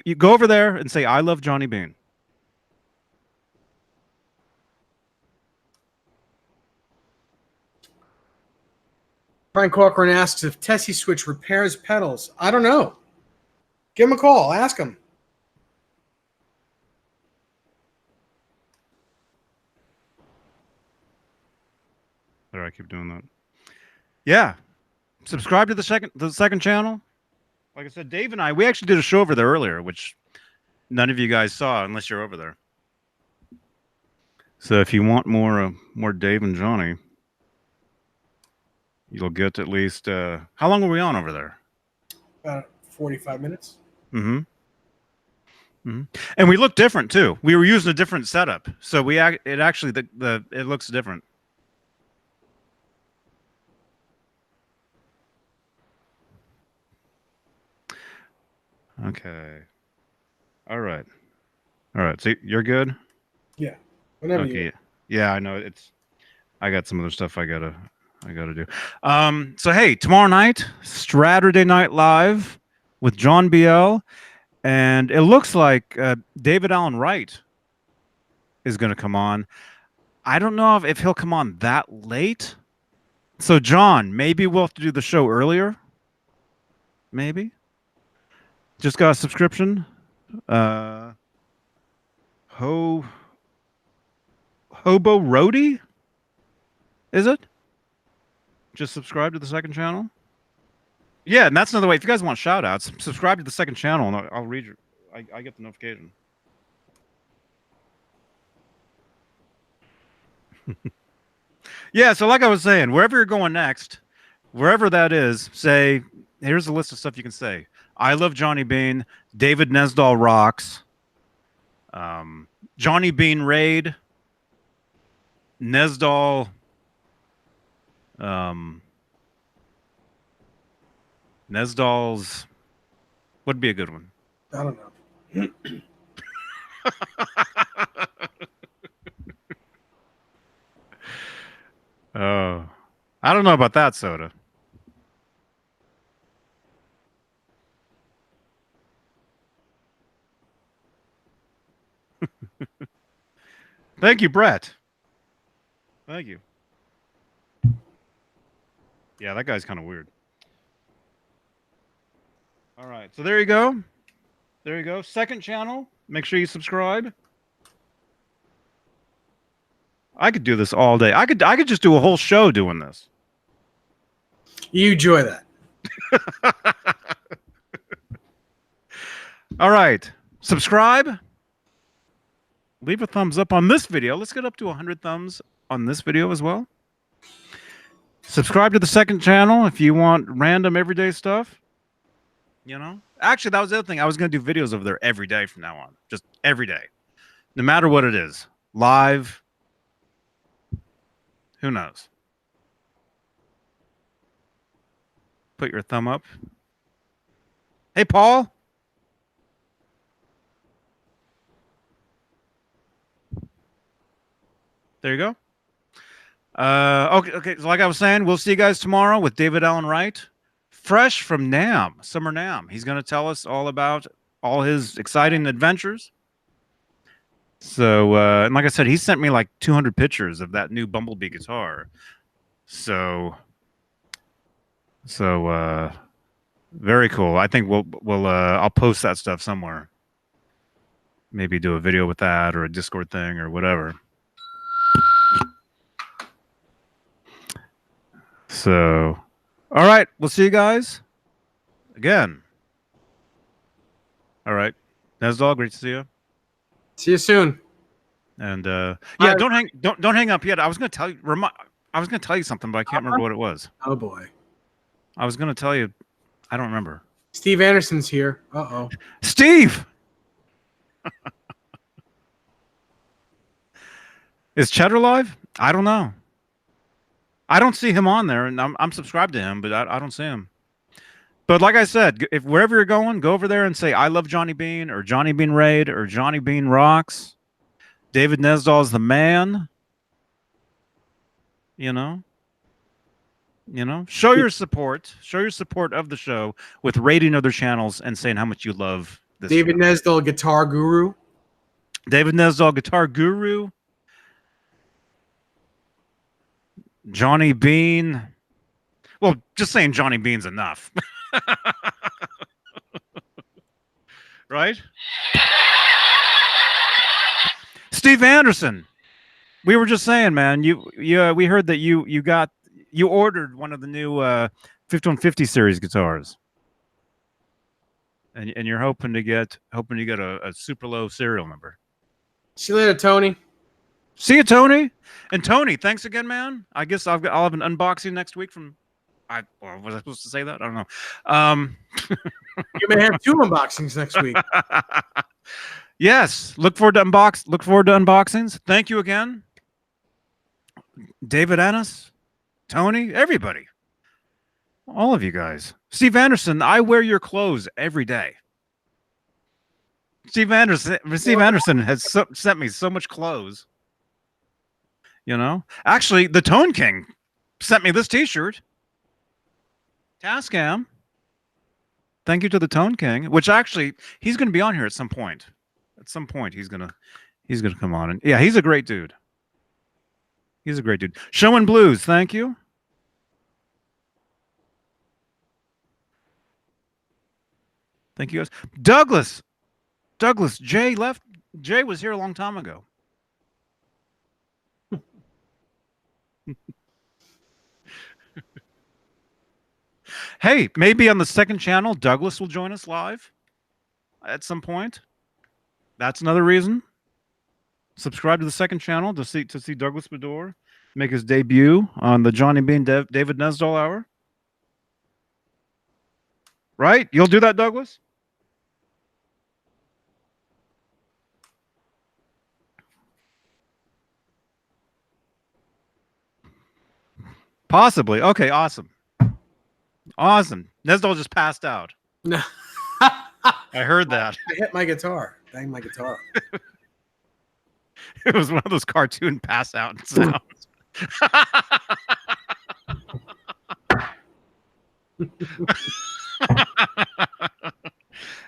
A: you go over there and say I love Johnny Beane.
C: Frank Corcoran asks if Tessie Switch repairs pedals. I don't know. Give him a call. Ask him.
A: There, I keep doing that. Yeah, subscribe to the second channel. Like I said, Dave and we actually did a show over there earlier, which none of you guys saw unless you're over there. So if you want more Dave and Johnny, you'll get at least how long were we on over there?
C: About 45 minutes.
A: Mm-hmm. And we look different too. We were using a different setup, so it actually it looks different. Okay. All right. So you're good?
C: Yeah. Whenever
A: okay.
C: you.
A: Yeah, I know I got some other stuff I gotta do. So hey, tomorrow night, Saturday Night Live with John BL, and it looks like David Allen Wright is gonna come on. I don't know if he'll come on that late. So John, maybe we'll have to do the show earlier. Maybe. Just got a subscription. Hobo Roadie? Is it? Just subscribe to the second channel? Yeah, and that's another way. If you guys want shout outs, subscribe to the second channel and I'll read your I get the notification. Yeah, so like I was saying, wherever you're going next, wherever that is, say, here's a list of stuff you can say. I love Johnny Beane. David Nesdahl rocks. Johnny Beane raid. Nesdahl. Nesdahl's. Would be a good one.
C: I don't know.
A: Oh, I don't know about that soda. Thank you, Brett. Thank you. Yeah, that guy's kind of weird. All right, so there you go. There you go. Second channel. Make sure you subscribe. I could do this all day. I could just do a whole show doing this.
C: You enjoy that.
A: All right. Subscribe. Leave a thumbs up on this video. Let's get up to 100 thumbs on this video as well. Subscribe to the second channel if you want random everyday stuff. You know? Actually, that was the other thing. I was going to do videos over there every day from now on. Just every day. No matter what it is. Live. Who knows? Put your thumb up. Hey, Paul. There you go. Okay. So like I was saying, we'll see you guys tomorrow with David Allen Wright, fresh from NAMM, Summer NAMM. He's going to tell us all about all his exciting adventures. So, and like I said, he sent me like 200 pictures of that new Bumblebee guitar. So very cool. I think I'll post that stuff somewhere. Maybe do a video with that or a Discord thing or whatever. So, all right, we'll see you guys again. All right, Nesdahl, great to see you.
C: See you soon.
A: And yeah, don't hang up yet. I was going to tell you. I was going to tell you something, but I can't remember what it was.
C: Oh boy.
A: I was going to tell you. I don't remember.
C: Steve Anderson's here. Uh-oh.
A: Steve. Is Cheddar live? I don't know. I don't see him on there, and I'm subscribed to him, but I don't see him. But like I said, if wherever you're going, go over there and say I love Johnny Beane or Johnny Beane Raid or Johnny Beane rocks. David Nesdahl is the man. You know. Show your support. Show your support of the show with rating other channels and saying how much you love this.
C: David
A: show.
C: Nesdahl, Guitar Guru.
A: David Nesdahl, Guitar Guru. Johnny Beane. Well, just saying Johnny Beane's enough. Right? Steve Anderson. We were just saying, man, we heard that you ordered one of the new 5150 series guitars. And you're hoping to get a super low serial number.
C: See you later, Tony.
A: See you, Tony. And Tony, thanks again, man. I guess I'll have an unboxing next week from. Was I supposed to say that? I don't know.
C: You may have 2 unboxings next week.
A: Yes, look forward to unboxings. Thank you again, David Annis, Tony, everybody, all of you guys. Steve Anderson, I wear your clothes every day. Steve Anderson has sent me so much clothes. You know, actually, the Tone King sent me this T-shirt. Tascam. Thank you to the Tone King, which actually he's going to be on here at some point. At some point, he's gonna come on, and yeah, he's a great dude. He's a great dude. Showing Blues, thank you. Thank you guys. Douglas, Jay left. Jay was here a long time ago. Hey, maybe on the second channel, Douglas will join us live at some point. That's another reason. Subscribe to the second channel to see Douglas Bador make his debut on the Johnny Beane David Nesdall Hour. Right? You'll do that, Douglas? Possibly. Okay, awesome. Awesome. Nesdall just passed out.
C: No.
A: I heard that.
C: I hit my guitar. Banged my guitar.
A: It was one of those cartoon pass out sounds.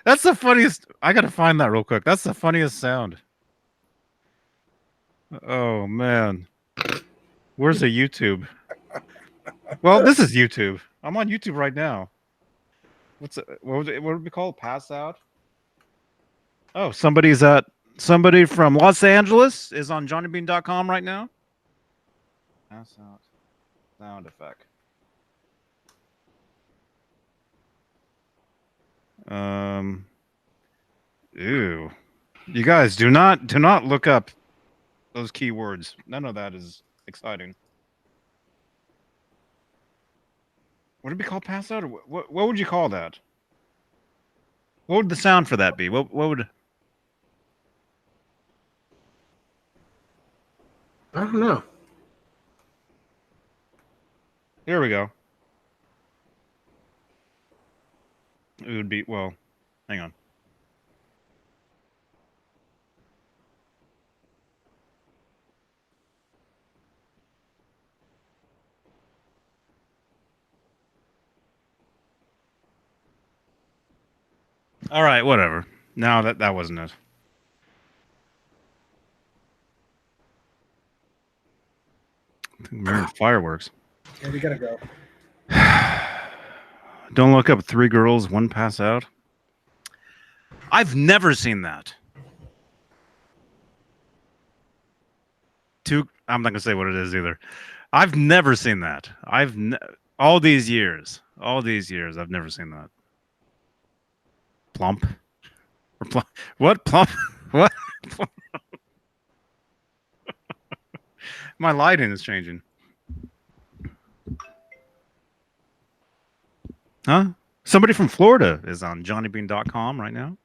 A: That's the funniest. I gotta find that real quick. That's the funniest sound. Oh man, where's the YouTube? Well, this is YouTube. I'm on YouTube right now. What would we call it? Pass out? Oh, somebody from Los Angeles is on johnnybeane.com right now. Pass out sound effect. Ew. You guys do not look up those keywords. None of that is exciting. What did we call pass out? Or what would you call that? What would the sound for that be? What would?
C: I don't know.
A: Here we go. It would be, well, hang on. All right, whatever. No, that wasn't it. Fireworks.
C: Yeah, we gotta go.
A: Don't look up 3 girls, 1 pass out. I've never seen that. I'm not gonna say what it is either. I've never seen that. All these years, I've never seen that. Plump. Or what? Plump? What? My lighting is changing. Huh? Somebody from Florida is on johnnybeane.com right now.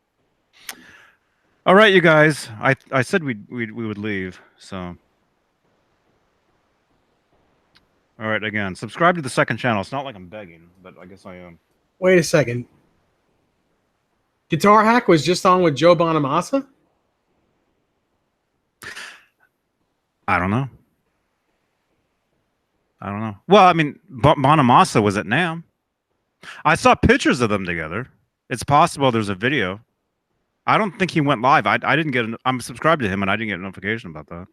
A: All right, you guys. I said we would leave, so. All right, again, subscribe to the second channel. It's not like I'm begging, but I guess I am.
C: Wait a second. Guitar Hack was just on with Joe Bonamassa?
A: I don't know. Well, I mean, Bonamassa was at NAMM. I saw pictures of them together. It's possible there's a video. I don't think he went live. I didn't get. I'm subscribed to him, and I didn't get a notification about that.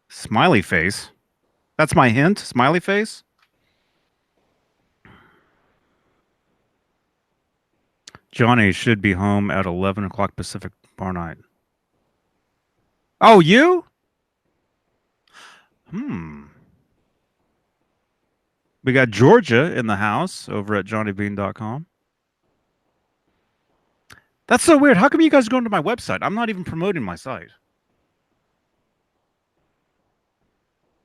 A: Smiley face. That's my hint. Smiley face. Johnny should be home at 11 o'clock Pacific bar night. Oh, you? We got Georgia in the house over at johnnybeane.com. That's so weird. How come you guys are going to my website? I'm not even promoting my site.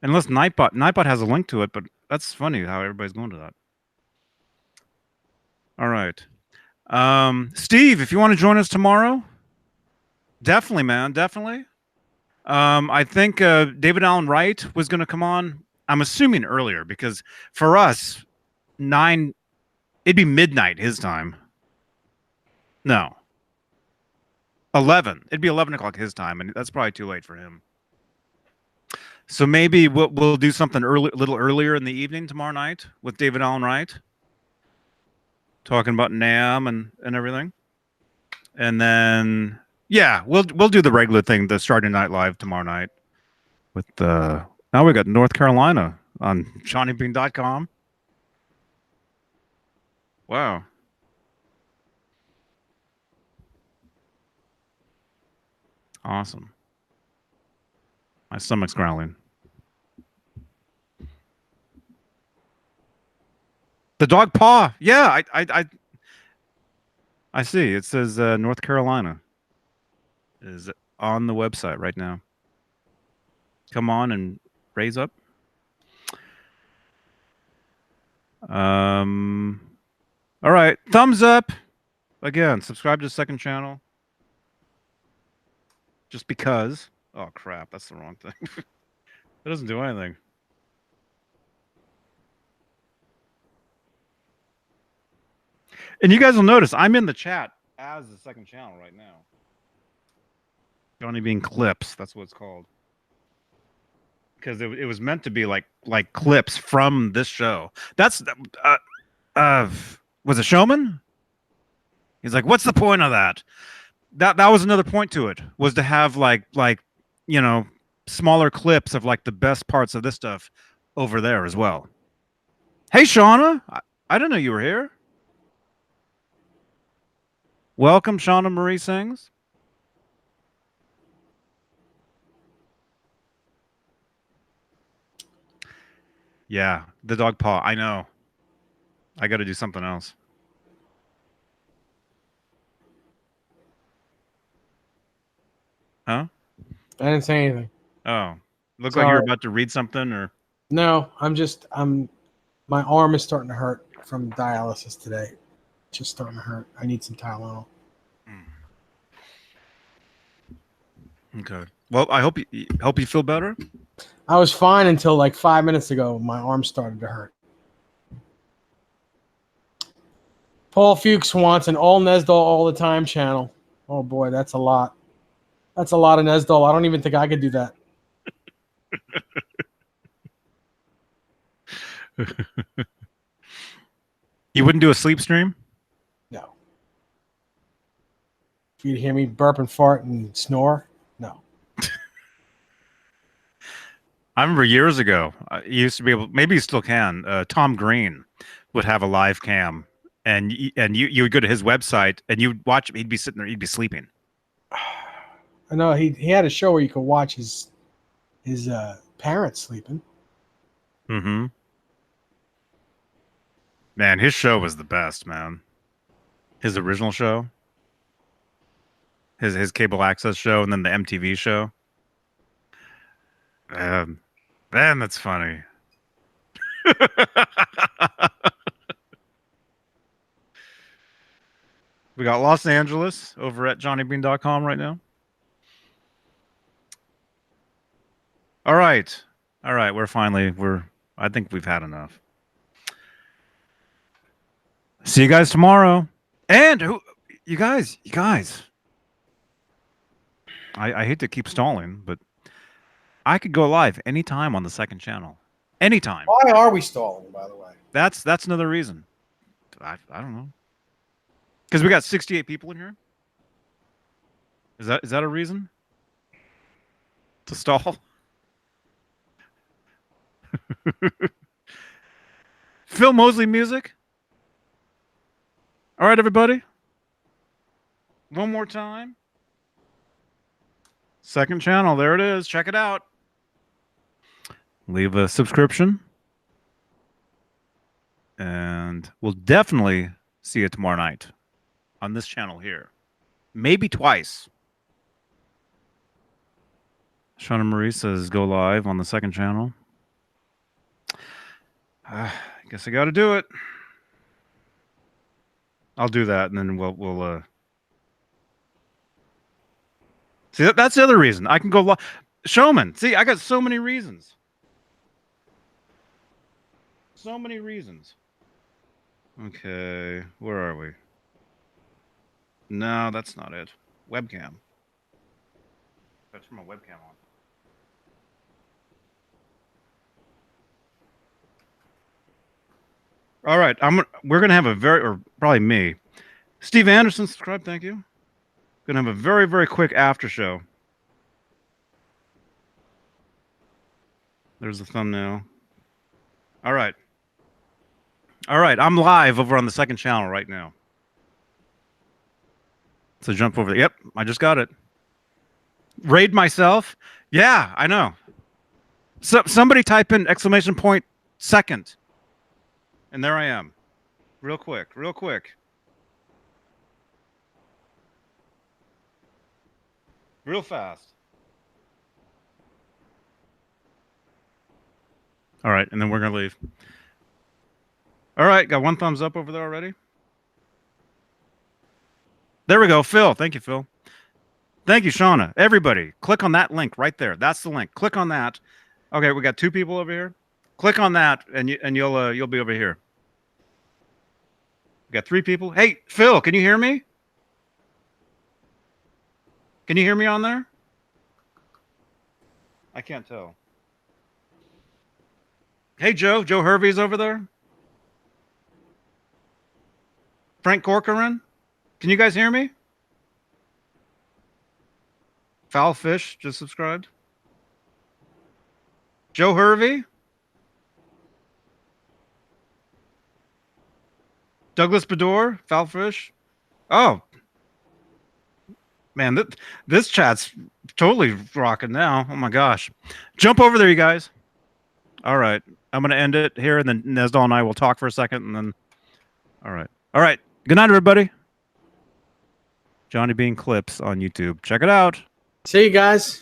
A: Unless Nightbot has a link to it, but that's funny how everybody's going to that. All right. Steve, if you want to join us tomorrow, definitely, man, definitely. I think David Allen Wright was going to come on. I'm assuming earlier because for us, 9, it'd be midnight his time. No. 11. It'd be 11 o'clock his time, and that's probably too late for him. So maybe we'll do something a little earlier in the evening tomorrow night with David Allen Wright, talking about NAMM and everything. And then yeah, we'll do the regular thing, the Saturday Night Live tomorrow night with now we got North Carolina on johnnybeane.com. Wow. Awesome. My stomach's growling. The dog paw. Yeah, I see. It says North Carolina. is on the website right now. Come on and raise up. All right, thumbs up. Again, subscribe to the second channel. Just because. Oh crap, that's the wrong thing. It doesn't do anything. And you guys will notice I'm in the chat as the second channel right now. Johnny Beane clips, that's what it's called. Because it was meant to be like clips from this show. That's was it Showman? He's like, what's the point of that? That was another point to it, was to have like you know, smaller clips of like the best parts of this stuff over there as well. Hey Shauna, I didn't know you were here. Welcome, Shauna Marie Sings. Yeah, the dog paw. I know. I got to do something else. Huh?
C: I didn't say anything.
A: Oh, look like you're about to read something, or
C: No, my arm is starting to hurt from dialysis today. It's just starting to hurt. I need some Tylenol.
A: okay. Well, I hope you feel better.
C: I was fine until like 5 minutes ago. My arm started to hurt. Paul Fuchs wants an all Nesdal all the time channel. Oh boy, that's a lot. That's a lot of Nesdal. I don't even think I could do that.
A: You wouldn't do a sleep stream?
C: No. If you'd hear me burp and fart and snore, no.
A: I remember years ago, you used to be able, maybe you still can. Tom Green would have a live cam, and you would go to his website and you'd watch him. He'd be sitting there, he'd be sleeping.
C: I know he had a show where you could watch his parents sleeping.
A: Mm-hmm. Man, his show was the best, man. His original show, his cable access show, and then the MTV show. Man, that's funny. We got Los Angeles over at johnnybeane.com right now. All right. I think we've had enough. See you guys tomorrow. And you guys. I hate to keep stalling, but I could go live anytime on the second channel. Anytime.
C: Why are we stalling, by the way?
A: That's another reason. I don't know. Because we got 68 people in here. Is that a reason to stall? Phil Mosley music. All right, everybody. One more time. Second channel. There it is. Check it out. Leave a subscription. And we'll definitely see you tomorrow night on this channel here. Maybe twice. Shauna Marie says go live on the second channel. I guess I got to do it. I'll do that, and then we'll see. That's the other reason I can go live. Showman. See, I got so many reasons. So many reasons. Okay, where are we? No, that's not it. Webcam. That's from my webcam on. All right, we're gonna have or probably me. Steve Anderson, subscribe, thank you. Gonna have a very, very quick after show. There's the thumbnail. All right, I'm live over on the second channel right now. So jump over there. Yep, I just got it. Raid myself. Yeah, I know. So somebody type in !second. And there I am. Real quick. Real fast. All right, and then we're gonna leave. All right, got one thumbs up over there already. There we go, Phil. Thank you, Phil. Thank you, Shauna. Everybody, click on that link right there. That's the link. Click on that. Okay, we got 2 people over here. Click on that, and you'll be over here. We got 3 people. Hey, Phil, can you hear me? Can you hear me on there? I can't tell. Hey, Joe. Joe Hervey's over there. Frank Corcoran. Can you guys hear me? Foul Fish just subscribed. Joe Hervey. Douglas Bedore. Foul Fish. Oh. Man, this chat's totally rocking now. Oh my gosh. Jump over there, you guys. All right. I'm going to end it here, and then Nesdal and I will talk for a second, and then... All right. All right. Good night, everybody. Johnny Beane Clips on YouTube. Check it out.
C: See you guys.